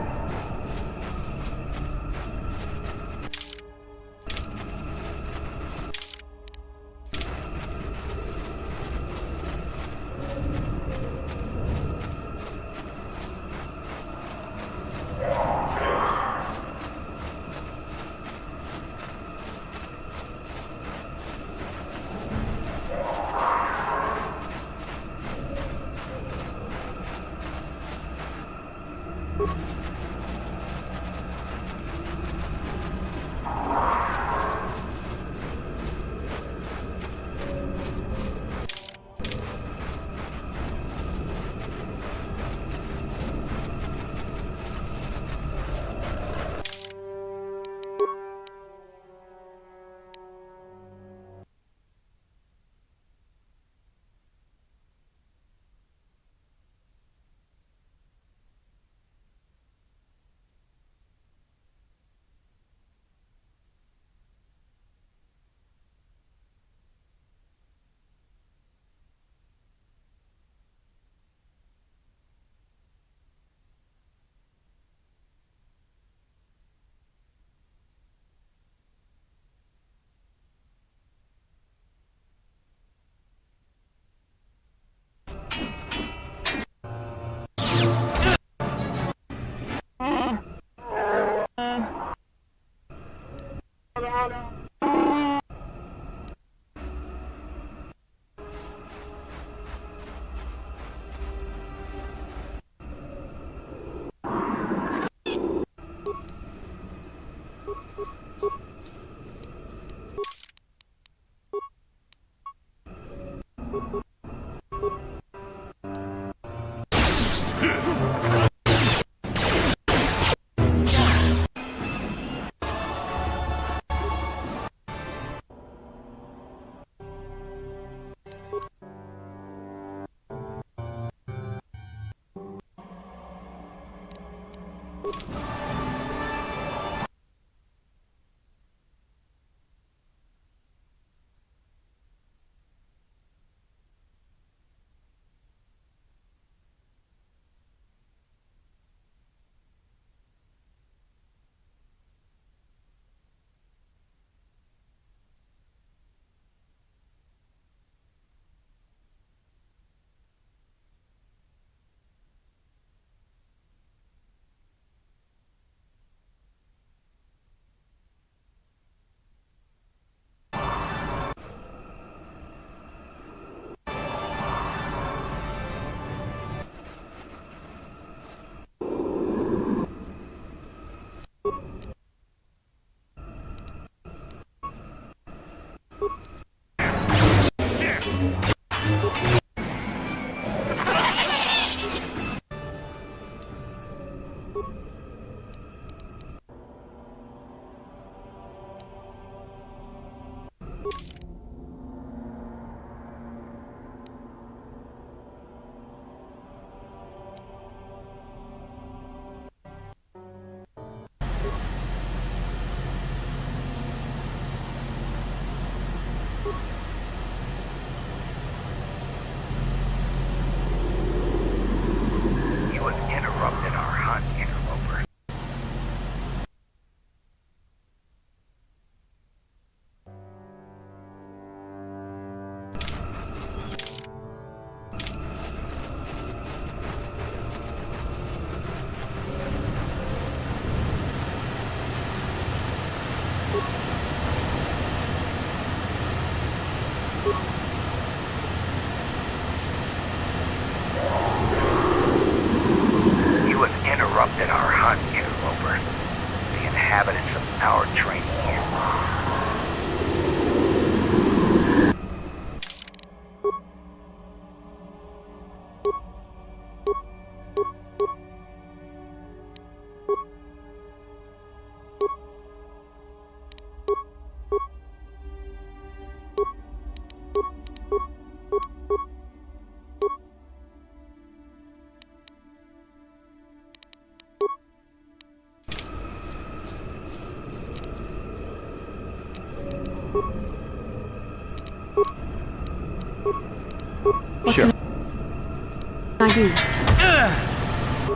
I do.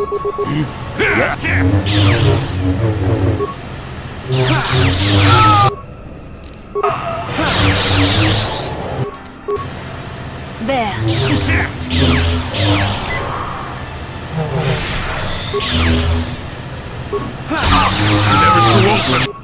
There. Never too open.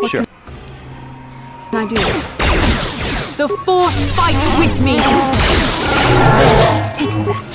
Sure. What can I do? The Force fights with me! Taking that.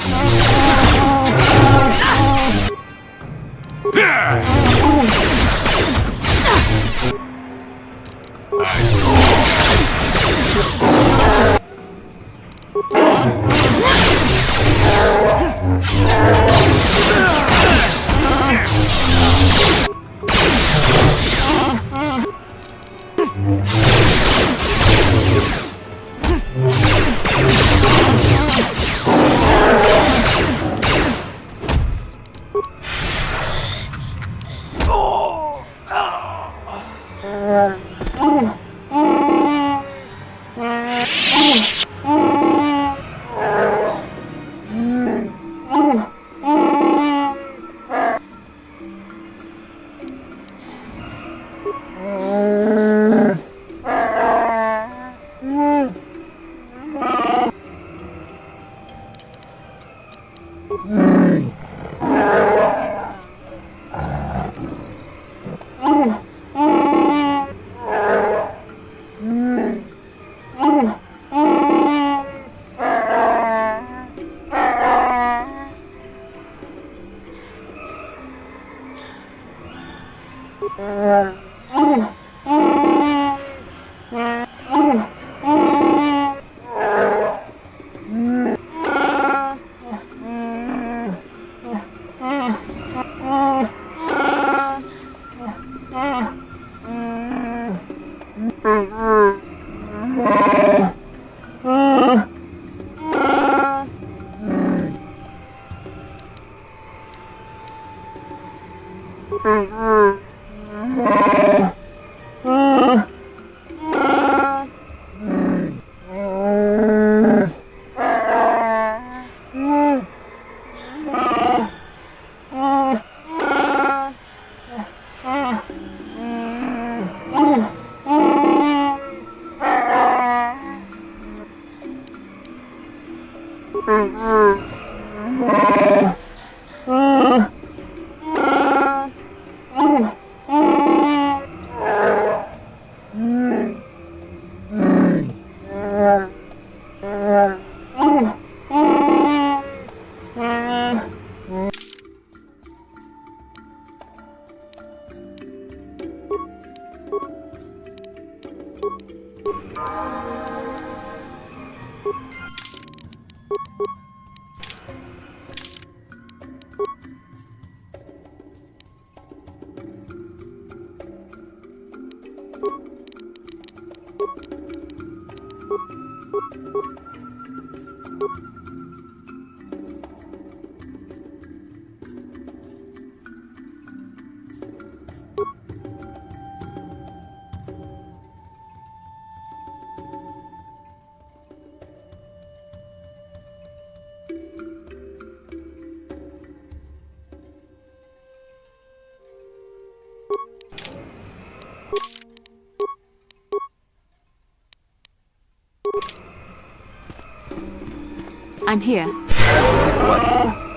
I'm here. What?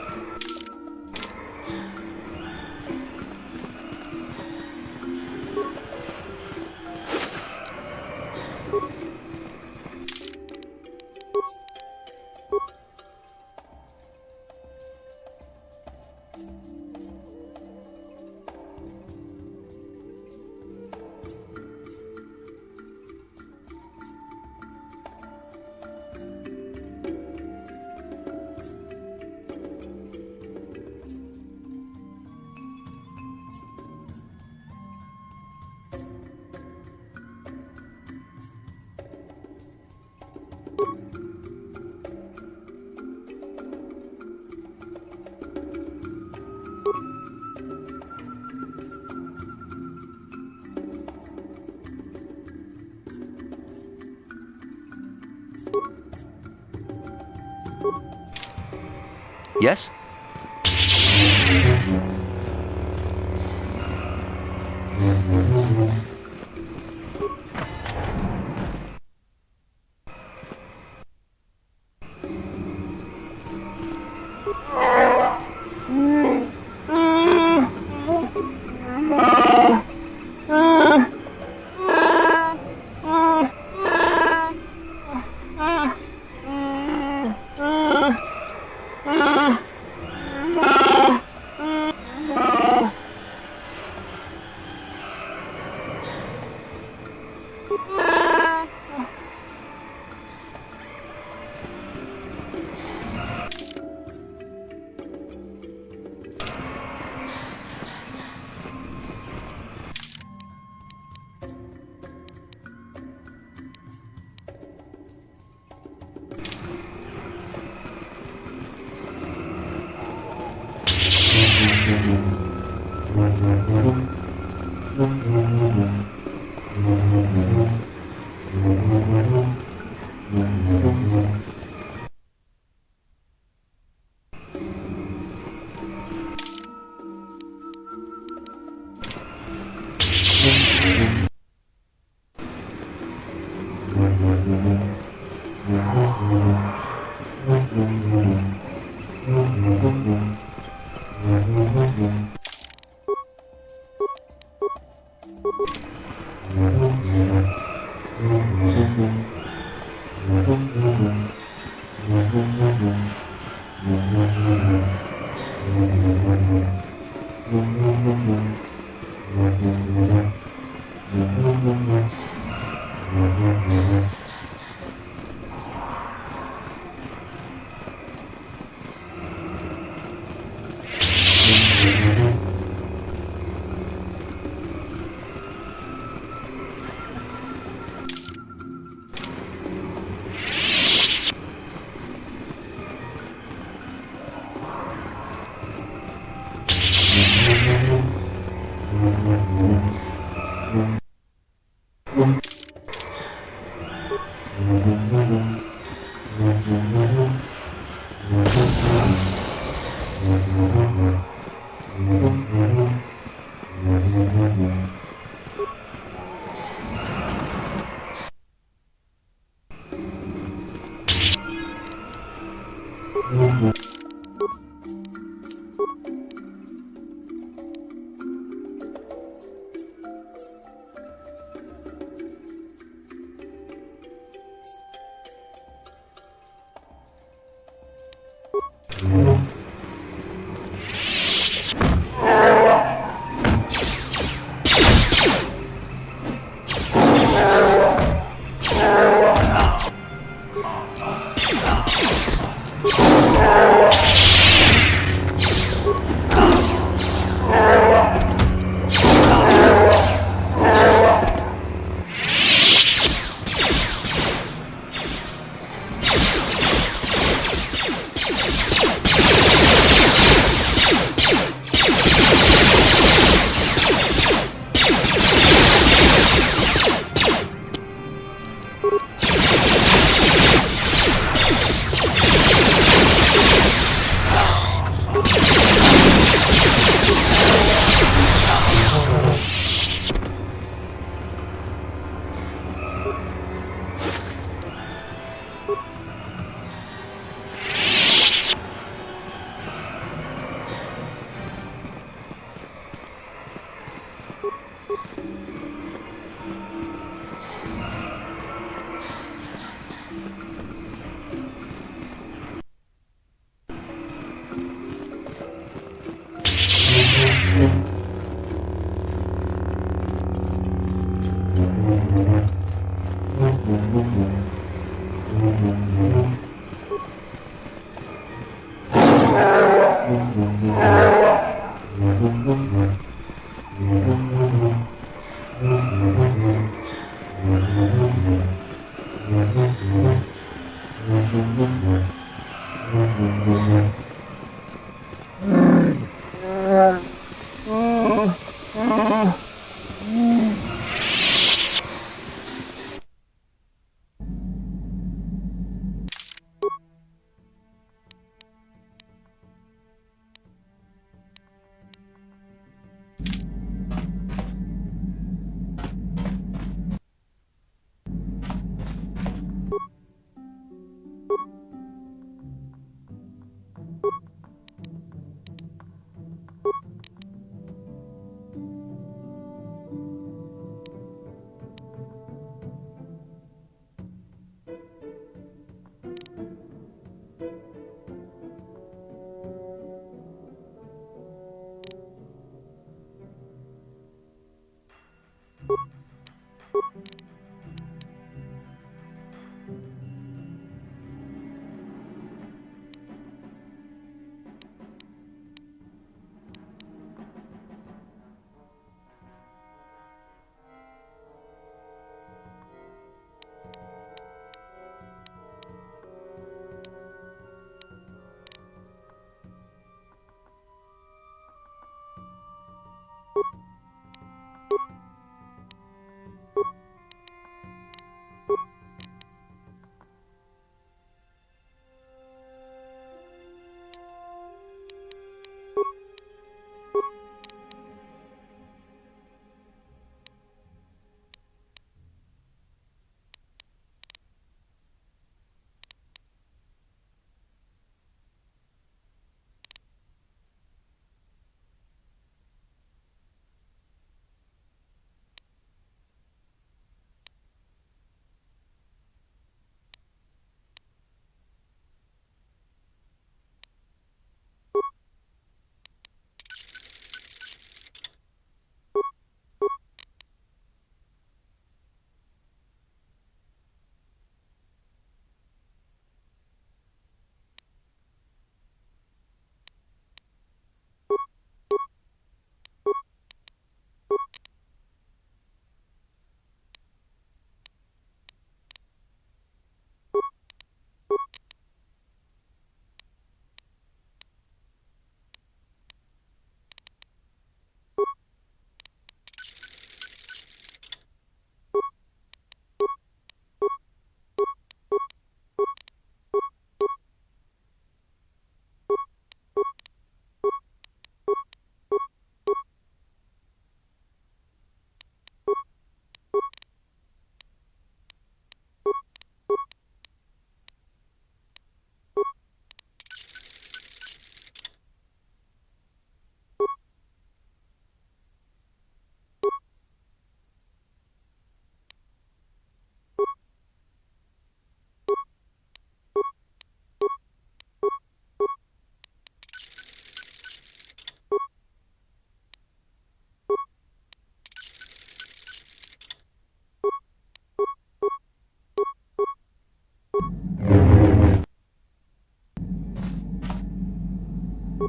Yes?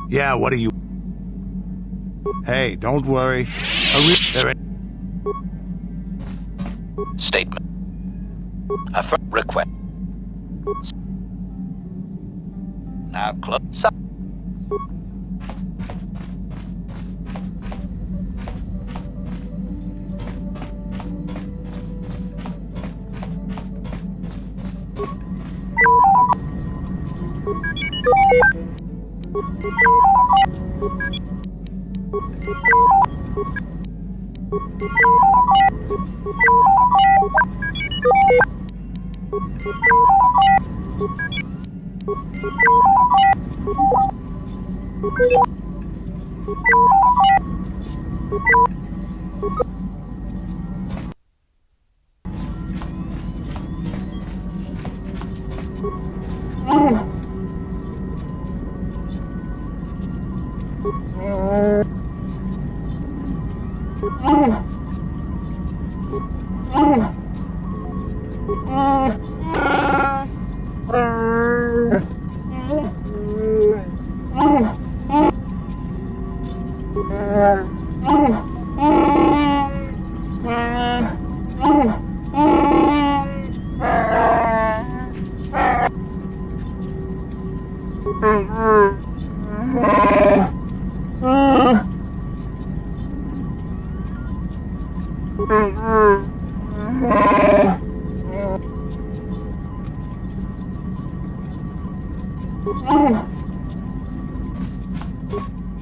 Yeah, what are you... Hey, don't worry. Statement. Request. Now close.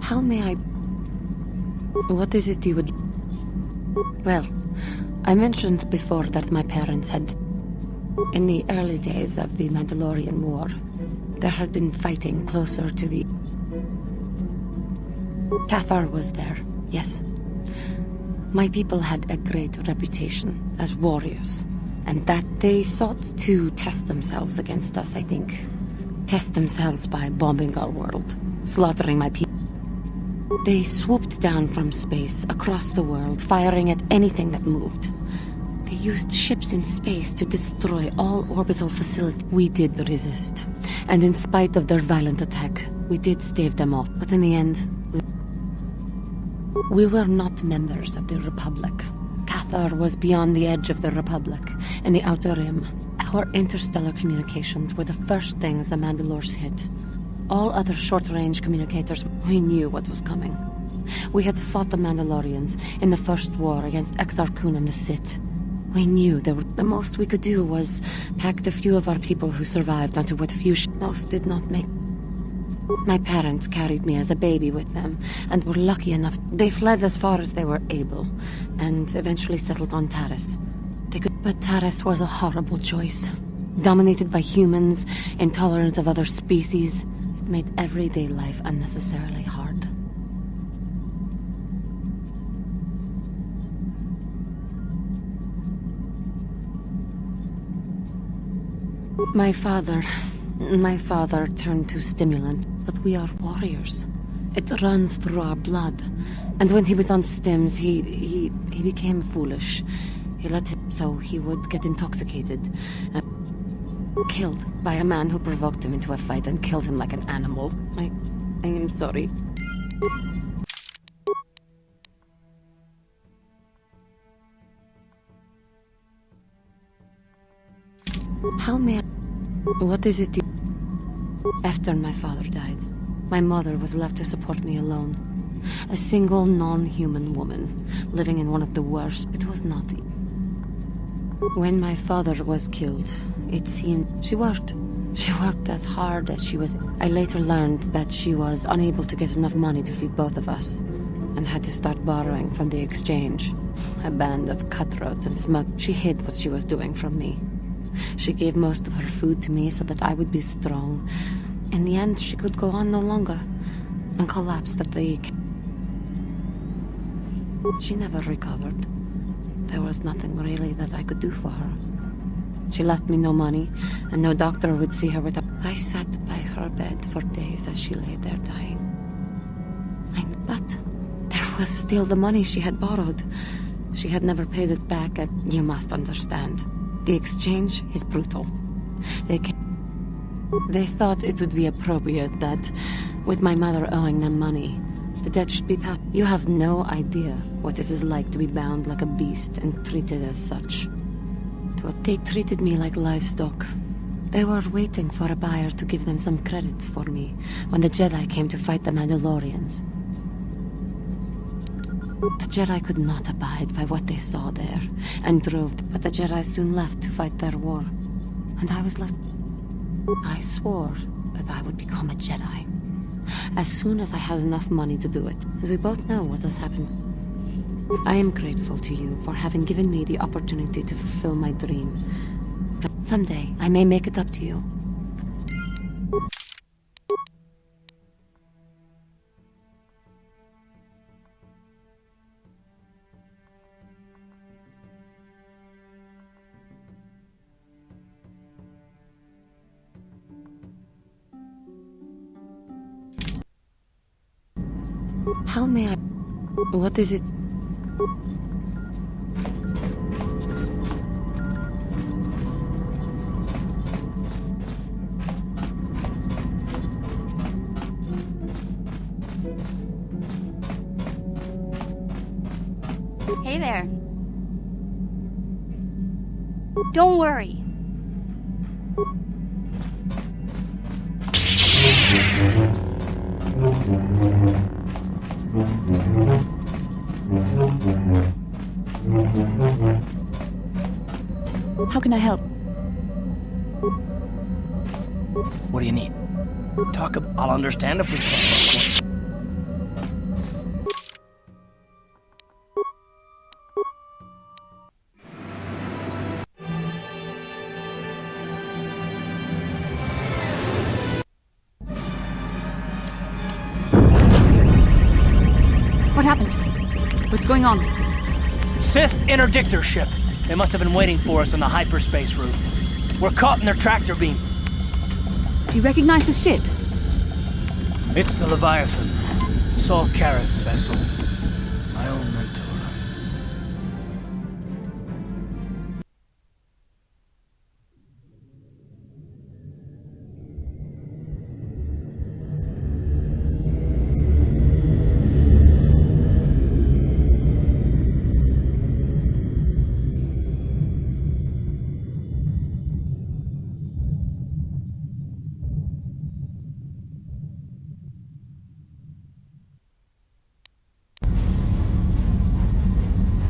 How may I... What is it you would... Well, I mentioned before that my parents had... In the early days of the Mandalorian War, there had been fighting closer to the... KOTOR was there, yes. My people had a great reputation as warriors, and that they sought to test themselves against us, I think. Test themselves by bombing our world, slaughtering my people. They swooped down from space, across the world, firing at anything that moved. They used ships in space to destroy all orbital facilities. We did resist, and in spite of their violent attack, we did stave them off. But in the end, we were not members of the Republic. KOTOR was beyond the edge of the Republic, in the Outer Rim. Our interstellar communications were the first things the Mandalores hit. All other short-range communicators, we knew what was coming. We had fought the Mandalorians in the first war against Exar Kun and the Sith. We knew that the most we could do was pack the few of our people who survived onto what few most did not make. My parents carried me as a baby with them, and were lucky enough. They fled as far as they were able, and eventually settled on Taris. But Taris was a horrible choice. Dominated by humans, intolerant of other species, it made everyday life unnecessarily hard. My father turned to stimulant, but we are warriors. It runs through our blood. And when he was on stims, he became foolish. He let him, so he would get intoxicated and killed by a man who provoked him into a fight and killed him like an animal. I am sorry. How may I... What is it you... After my father died, my mother was left to support me alone. A single non-human woman, living in one of the worst. It was not... When my father was killed, it seemed she worked. She worked as hard as she was. I later learned that she was unable to get enough money to feed both of us, and had to start borrowing from the exchange. A band of cutthroats and smug. She hid what she was doing from me. She gave most of her food to me so that I would be strong. In the end, she could go on no longer, and collapsed at the... She never recovered. There was nothing really that I could do for her. She left me no money, and no doctor would see her without... I sat by her bed for days as she lay there dying. But there was still the money she had borrowed. She had never paid it back, and you must understand. The exchange is brutal. They thought it would be appropriate that, with my mother owing them money, the debt should be passed. You have no idea what it is like to be bound like a beast and treated as such. They treated me like livestock. They were waiting for a buyer to give them some credit for me when the Jedi came to fight the Mandalorians. The Jedi could not abide by what they saw there, and drove, but the Jedi soon left to fight their war. And I was left. I swore that I would become a Jedi, as soon as I had enough money to do it. And we both know what has happened. I am grateful to you for having given me the opportunity to fulfill my dream. Someday, I may make it up to you. How may I... What is it? Hey there. Don't worry. How can I help? What do you need? I'll understand if we can. What happened? What's going on? Sith interdictor ship. They must have been waiting for us on the hyperspace route. We're caught in their tractor beam. Do you recognize the ship? It's the Leviathan. Saul Kareth's vessel. My old mentor.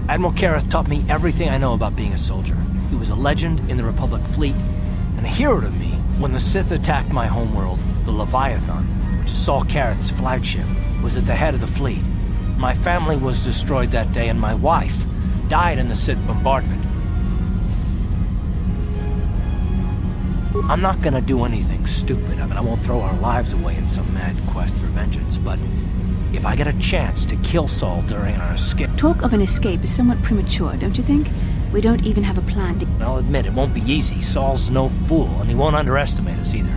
Admiral Kareth taught me everything I know about being a soldier. He was a legend in the Republic fleet, and a hero to me when the Sith attacked my homeworld. The Leviathan, which is Saul Kareth's flagship, was at the head of the fleet. My family was destroyed that day, and my wife died in the Sith bombardment. I'm not gonna do anything stupid. I won't throw our lives away in some mad quest for vengeance, but if I get a chance to kill Saul during our escape... Talk of an escape is somewhat premature, don't you think? We don't even have a plan to... I'll admit, it won't be easy. Saul's no fool, and he won't underestimate us either.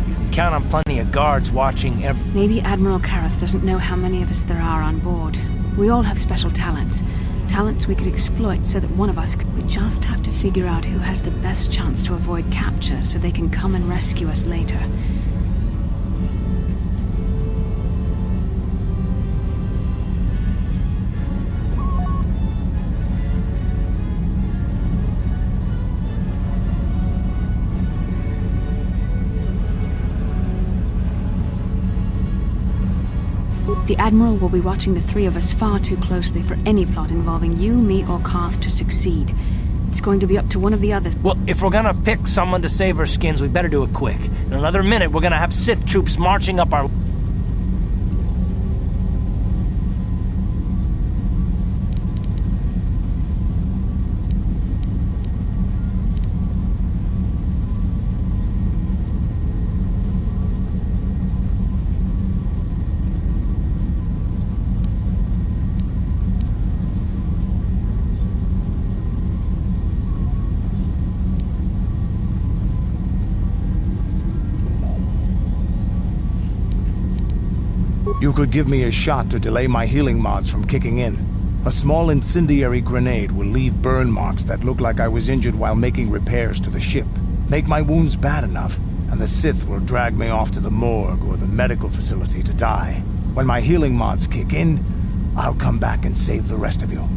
You can count on plenty of guards watching every... Maybe Admiral Kareth doesn't know how many of us there are on board. We all have special talents. Talents we could exploit so that one of us could... We just have to figure out who has the best chance to avoid capture so they can come and rescue us later. The Admiral will be watching the three of us far too closely for any plot involving you, me, or Karth to succeed. It's going to be up to one of the others. Well, if we're gonna pick someone to save our skins, we better do it quick. In another minute, we're gonna have Sith troops marching up our... You could give me a shot to delay my healing mods from kicking in. A small incendiary grenade will leave burn marks that look like I was injured while making repairs to the ship. Make my wounds bad enough, and the Sith will drag me off to the morgue or the medical facility to die. When my healing mods kick in, I'll come back and save the rest of you.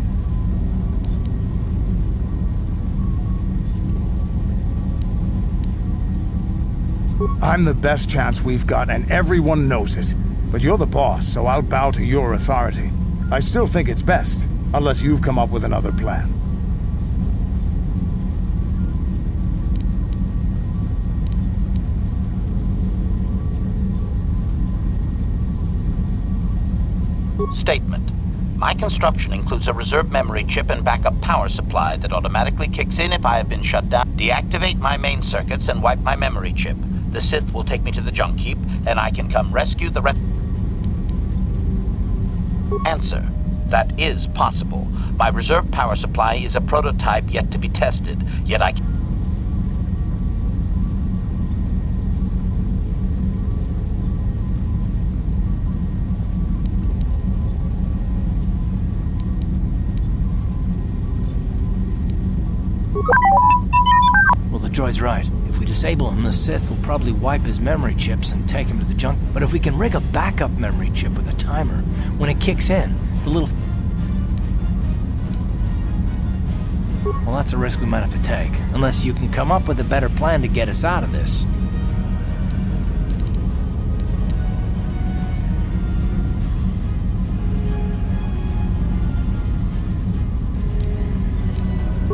I'm the best chance we've got, and everyone knows it. But you're the boss, so I'll bow to your authority. I still think it's best, unless you've come up with another plan. Statement. My construction includes a reserve memory chip and backup power supply that automatically kicks in if I have been shut down. Deactivate my main circuits and wipe my memory chip. The Sith will take me to the junk heap, and I can come rescue the rest. Answer. That is possible. My reserve power supply is a prototype yet to be tested, yet I can... Well, the droid's right. If we disable him, the Sith will probably wipe his memory chips and take him to the junk. But if we can rig a backup memory chip with a timer, when it kicks in, the little... Well, that's a risk we might have to take. Unless you can come up with a better plan to get us out of this.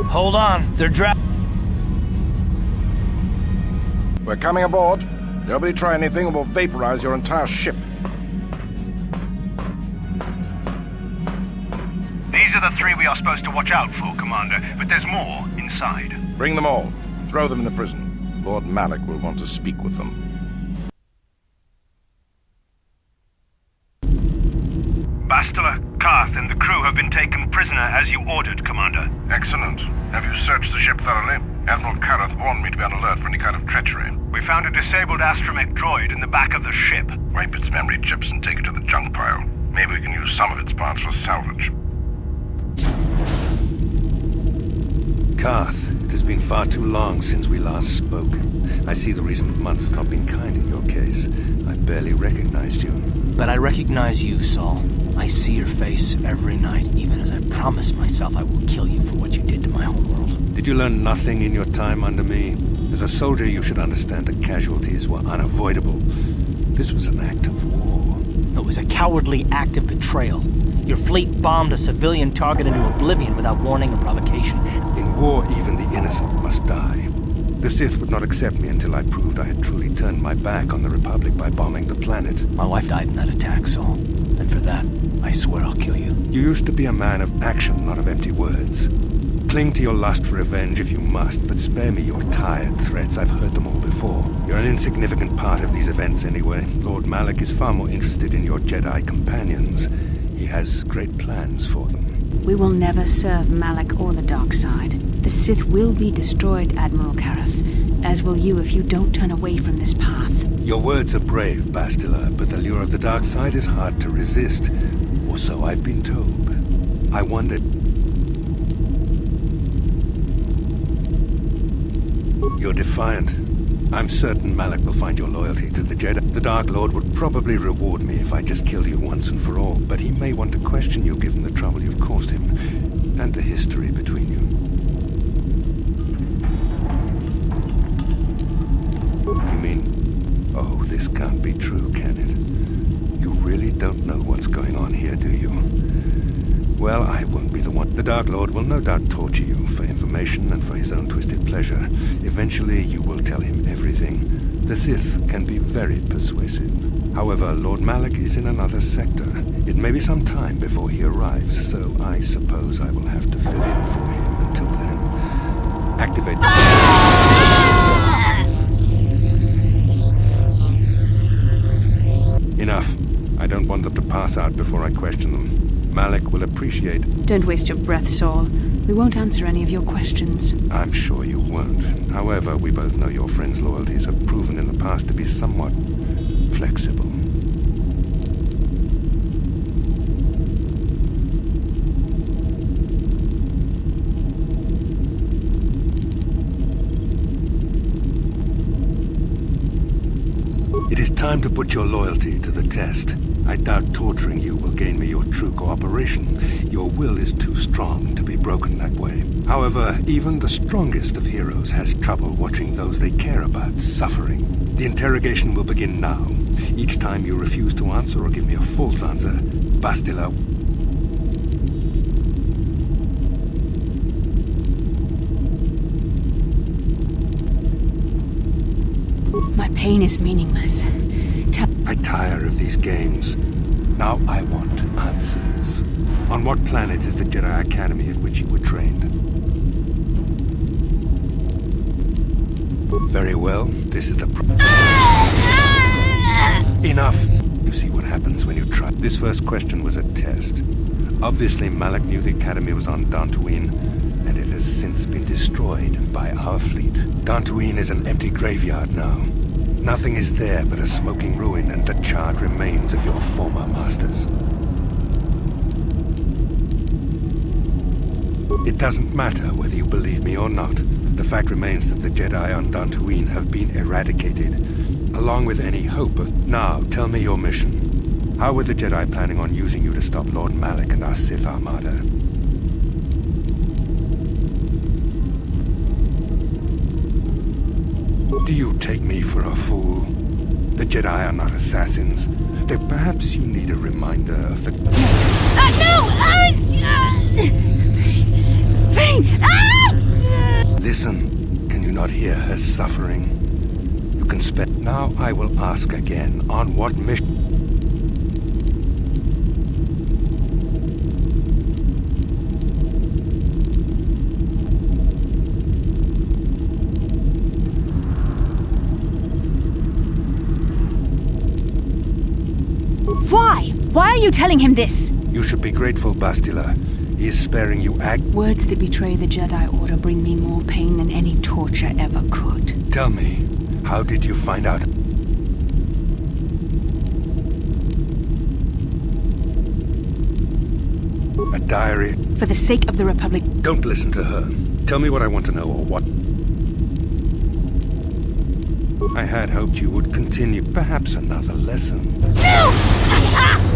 Hold on, they're We're coming aboard. Nobody try anything or we'll vaporize your entire ship. These are the three we are supposed to watch out for, Commander, but there's more inside. Bring them all. Throw them in the prison. Lord Malak will want to speak with them. Bastila, Karth, and the crew have been taken prisoner as you ordered, Commander. Excellent. Have you searched the ship thoroughly? Admiral Karth warned me to be on alert for any kind of treachery. We found a disabled astromech droid in the back of the ship. Wipe its memory chips and take it to the junk pile. Maybe we can use some of its parts for salvage. Karth, it has been far too long since we last spoke. I see the recent months have not been kind in your case. I barely recognized you. But I recognize you, Saul. I see your face every night, even as I promise myself I will kill you for what you did to my homeworld. Did you learn nothing in your time under me? As a soldier, you should understand that casualties were unavoidable. This was an act of war. It was a cowardly act of betrayal. Your fleet bombed a civilian target into oblivion without warning or provocation. In war, even the innocent must die. The Sith would not accept me until I proved I had truly turned my back on the Republic by bombing the planet. My wife died in that attack, Saul. And for that, I swear I'll kill you. You used to be a man of action, not of empty words. Cling to your lust for revenge if you must, but spare me your tired threats. I've heard them all before. You're an insignificant part of these events anyway. Lord Malak is far more interested in your Jedi companions. He has great plans for them. We will never serve Malak or the dark side. The Sith will be destroyed, Admiral Karth, as will you if you don't turn away from this path. Your words are brave, Bastila, but the lure of the dark side is hard to resist. Or so I've been told. I wondered... You're defiant. I'm certain Malak will find your loyalty to the Jedi. The Dark Lord would probably reward me if I just killed you once and for all, but he may want to question you given the trouble you've caused him, and the history between you. You mean... Oh, this can't be true, can it? You really don't know what's going on here, do you? Well, I won't be the one. The Dark Lord will no doubt torture you for information and for his own twisted pleasure. Eventually, you will tell him everything. The Sith can be very persuasive. However, Lord Malak is in another sector. It may be some time before he arrives, so I suppose I will have to fill in for him until then. Activate... Enough. I don't want them to pass out before I question them. Malak will appreciate... Don't waste your breath, Saul. We won't answer any of your questions. I'm sure you won't. However, we both know your friend's loyalties have proven in the past to be somewhat flexible. It is time to put your loyalty to the test. I doubt torturing you will gain me your true cooperation. Your will is too strong to be broken that way. However, even the strongest of heroes has trouble watching those they care about suffering. The interrogation will begin now. Each time you refuse to answer or give me a false answer, Bastila... My pain is meaningless. I tire of these games. Now I want answers. On what planet is the Jedi Academy at which you were trained? Very well, this is the Enough! You see what happens when you try. This first question was a test. Obviously, Malak knew the Academy was on Dantooine, and it has since been destroyed by our fleet. Dantooine is an empty graveyard now. Nothing is there but a smoking ruin and the charred remains of your former masters. It doesn't matter whether you believe me or not. The fact remains that the Jedi on Dantooine have been eradicated, along with any hope of... Now, tell me your mission. How were the Jedi planning on using you to stop Lord Malak and our Sith Armada? Do you take me for a fool? The Jedi are not assassins. Perhaps you need a reminder of the... Listen, can you not hear her suffering? You can spend... Now I will ask again, on what mission... Why? Why are you telling him this? You should be grateful, Bastila. He is sparing you Words that betray the Jedi Order bring me more pain than any torture ever could. Tell me, how did you find out? A diary? For the sake of the Republic... Don't listen to her. Tell me what I want to know, or what... I had hoped you would continue. Perhaps another lesson. No!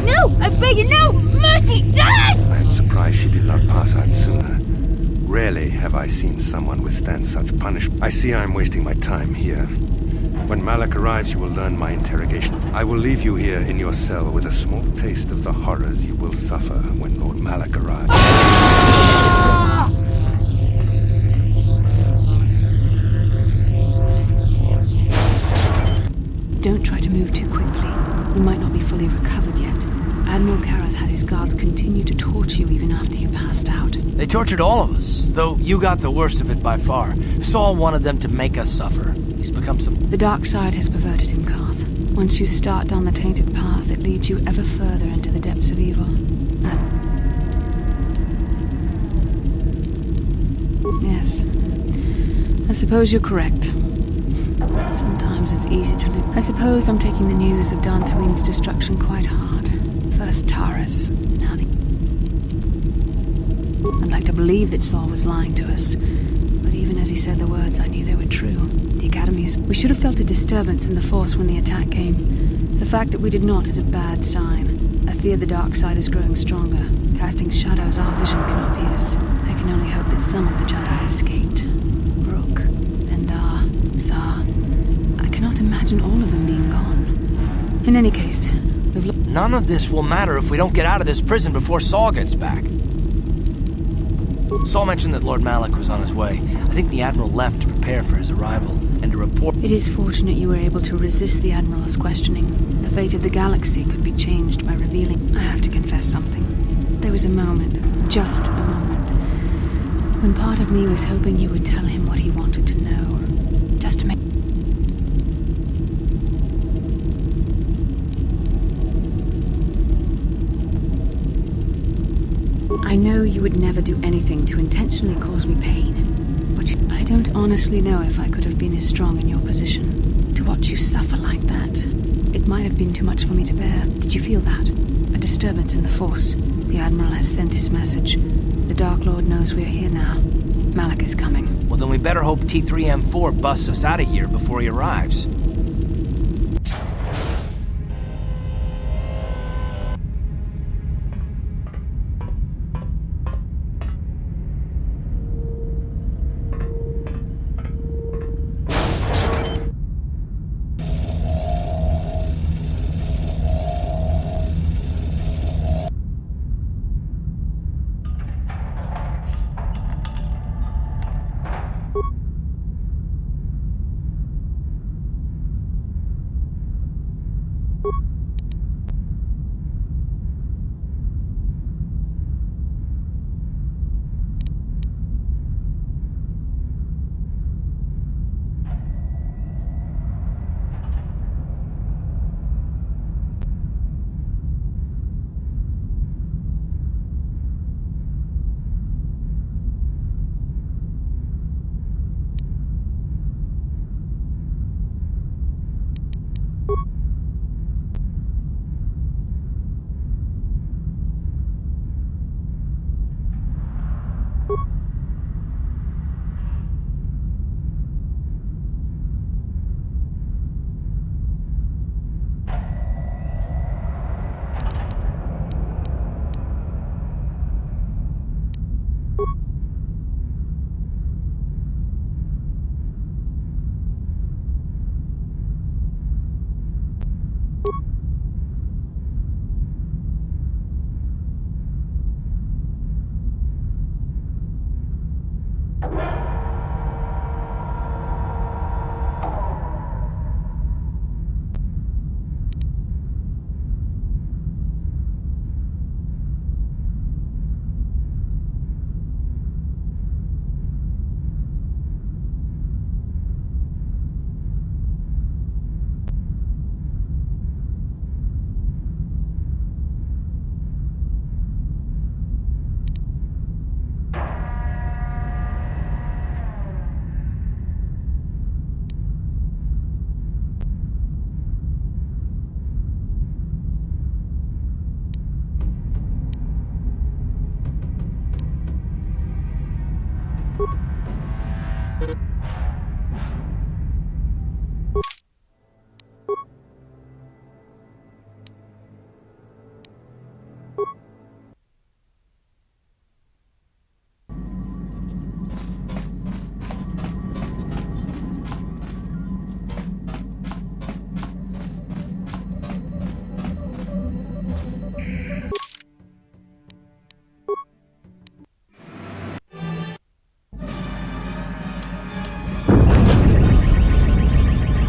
No! I beg you, no! Mercy! I am surprised she did not pass out sooner. Rarely have I seen someone withstand such punishment. I see I'm wasting my time here. When Malak arrives, you will learn my interrogation. I will leave you here in your cell with a small taste of the horrors you will suffer when Lord Malak arrives. Don't try to move too quickly. You might not be fully recovered yet. Admiral Karath had his guards continue to torture you even after you passed out. They tortured all of us, though you got the worst of it by far. Saul wanted them to make us suffer. He's become some... The dark side has perverted him, Karth. Once you start down the tainted path, it leads you ever further into the depths of evil. Yes. I suppose you're correct. Sometimes it's easy to lose. I suppose I'm taking the news of Dantooine's destruction quite hard. First Taurus, now the... I'd like to believe that Saul was lying to us, but even as he said the words, I knew they were true. The Academy is... We should have felt a disturbance in the Force when the attack came. The fact that we did not is a bad sign. I fear the dark side is growing stronger, casting shadows our vision cannot pierce. I can only hope that some of the Jedi escaped. Brooke, Endar, Zar... I cannot imagine all of them being gone. In any case, none of this will matter if we don't get out of this prison before Saul gets back. Saul mentioned that Lord Malak was on his way. I think the Admiral left to prepare for his arrival, and to report... It is fortunate you were able to resist the Admiral's questioning. The fate of the galaxy could be changed by revealing... I have to confess something. There was a moment, just a moment, when part of me was hoping you would tell him what he wanted to know. Just to make... I know you would never do anything to intentionally cause me pain, but I don't honestly know if I could have been as strong in your position. To watch you suffer like that, it might have been too much for me to bear. Did you feel that? A disturbance in the Force. The Admiral has sent his message. The Dark Lord knows we're here now. Malak is coming. Well, then we better hope T3M4 busts us out of here before he arrives.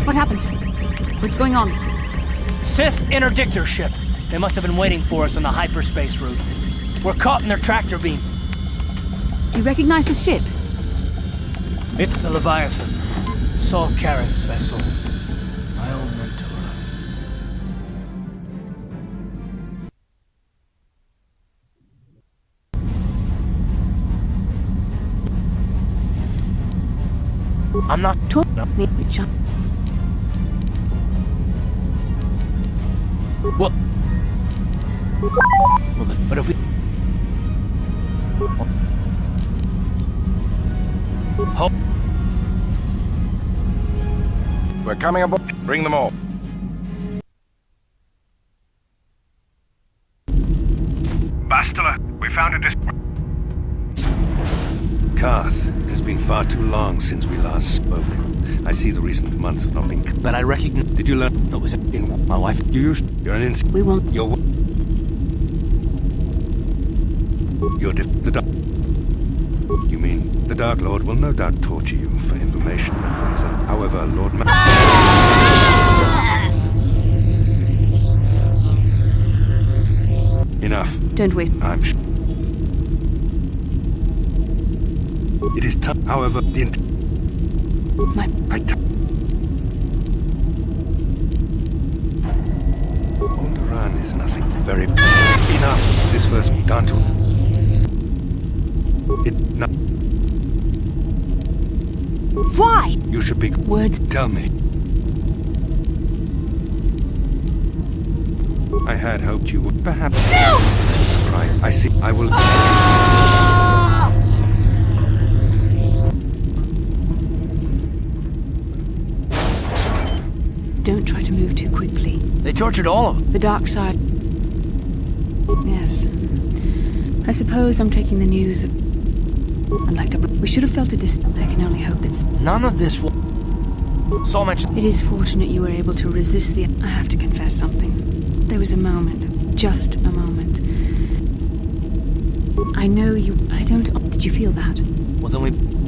What happened? What's going on? Sith interdictor ship. They must have been waiting for us on the hyperspace route. We're caught in their tractor beam. Do you recognize the ship? It's the Leviathan. Saul Karrath's vessel. My old mentor. I'm not talking. Which Well, but if we... Hope. We're coming aboard. Bring them all. Bastila, we found a Karth, it has been far too long since we last spoke. I see the recent months have not been... But I recognize... Did you learn... That was it. In my wife. You used... You're an instant... We won't... You're... The... You mean, the Dark Lord will no doubt torture you for information advisor. However, Lord Enough. Don't waste... I'm sure. It is tough. However, the Alderaan is nothing very... Enough. This first gone to... It not... Why? You should be... Words. Tell me. I had hoped you would... Perhaps... No! Surprise. I see. I will... Don't try to move too quickly. They tortured all of them. The dark side... Yes. I suppose I'm taking the news of... I'd like to... We should have felt a I can only hope that... None of this will... Saul mentioned... It is fortunate you were able to resist the... I have to confess something. There was a moment. Just a moment. I know you... I don't... Did you feel that? Well, then we...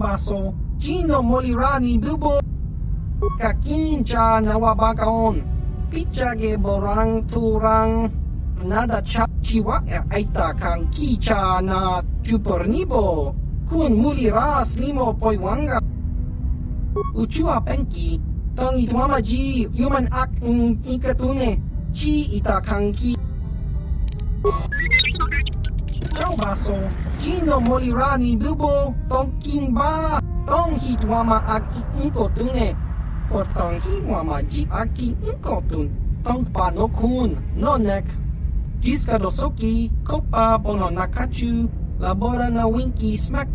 Baso, Gino Molirani Bubo, Kakincha Nawabakaon, Pichage Borang Turang, Nada Chachiwa Aita Kang Kicha na Chupornibo, Kun Muliras Limo Poiwanga, Uchua Penki, Tong Ituamaji, Human Act in Ikatune, Chi Itakanki. Ciao Baso, Gino Molirani Bubo, Tong Kimba, Tong Hitwama Ag Inkotune, or Tong Hitwama Ji Aki Inkotun, Tong Panokun, Nonek, Jiskadosoki, Kopa Bono Nakachu, Labora na Winky Smack.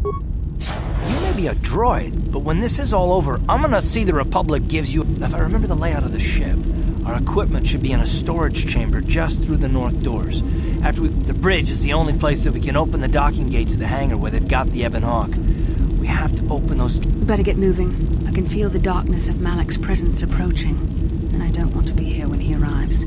You may be a droid, but when this is all over, I'm gonna see the Republic gives you... If I remember the layout of the ship, our equipment should be in a storage chamber just through the north doors. The bridge is the only place that we can open the docking gates of the hangar where they've got the Ebon Hawk. We have to open those... We better get moving. I can feel the darkness of Malik's presence approaching, and I don't want to be here when he arrives.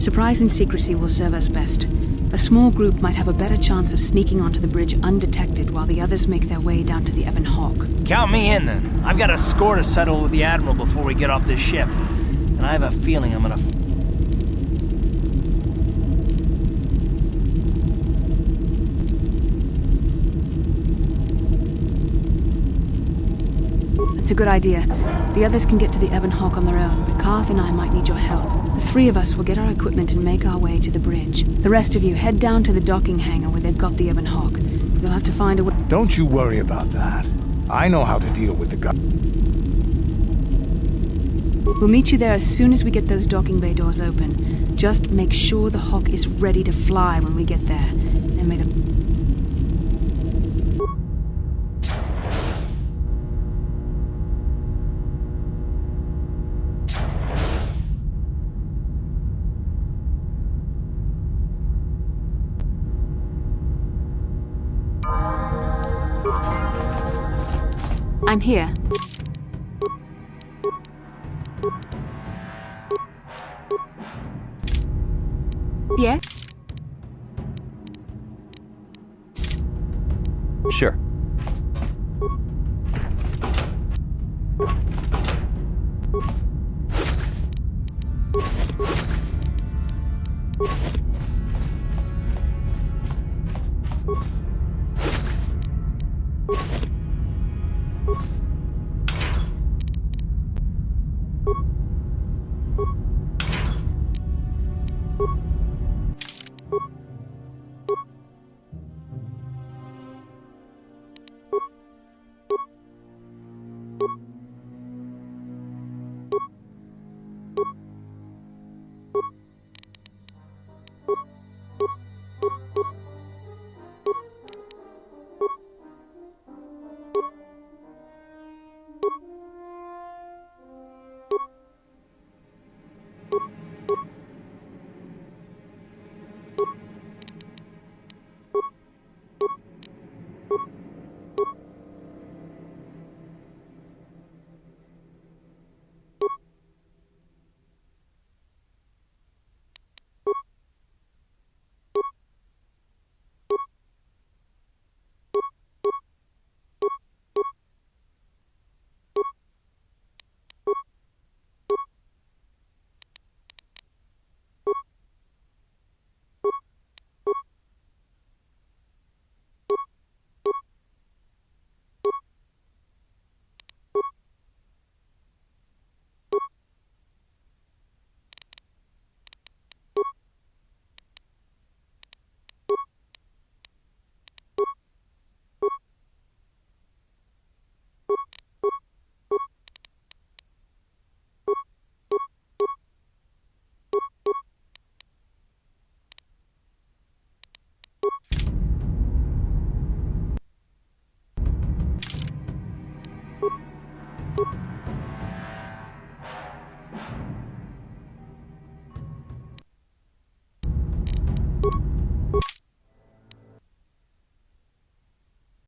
Surprise and secrecy will serve us best. A small group might have a better chance of sneaking onto the bridge undetected while the others make their way down to the Ebon Hawk. Count me in, then. I've got a score to settle with the Admiral before we get off this ship. And I have a feeling I'm gonna... That's a good idea. The others can get to the Ebon Hawk on their own, but Karth and I might need your help. The three of us will get our equipment and make our way to the bridge. The rest of you head down to the docking hangar where they've got the Ebon Hawk. You'll have to find a way... Don't you worry about that. I know how to deal with the guy. We'll meet you there as soon as we get those docking bay doors open. Just make sure the Hawk is ready to fly when we get there. And may the... I'm here. Yeah? Sure.